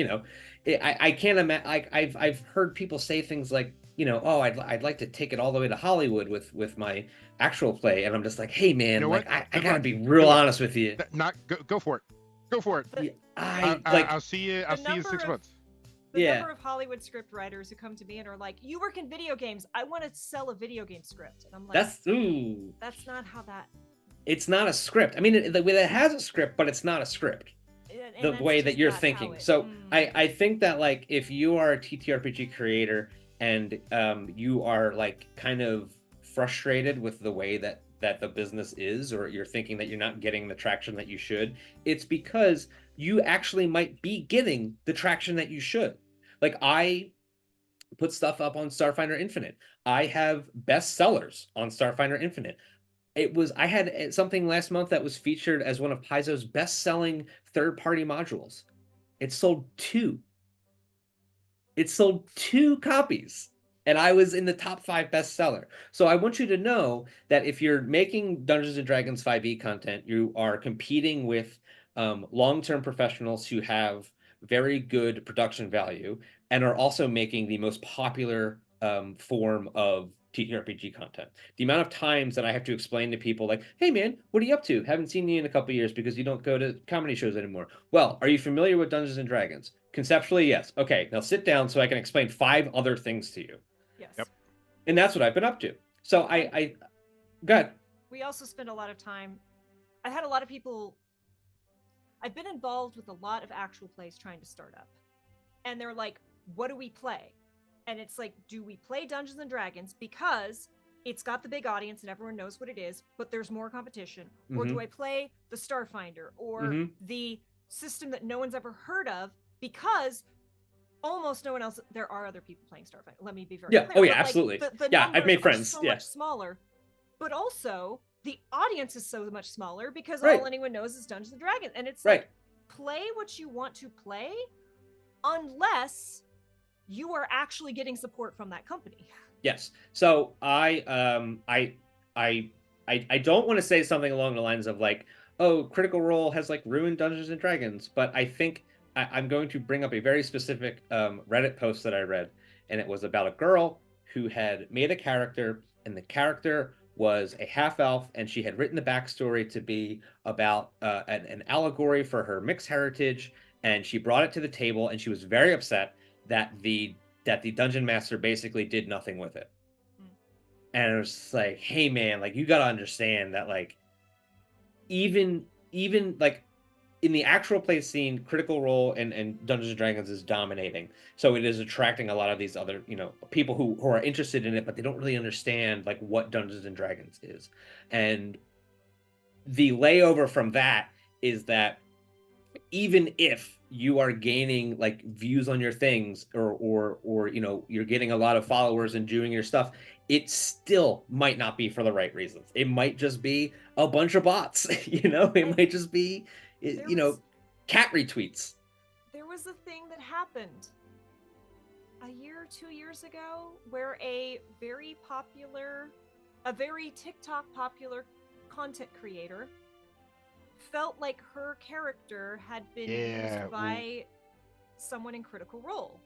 I can't imagine, like I've heard people say things like, oh, I'd like to take it all the way to Hollywood with my actual play, and I'm just like, hey man, like I gotta be real honest with you. Go for it. Go for it. Yeah, I'll see you. I'll see you in 6 months. The number of Hollywood script writers who come to me and are like, "You work in video games. I want to sell a video game script," and I'm like, "That's not how that." It's not a script. I mean, it has a script, but it's not a script. The way that you're thinking. So I think that like if you are a TTRPG creator and you are like kind of frustrated with the way that the business is, or you're thinking that you're not getting the traction that you should, it's because you actually might be getting the traction that you should. Like I put stuff up on Starfinder Infinite. I have bestsellers on Starfinder Infinite. I had something last month that was featured as one of Paizo's best-selling third-party modules. It sold 2. It sold 2 copies, and I was in the top 5 bestseller. So I want you to know that if you're making Dungeons & Dragons 5e content, you are competing with long-term professionals who have very good production value and are also making the most popular form of TTRPG content. The amount of times that I have to explain to people like, hey man, what are you up to? Haven't seen you in a couple of years because you don't go to comedy shows anymore. Well, are you familiar with Dungeons and Dragons? Conceptually, yes. Okay, now sit down so I can explain 5 other things to you. Yes. Yep. And that's what I've been up to. So I go ahead. We also spend a lot of time. I had a lot of people. I've been involved with a lot of actual plays trying to start up. And they're like, what do we play? And it's like, do we play Dungeons and Dragons because it's got the big audience and everyone knows what it is, but there's more competition? Or do I play the Starfinder or the system that no one's ever heard of because almost no one else, there are other people playing Starfinder. Let me be very clear. Oh yeah, absolutely. The I've made friends. So much smaller, but also the audience is so much smaller because all anyone knows is Dungeons and Dragons. And it's like, play what you want to play unless you are actually getting support from that company. Yes. So I don't want to say something along the lines of like, oh, Critical Role has like ruined Dungeons and Dragons, but I think I'm going to bring up a very specific Reddit post that I read, and it was about a girl who had made a character, and the character was a half-elf, and she had written the backstory to be about an allegory for her mixed heritage, and she brought it to the table, and she was very upset that the dungeon master basically did nothing with it. And it was just like, hey man, like you gotta understand that like even like in the actual play scene, Critical Role and Dungeons and Dragons is dominating. So it is attracting a lot of these other, people who are interested in it, but they don't really understand like what Dungeons and Dragons is. And the layover from that is that even if you are gaining like views on your things or you're getting a lot of followers and doing your stuff, it still might not be for the right reasons. It might just be a bunch of bots. It might just be cat retweets. There was a thing that happened a year or 2 years ago where a very TikTok popular content creator felt like her character had been used by someone in Critical Role.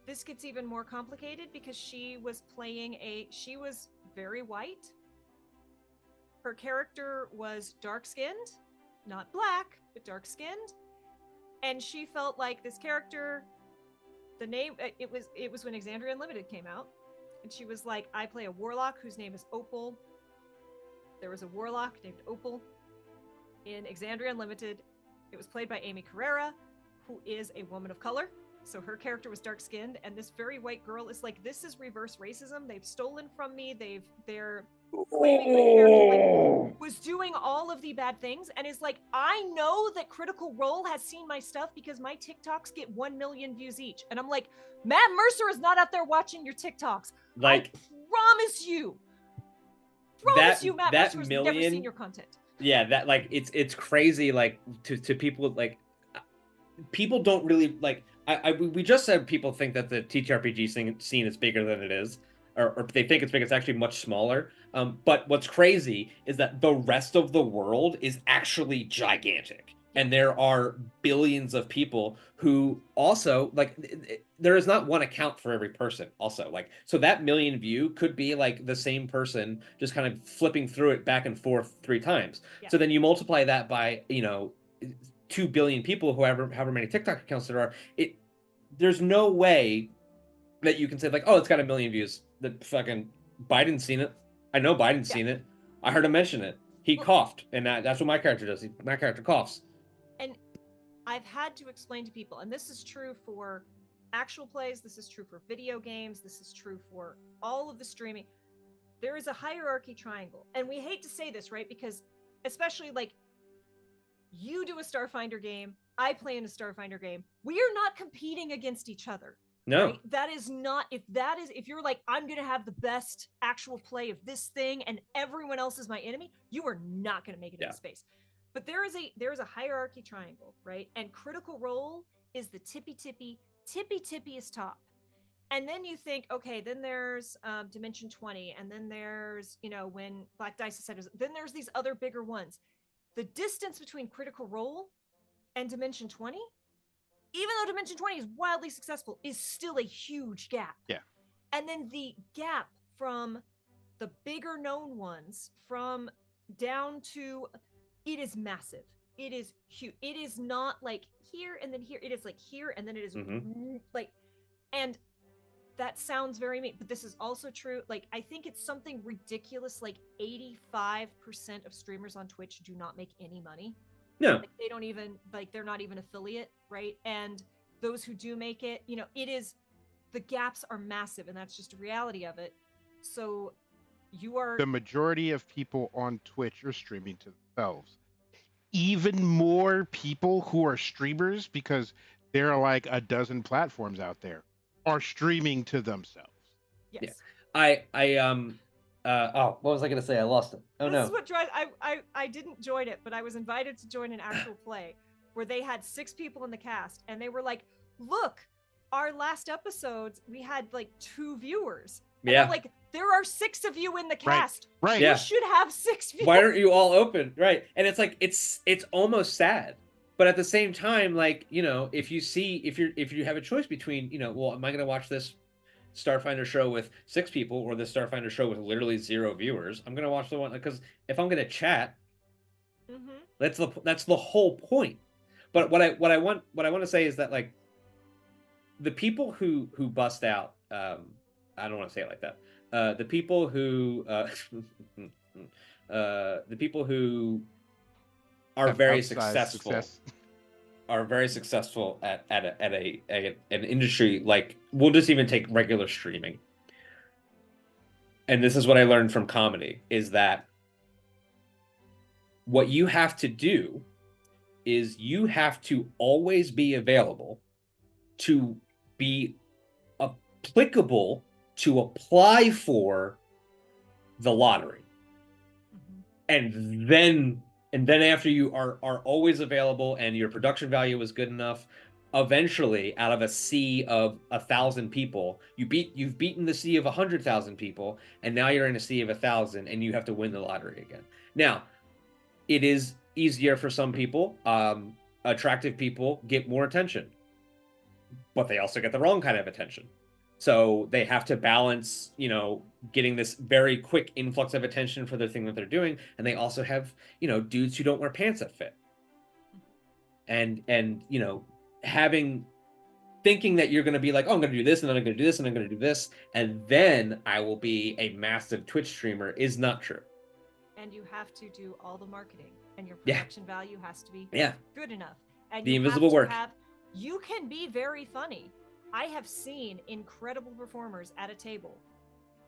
This gets even more complicated because she was very white. Her character was dark-skinned, not black, but dark-skinned. And she felt like this character, the name, it was when Exandria Unlimited came out. And she was like, I play a warlock whose name is Opal. There was a warlock named Opal in Exandria Unlimited. It was played by Amy Carrera, who is a woman of color. So her character was dark-skinned, and this very white girl is like, this is reverse racism. They've stolen from me. They're claiming my character like, was doing all of the bad things, and is like, I know that Critical Role has seen my stuff because my TikToks get 1 million views each. And I'm like, Matt Mercer is not out there watching your TikToks. Like, I promise you, Matt Mercer has never seen your content. Yeah, that like it's crazy. Like to people, like people don't really like. We just said people think that the TTRPG scene is bigger than it is, or they think it's big. It's actually much smaller. But what's crazy is that the rest of the world is actually gigantic, and there are billions of people who also like. There is not one account for every person. Also, like, so that million view could be like the same person just kind of flipping through it back and forth 3 times. Yeah. So then you multiply that by 2 billion people, however many TikTok accounts there are, there's no way that you can say like, oh, it's got 1 million views. That fucking Biden's seen it. I know Biden's seen it. I heard him mention it. He coughed, and that's what my character does. My character coughs. And I've had to explain to people, and this is true for actual plays, this is true for video games, this is true for all of the streaming. There is a hierarchy triangle. And we hate to say this, right? Because especially like, you do a Starfinder game, I play in a Starfinder game. We are not competing against each other. No. Right? That is not, if you're like, I'm going to have the best actual play of this thing and everyone else is my enemy, you are not going to make it in space. But there is a hierarchy triangle, right? And Critical Role is the tippiest top. And then you think, okay, then there's Dimension 20, and then there's, when Black Dice said, then there's these other bigger ones. The distance between Critical Role and Dimension 20, even though Dimension 20 is wildly successful, is still a huge gap. Yeah. And then the gap from the bigger known ones from down to, it is massive. It is huge. It is not like here and then here. It is like here and then it is like, and that sounds very mean, but this is also true. Like, I think it's something ridiculous. Like 85% of streamers on Twitch do not make any money. No. Like, they don't even, like, they're not even affiliate, right? And those who do make it, it is, the gaps are massive, and that's just a reality of it. So the majority of people on Twitch are streaming to themselves. Even more people who are streamers, because there are like a dozen platforms out there, are streaming to themselves. Yes. Yeah. What was I going to say? I lost it. Oh, no. This is what drives, I didn't join it, but I was invited to join an actual play where they had 6 people in the cast, and they were like, look, our last episodes, we had like 2 viewers. And they're like, there are 6 of you in the cast. Right. You should have 6 viewers. Why aren't you all open? Right. And it's like, it's almost sad. But at the same time, like, if you have a choice between, well, am I going to watch this Starfinder show with 6 people or this Starfinder show with literally 0 viewers? I'm going to watch the one, because if I'm going to chat, that's the whole point. But what I want to say is that, like, the people who bust out, I don't want to say it like that. The people who are very successful are very successful at an industry, like, we'll just even take regular streaming. And this is what I learned from comedy, is that what you have to do is you have to always be available to be applicable to apply for the lottery. And then And then after you are always available and your production value is good enough, eventually out of a sea of 1,000 people, you've beaten the sea of 100,000 people, and now you're in a sea of 1,000 and you have to win the lottery again. Now, it is easier for some people. Attractive people get more attention, but they also get the wrong kind of attention. So they have to balance, getting this very quick influx of attention for the thing that they're doing, and they also have, dudes who don't wear pants that fit. And thinking that you're going to be like, oh, I'm going to do this, and then I'm going to do this, and I'm going to do this, and then I will be a massive Twitch streamer is not true. And you have to do all the marketing, and your production value has to be good enough. And the invisible work. You can be very funny. I have seen incredible performers at a table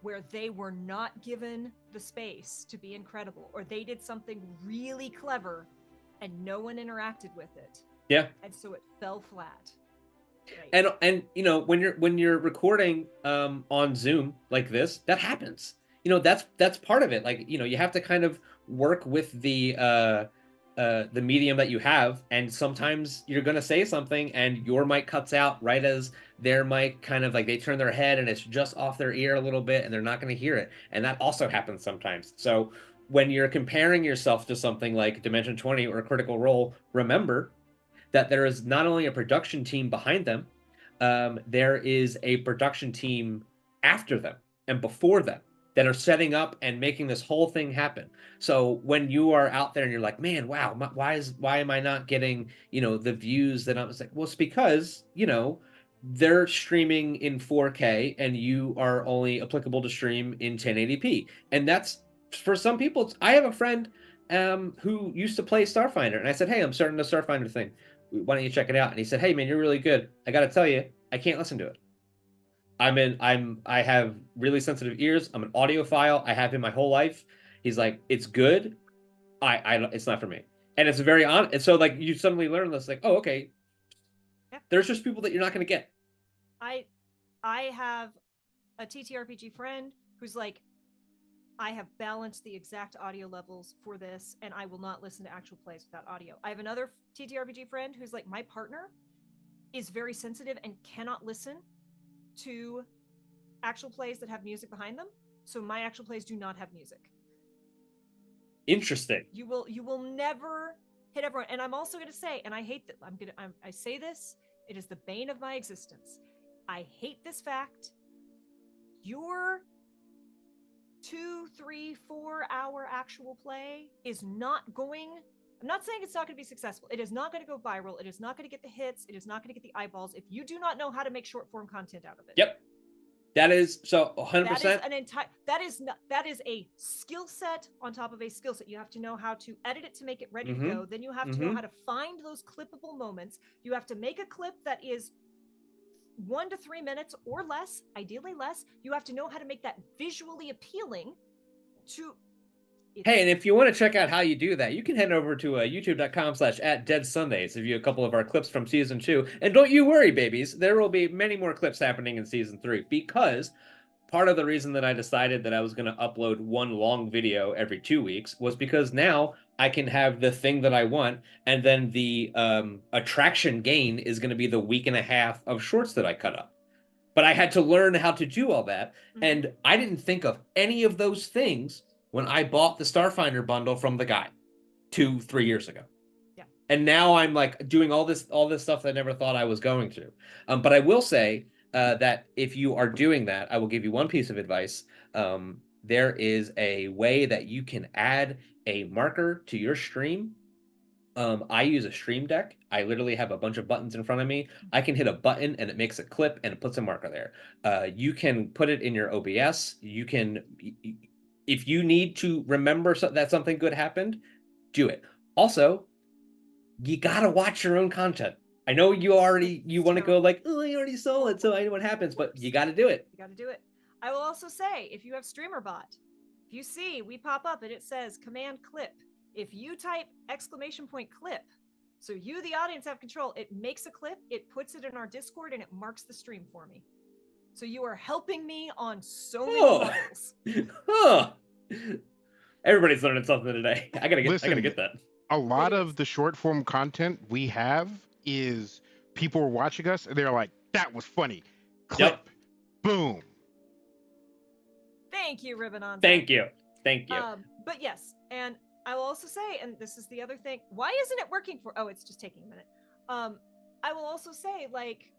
where they were not given the space to be incredible, or they did something really clever and no one interacted with it. Yeah. And so it fell flat. Right. And when you're recording on Zoom like this, that happens. That's part of it. Like, you have to kind of work with the medium that you have, and sometimes you're going to say something and your mic cuts out right as their mic kind of like they turn their head and it's just off their ear a little bit and they're not going to hear it. And that also happens sometimes. So when you're comparing yourself to something like Dimension 20 or Critical Role, remember that there is not only a production team behind them, there is a production team after them and before them that are setting up and making this whole thing happen. So when you are out there and you're like, man, wow, why am I not getting, the views that I'm like, well, it's because, they're streaming in 4K and you are only applicable to stream in 1080p. And that's, for some people, I have a friend who used to play Starfinder, and I said, hey, I'm starting the Starfinder thing. Why don't you check it out? And he said, hey, man, you're really good. I got to tell you, I can't listen to it. I have really sensitive ears. I'm an audiophile. I have been my whole life. He's like, it's good. It's not for me. And it's very honest. And so like you suddenly learn this, like, oh, okay. Yeah. There's just people that you're not going to get. I have a TTRPG friend who's like, I have balanced the exact audio levels for this, and I will not listen to actual plays without audio. I have another TTRPG friend who's like, my partner is very sensitive and cannot listen to actual plays that have music behind them. So my actual plays do not have music. Interesting. You will never hit everyone. And I'm also going to say, and I hate that I say this, it is the bane of my existence. I hate this fact. Your 2, 3, 4 hour actual play is not going, I'm not saying it's not going to be successful. It is not going to go viral. It is not going to get the hits. It is not going to get the eyeballs if you do not know how to make short form content out of it. Yep. That is so 100%. That is a skill set on top of a skill set. You have to know how to edit it to make it ready to go. Then you have to know how to find those clippable moments. You have to make a clip that is 1 to 3 minutes or less, ideally less. You have to know how to make that visually appealing to. Hey, and if you want to check out how you do that, you can head over to youtube.com/@deadsundays to view a couple of our clips from season 2. And don't you worry, babies, there will be many more clips happening in season 3, because part of the reason that I decided that I was going to upload one long video every 2 weeks was because now I can have the thing that I want, and then the attraction gain is going to be the week and a half of shorts that I cut up. But I had to learn how to do all that, and I didn't think of any of those things when I bought the Starfinder bundle from the guy 2-3 years ago. Yeah. And now I'm like doing all this stuff that I never thought I was going to. But I will say that if you are doing that, I will give you one piece of advice. There is a way that you can add a marker to your stream. I use a stream deck. I literally have a bunch of buttons in front of me. I can hit a button and it makes a clip and it puts a marker there. You can put it in your OBS. You can, if you need to remember that something good happened, do it. Also, you gotta watch your own content. I know you want to go like, oh, I already saw it, so I know what happens, but you got to do it. You got to do it. I will also say, if you have StreamerBot, if you see we pop up and it says command clip, if you type !clip, so you, the audience, have control, it makes a clip, it puts it in our Discord, and it marks the stream for me. So you are helping me on so many levels. Everybody's learning something today. I gotta get that. a lot Anyways. of the short form content we have is people are watching us and they're like, that was funny. Clip. Yep. Boom. Thank you, Ribbonanza. Thank you. Thank you. But yes, and I will also say, and this is the other thing, why isn't it working for? Oh, it's just taking a minute. I will also say, like,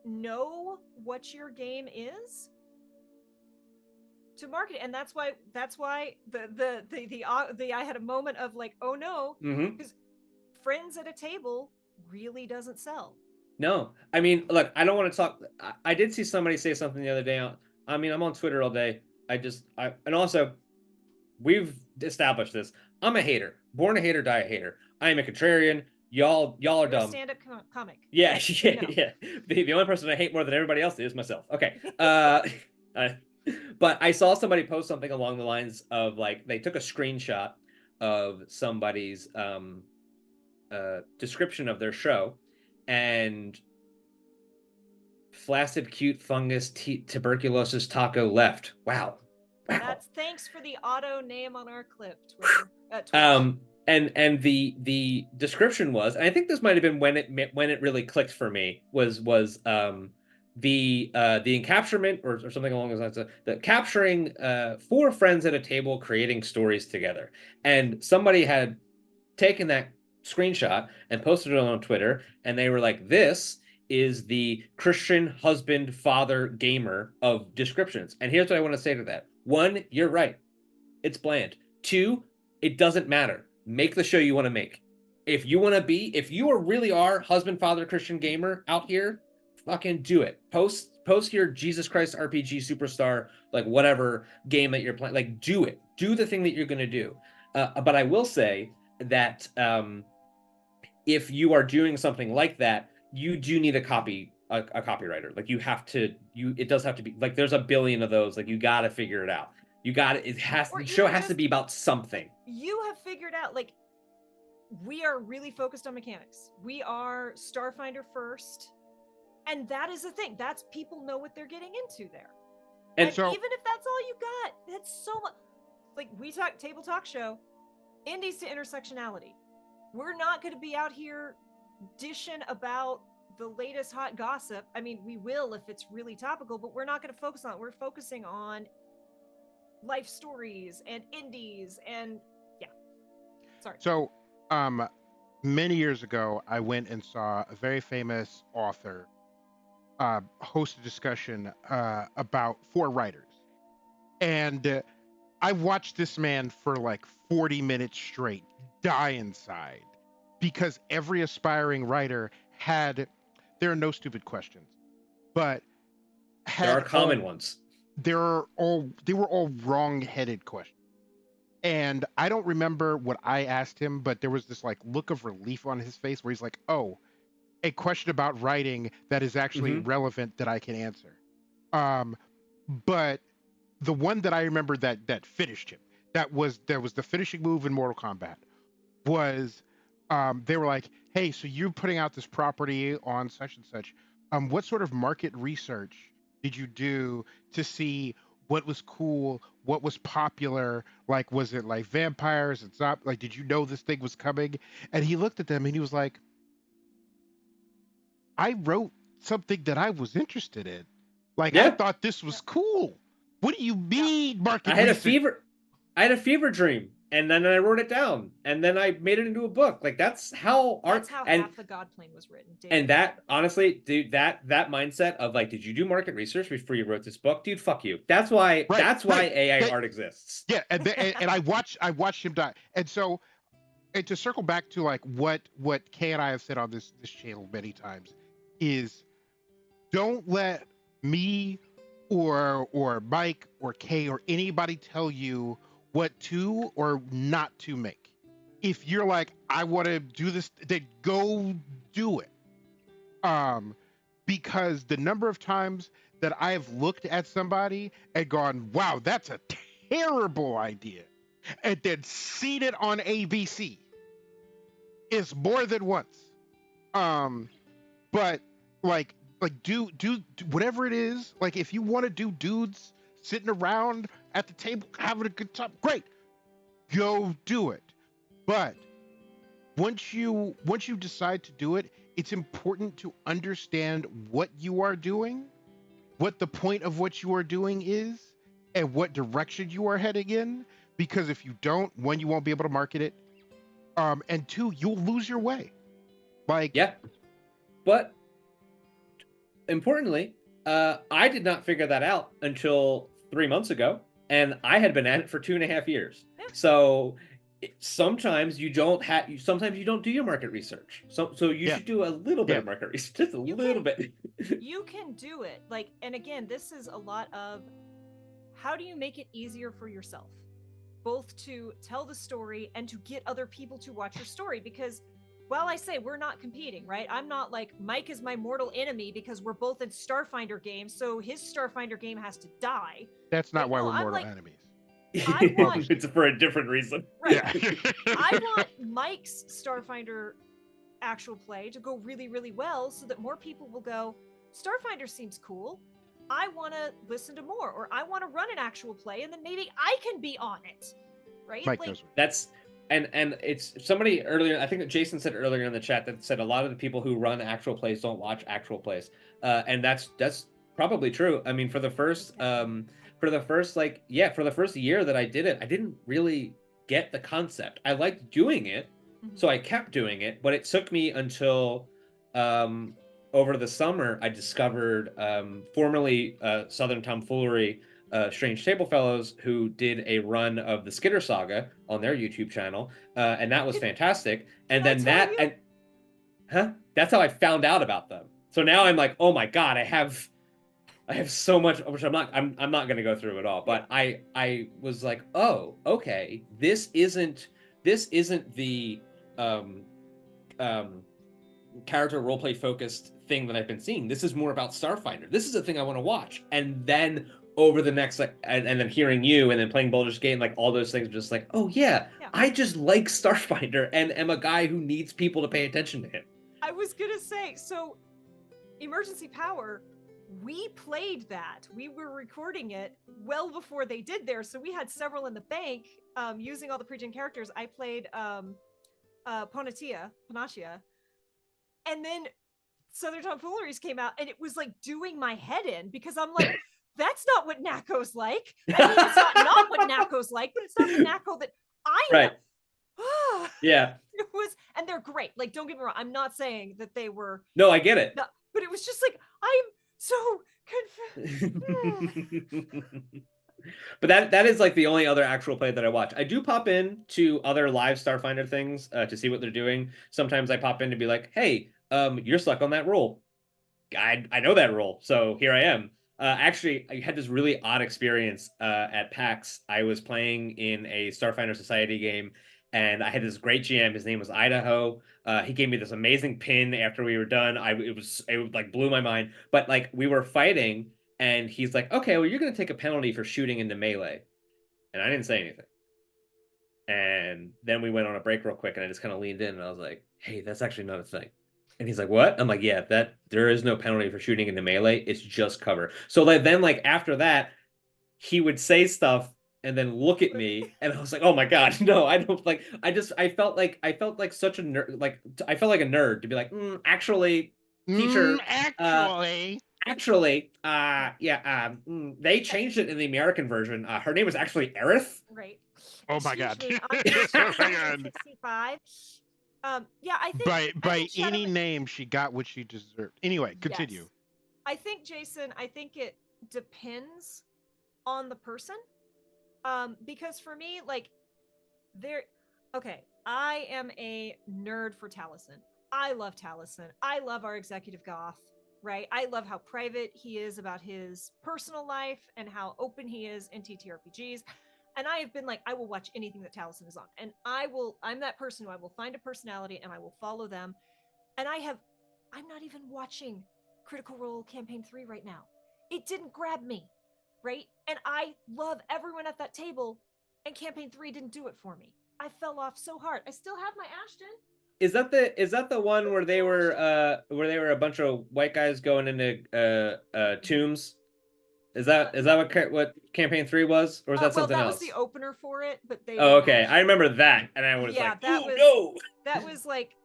know what your game is to market it, and that's why the I had a moment of like, oh no, because friends at a table really doesn't sell. No, I mean, look, I don't want to talk. I did see somebody say something the other day. I mean, I'm on Twitter all day. And also, we've established this. I'm a hater, born a hater, die a hater. I am a contrarian. Y'all are You're dumb. a stand-up comic. Yeah, yeah, no. Yeah. The only person I hate more than everybody else is myself. Okay. But I saw somebody post something along the lines of like they took a screenshot of somebody's description of their show, and flaccid, cute fungus, tuberculosis taco left. Wow. That's thanks for the auto name on our clip, Twitter. And the description was, and I think this might have been when it really clicked for me, was the encapturement or something along those lines, the capturing 4 friends at a table creating stories together. And somebody had taken that screenshot and posted it on Twitter, and they were like, this is the Christian husband, father, gamer of descriptions. And here's what I want to say to that. 1, you're right. It's bland. 2, it doesn't matter. Make the show you want to make. If you really are husband, father, Christian gamer out here, fucking do it. Post your Jesus Christ RPG superstar, like whatever game that you're playing. Like, do it. Do the thing that you're going to do. But I will say that if you are doing something like that, you do need a copywriter. Like it does have to be like, there's a billion of those. Like, you got to figure it out. The show has to be about something. You have figured out, like, we are really focused on mechanics. We are Starfinder first. And that is the thing. That's, people know what they're getting into there. And so, even if that's all you got, that's so much. Like, we talk table talk show, indies to intersectionality. We're not going to be out here dishing about the latest hot gossip. I mean, we will if it's really topical, but we're not going to focus on it. We're focusing on life stories and indies and yeah. Sorry. So, many years ago, I went and saw a very famous author host a discussion about 4 writers. And I watched this man for like 40 minutes straight die inside, because every aspiring writer there are no stupid questions, but there are common ones. They were all wrong-headed questions. And I don't remember what I asked him, but there was this like look of relief on his face where he's like, oh, a question about writing that is actually relevant that I can answer. But the one that I remember that finished him, that was the finishing move in Mortal Kombat, was they were like, hey, so you're putting out this property on such and such. What sort of market research did you do to see what was cool, what was popular? Like, was it like vampires and stuff? Like, did you know this thing was coming? And he looked at them and he was like, I wrote something that I was interested in. Like, I thought this was cool. What do you mean, market research? I had a fever dream, and then I wrote it down, and then I made it into a book. Like, that's how half the God Plane was written. David. And that, honestly, dude, that mindset of like, did you do market research before you wrote this book? Dude, fuck you. That's why AI art exists. Yeah, and I watched him die. And so, and to circle back to like what Kay and I have said on this channel many times is, don't let me or Mike or Kay or anybody tell you what to or not to make. If you're like, I want to do this, then go do it. Because the number of times that I have looked at somebody and gone, wow, that's a terrible idea, and then seen it on ABC is more than once. But like do whatever it is. Like, if you want to do dudes sitting around at the table having a good time, great, go do it. But once you decide to do it, it's important to understand what you are doing, what the point of what you are doing is, and what direction you are heading in. Because if you don't, one, you won't be able to market it, and two, you'll lose your way. Like, Yeah. But importantly, I did not figure that out until 3 months ago, and I had been at it for 2.5 years. Yeah. So sometimes you don't sometimes you don't do your market research. So you should do a little bit of market research, just a little bit. You can do it. Like, and again, this is a lot of how do you make it easier for yourself, both to tell the story and to get other people to watch your story. Because while I say we're not competing, right? I'm not like Mike is my mortal enemy because we're both in Starfinder games, so his Starfinder game has to die. that's not why we're mortal enemies. I want it's for a different reason. Right. Yeah. I want Mike's Starfinder actual play to go really, really well so that more people will go, Starfinder seems cool. I want to listen to more, or I want to run an actual play, and then maybe I can be on it. Right? Mike like, knows. That's and it's somebody earlier, I think that Jason said earlier in the chat, that said a lot of the people who run actual plays don't watch actual plays. And that's probably true. I mean, for the first year that I did it, I didn't really get the concept. I liked doing it, so I kept doing it, but it took me until over the summer I discovered formerly Southern Tomfoolery, Strange Table Fellows, who did a run of the Skitter Saga on their YouTube channel, and that was fantastic. And then that's how I found out about them. So now I'm like, oh my god, I have so much, which I'm not going to go through it all, but I was like, oh, okay, this isn't the character roleplay focused thing that I've been seeing. This is more about Starfinder. This is a thing I want to watch. And then over the next, like, and then hearing you and then playing Baldur's Gate, like all those things, just like, oh yeah, I just like Starfinder and am a guy who needs people to pay attention to him. I was gonna say, so Emergency Power, we played that. We were recording it well before they did theirs, so we had several in the bank using all the pre-gen characters. I played Panacea, and then Southern Tomfooleries came out, and it was like doing my head in, because I'm like, that's not what Nako's like. I mean, it's not what Nako's like, but it's not the Nako that I know. Right. Yeah. It was, and they're great. Like, don't get me wrong. I'm not saying that they were. No, I get it. But it was just like, I'm so confused. But that is like the only other actual play that I watch. I do pop in to other live Starfinder things to see what they're doing. Sometimes I pop in to be like, hey, you're stuck on that role. I know that role, so here I am. Actually, I had this really odd experience at PAX. I was playing in a Starfinder Society game, and I had this great GM. His name was Idaho. He gave me this amazing pin after we were done. It like blew my mind. But like we were fighting, and he's like, "Okay, well, you're gonna take a penalty for shooting into melee," and I didn't say anything. And then we went on a break real quick, and I just kind of leaned in, and I was like, "Hey, that's actually not a thing." And he's like, what? I'm like, yeah, that there is no penalty for shooting into melee. It's just cover. So like then like after that, he would say stuff and then look at me, and I was like, oh my god, no, I don't like. I felt like such a nerd. Like I felt like a nerd to be like, actually, teacher, they changed it in the American version. Her name was actually Aerith. Right. Oh my god. I'm 65. Yeah, I think by any name, she got what she deserved. Anyway, continue. Yes. I think, Jason, it depends on the person. Because for me, like, I am a nerd for Taliesin. I love Taliesin. I love our executive goth, right? I love how private he is about his personal life and how open he is in TTRPGs. And I have been like, I will watch anything that Taliesin is on. And I'm that person who I will find a personality and I will follow them. And I'm not even watching Critical Role Campaign 3 right now. It didn't grab me, right? And I love everyone at that table, and Campaign 3 didn't do it for me. I fell off so hard. I still have my Ashton. Is that the one where they were a bunch of white guys going into tombs? Is that what campaign 3 was, or was that something that else? was the opener for it, but they. Oh, okay. I remember that, and I was like, "Ooh, no!" That was like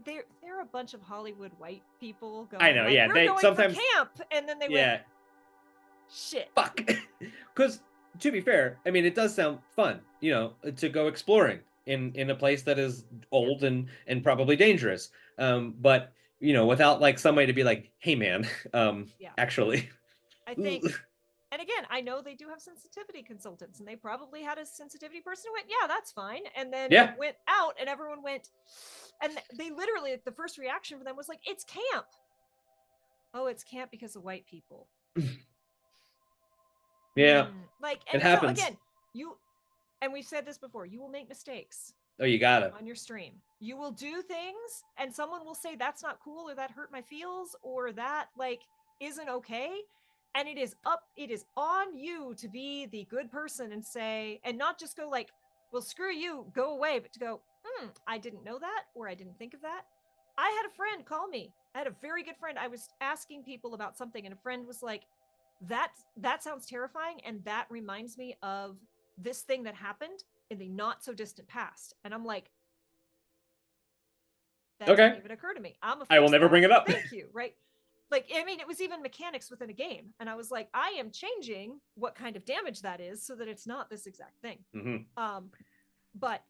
they're a bunch of Hollywood white people going. I know, like, yeah. We're They going sometimes for camp, and then they went, shit. Fuck. Because to be fair, I mean, it does sound fun, to go exploring in a place that is old and probably dangerous. But without like somebody to be like, "Hey, man, actually." I think, and again, I know they do have sensitivity consultants, and they probably had a sensitivity person who went, "Yeah, that's fine," and then it went out, and everyone went, and they literally, the first reaction for them was like, "It's camp." Oh, it's camp because of white people. Yeah. Like, and it happens. So again, and we've said this before, you will make mistakes. Oh, you got it. On your stream. You will do things and someone will say that's not cool, or that hurt my feels, or that like isn't okay. And it is on you to be the good person and say, and not just go like, well, screw you, go away, but to go, I didn't know that, or I didn't think of that. I had a friend call me. I had a very good friend. I was asking people about something, and a friend was like, that sounds terrifying, and that reminds me of this thing that happened in the not so distant past. And I'm like, that didn't even occur to me. I will never bring it up. Thank you. Right. Like, I mean, it was even mechanics within a game. And I was like, I am changing what kind of damage that is so that it's not this exact thing. Mm-hmm. But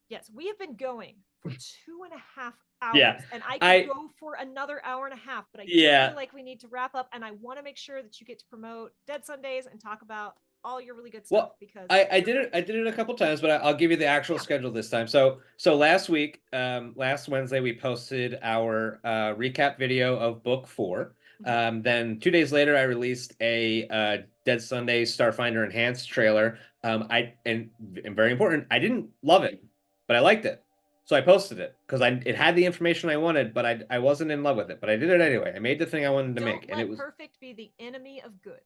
yes, we have been going for 2.5 hours. Yeah. And I could go for another hour and a half, but I feel like we need to wrap up, and I want to make sure that you get to promote Dead Sundays and talk about all your really good stuff, because I did it a couple times, but I'll give you the actual schedule this time. So last week, last Wednesday, we posted our recap video of book 4. Then 2 days later, I released a Dead Sunday Starfinder Enhanced trailer. And very important, I didn't love it, but I liked it. So I posted it because it had the information I wanted, but I wasn't in love with it. But I did it anyway. I made the thing I wanted to make, and it was perfect be the enemy of good.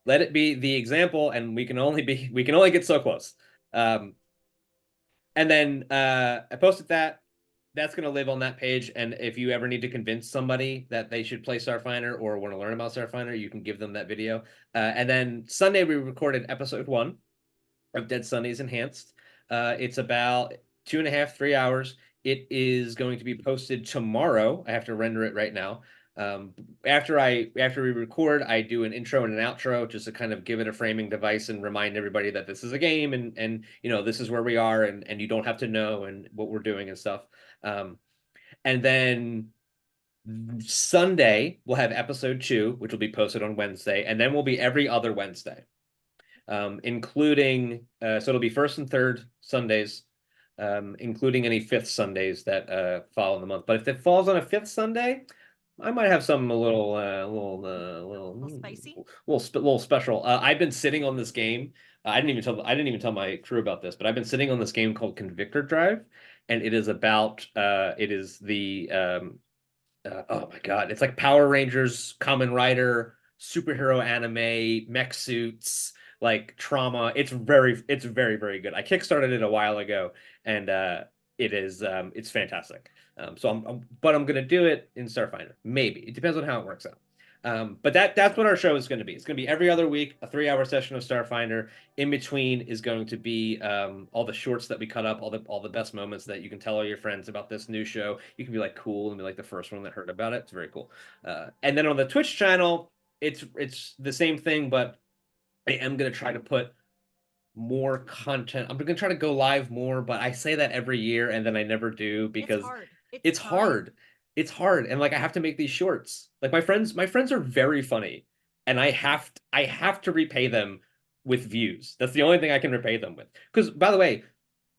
Let it be the example, and we can only get so close. And then I posted that. That's going to live on that page, and if you ever need to convince somebody that they should play Starfinder or want to learn about Starfinder, you can give them that video. And then Sunday we recorded episode 1 of Dead Sundays Enhanced. It's about 2.5, 3 hours. It is going to be posted tomorrow. I have to render it right now. After we record, I do an intro and an outro just to kind of give it a framing device and remind everybody that this is a game, and this is where we are, and you don't have to know and what we're doing and stuff. And then Sunday we'll have episode 2, which will be posted on Wednesday, and then we'll be every other Wednesday, including so it'll be first and third Sundays, including any fifth Sundays that fall in the month. But if it falls on a fifth Sunday, I might have something a little spicy, little special. I've been sitting on this game. I didn't even tell my crew about this, but I've been sitting on this game called Convictor Drive, and it is about it is the oh my God, it's like Power Rangers, Kamen Rider, superhero anime, mech suits, like trauma. It's very, very good. I kickstarted it a while ago, and it's fantastic. So I'm gonna do it in Starfinder. Maybe it depends on how it works out. But that's what our show is going to be. It's going to be every other week, a 3-hour session of Starfinder. In between is going to be all the shorts that we cut up, all the best moments that you can tell all your friends about this new show. You can be like cool and be like the first one that heard about it. It's very cool. And then on the Twitch channel, it's the same thing, but I am going to try to put more content. I'm going to try to go live more, but I say that every year and then I never do because it's hard. It's hard, and like I have to make these shorts. Like my friends are very funny, and I have to repay them with views. That's the only thing I can repay them with. Because by the way,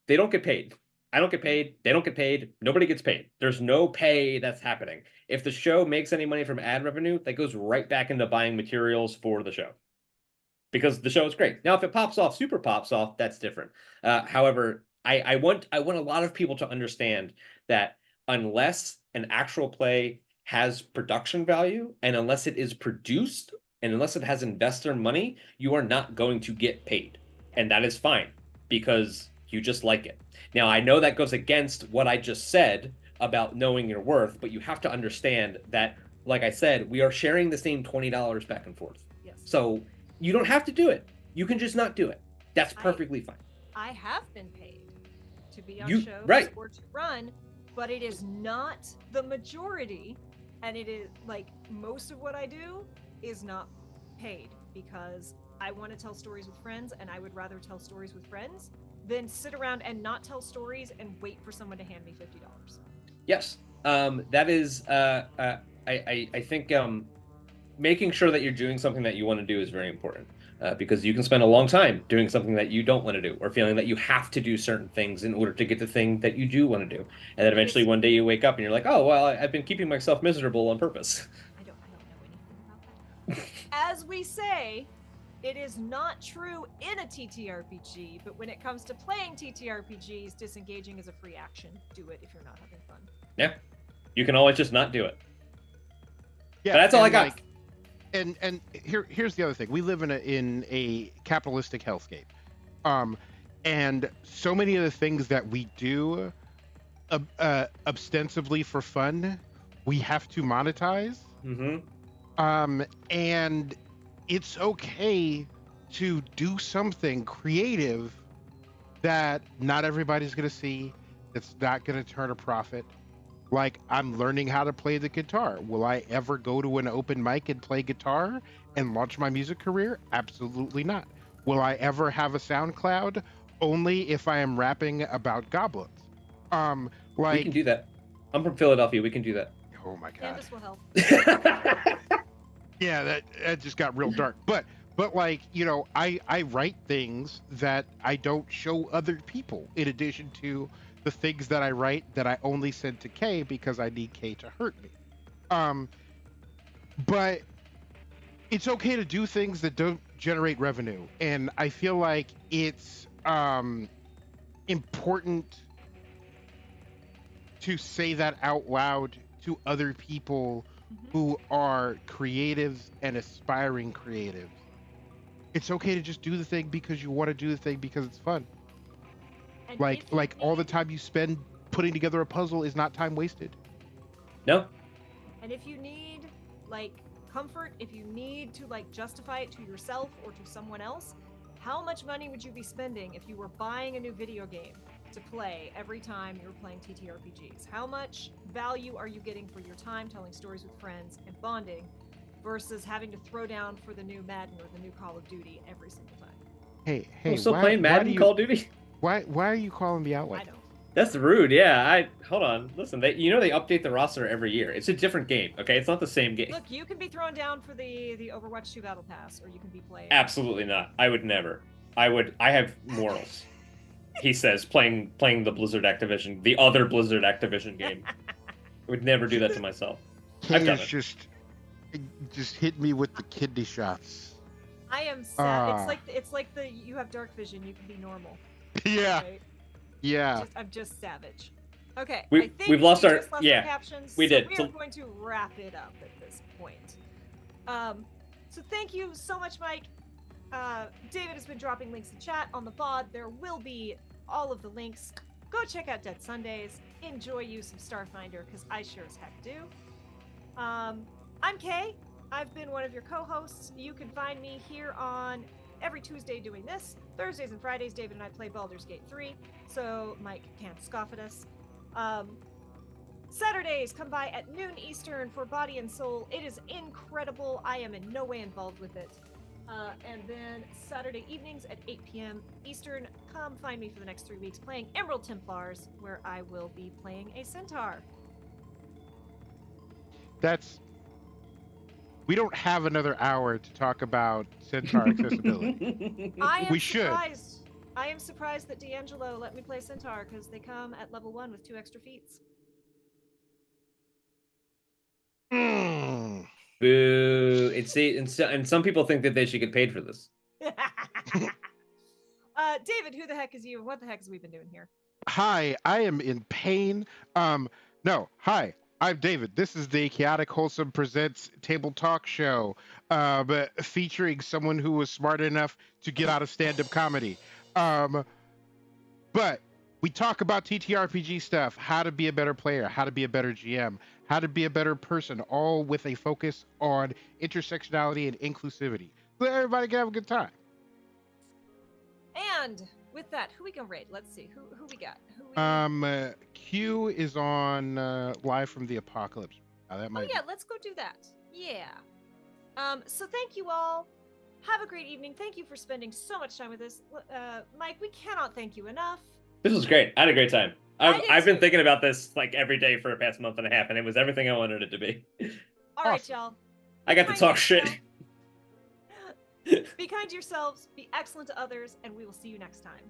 they don't get paid. I don't get paid. They don't get paid. Nobody gets paid. There's no pay that's happening. If the show makes any money from ad revenue, that goes right back into buying materials for the show. Because the show is great. Now, if it pops off, super pops off, that's different. However, I want a lot of people to understand that unless an actual play has production value, and unless it is produced, and unless it has investor money, you are not going to get paid. And that is fine, because you just like it. Now, I know that goes against what I just said about knowing your worth, but you have to understand that, like I said, we are sharing the same $20 back and forth. Yes. Yes. So you don't have to do it. You can just not do it. That's perfectly fine. I have been paid to be on You- shows right. or to run, but it is not the majority, and it is like most of what I do is not paid because I want to tell stories with friends, and I would rather tell stories with friends than sit around and not tell stories and wait for someone to hand me $50. Yes. That is. I think making sure that you're doing something that you want to do is very important. Because you can spend a long time doing something that you don't want to do, or feeling that you have to do certain things in order to get the thing that you do want to do, and then eventually one day you wake up and you're like, oh well, I've been keeping myself miserable on purpose. I don't know anything about that. As we say, it is not true in a TTRPG, but when it comes to playing TTRPGs, disengaging is a free action. Do it if you're not having fun. Yeah, you can always just not do it. Yeah, But that's all I got. And here's the other thing. We live in a capitalistic hellscape, and so many of the things that we do ostensibly for fun, we have to monetize. And it's okay to do something creative that not everybody's gonna see, that's not gonna turn a profit. Like, I'm learning how to play the guitar. Will I ever go to an open mic and play guitar and launch my music career? Absolutely not. Will I ever have a SoundCloud? Only if I am rapping about goblins. We can do that. I'm from Philadelphia. We can do that. Oh my god. Canvas will help. Yeah, that just got real dark. But like, you know, I write things that I don't show other people, in addition to the things that I write that I only send to Kay because I need Kay to hurt me. But it's okay to do things that don't generate revenue, and I feel like it's important to say that out loud to other people who are creatives and aspiring creatives. It's okay to just do the thing because you want to do the thing because it's fun. And Like all the time you spend putting together a puzzle is not time wasted. No. And if you need like comfort, if you need to like justify it to yourself or to someone else, how much money would you be spending if you were buying a new video game to play every time you're playing TTRPGs? How much value are you getting for your time telling stories with friends and bonding versus having to throw down for the new Madden or the new Call of Duty every single time? Hey, I'm still playing Madden, Call of Duty. Why are you calling me out like that? That's rude. Yeah, hold on. Listen, they update the roster every year. It's a different game. Okay, it's not the same game. Look, you can be thrown down for the Overwatch 2 Battle Pass, or you can be playing. Absolutely not. I would never. I have morals. He says, playing the Blizzard Activision, the other Blizzard Activision game. I would never do that to myself. I've done it. Just hit me with the kidney shots. I am sad. It's like the you have dark vision, you can be normal. Yeah. Right? Yeah. I'm just savage. Okay. We've lost our captions. We did. We are going to wrap it up at this point. So thank you so much, Mike. David has been dropping links in chat on the VOD. There will be all of the links. Go check out Dead Sundays. Enjoy you some Starfinder, because I sure as heck do. I'm Kay. I've been one of your co-hosts. You can find me here on every Tuesday doing this. Thursdays and Fridays, David and I play Baldur's Gate 3, so Mike can't scoff at us. Saturdays, come by at noon Eastern for Body and Soul. It is incredible. I am in no way involved with it. And then Saturday evenings at 8 p.m. Eastern, come find me for the next 3 weeks playing Emerald Templars, where I will be playing a centaur. We don't have another hour to talk about centaur accessibility. We should. I am surprised that D'Angelo let me play centaur, because they come at level 1 with 2 extra feats. Boo! And some people think that they should get paid for this. David, who the heck is you? What the heck has we been doing here? Hi, I am in pain. Hi, I'm David. This is the Chaotic Wholesome Presents Table Talk Show, featuring someone who was smart enough to get out of stand-up comedy. But We talk about TTRPG stuff, how to be a better player, how to be a better GM, how to be a better person, all with a focus on intersectionality and inclusivity, so that everybody can have a good time. And with that, who we gonna rate? Let's see who we got. Who we... Q is on Live from the Apocalypse. That might Oh yeah, let's go do that. Yeah. So thank you all. Have a great evening. Thank you for spending so much time with us. Mike, we cannot thank you enough. This was great. I had a great time. I did I've been too. thinking about this like every day for the past month and a half, and it was everything I wanted it to be. All right, Awesome. y'all. I got to talk shit. Be kind to yourselves, be excellent to others, and we will see you next time.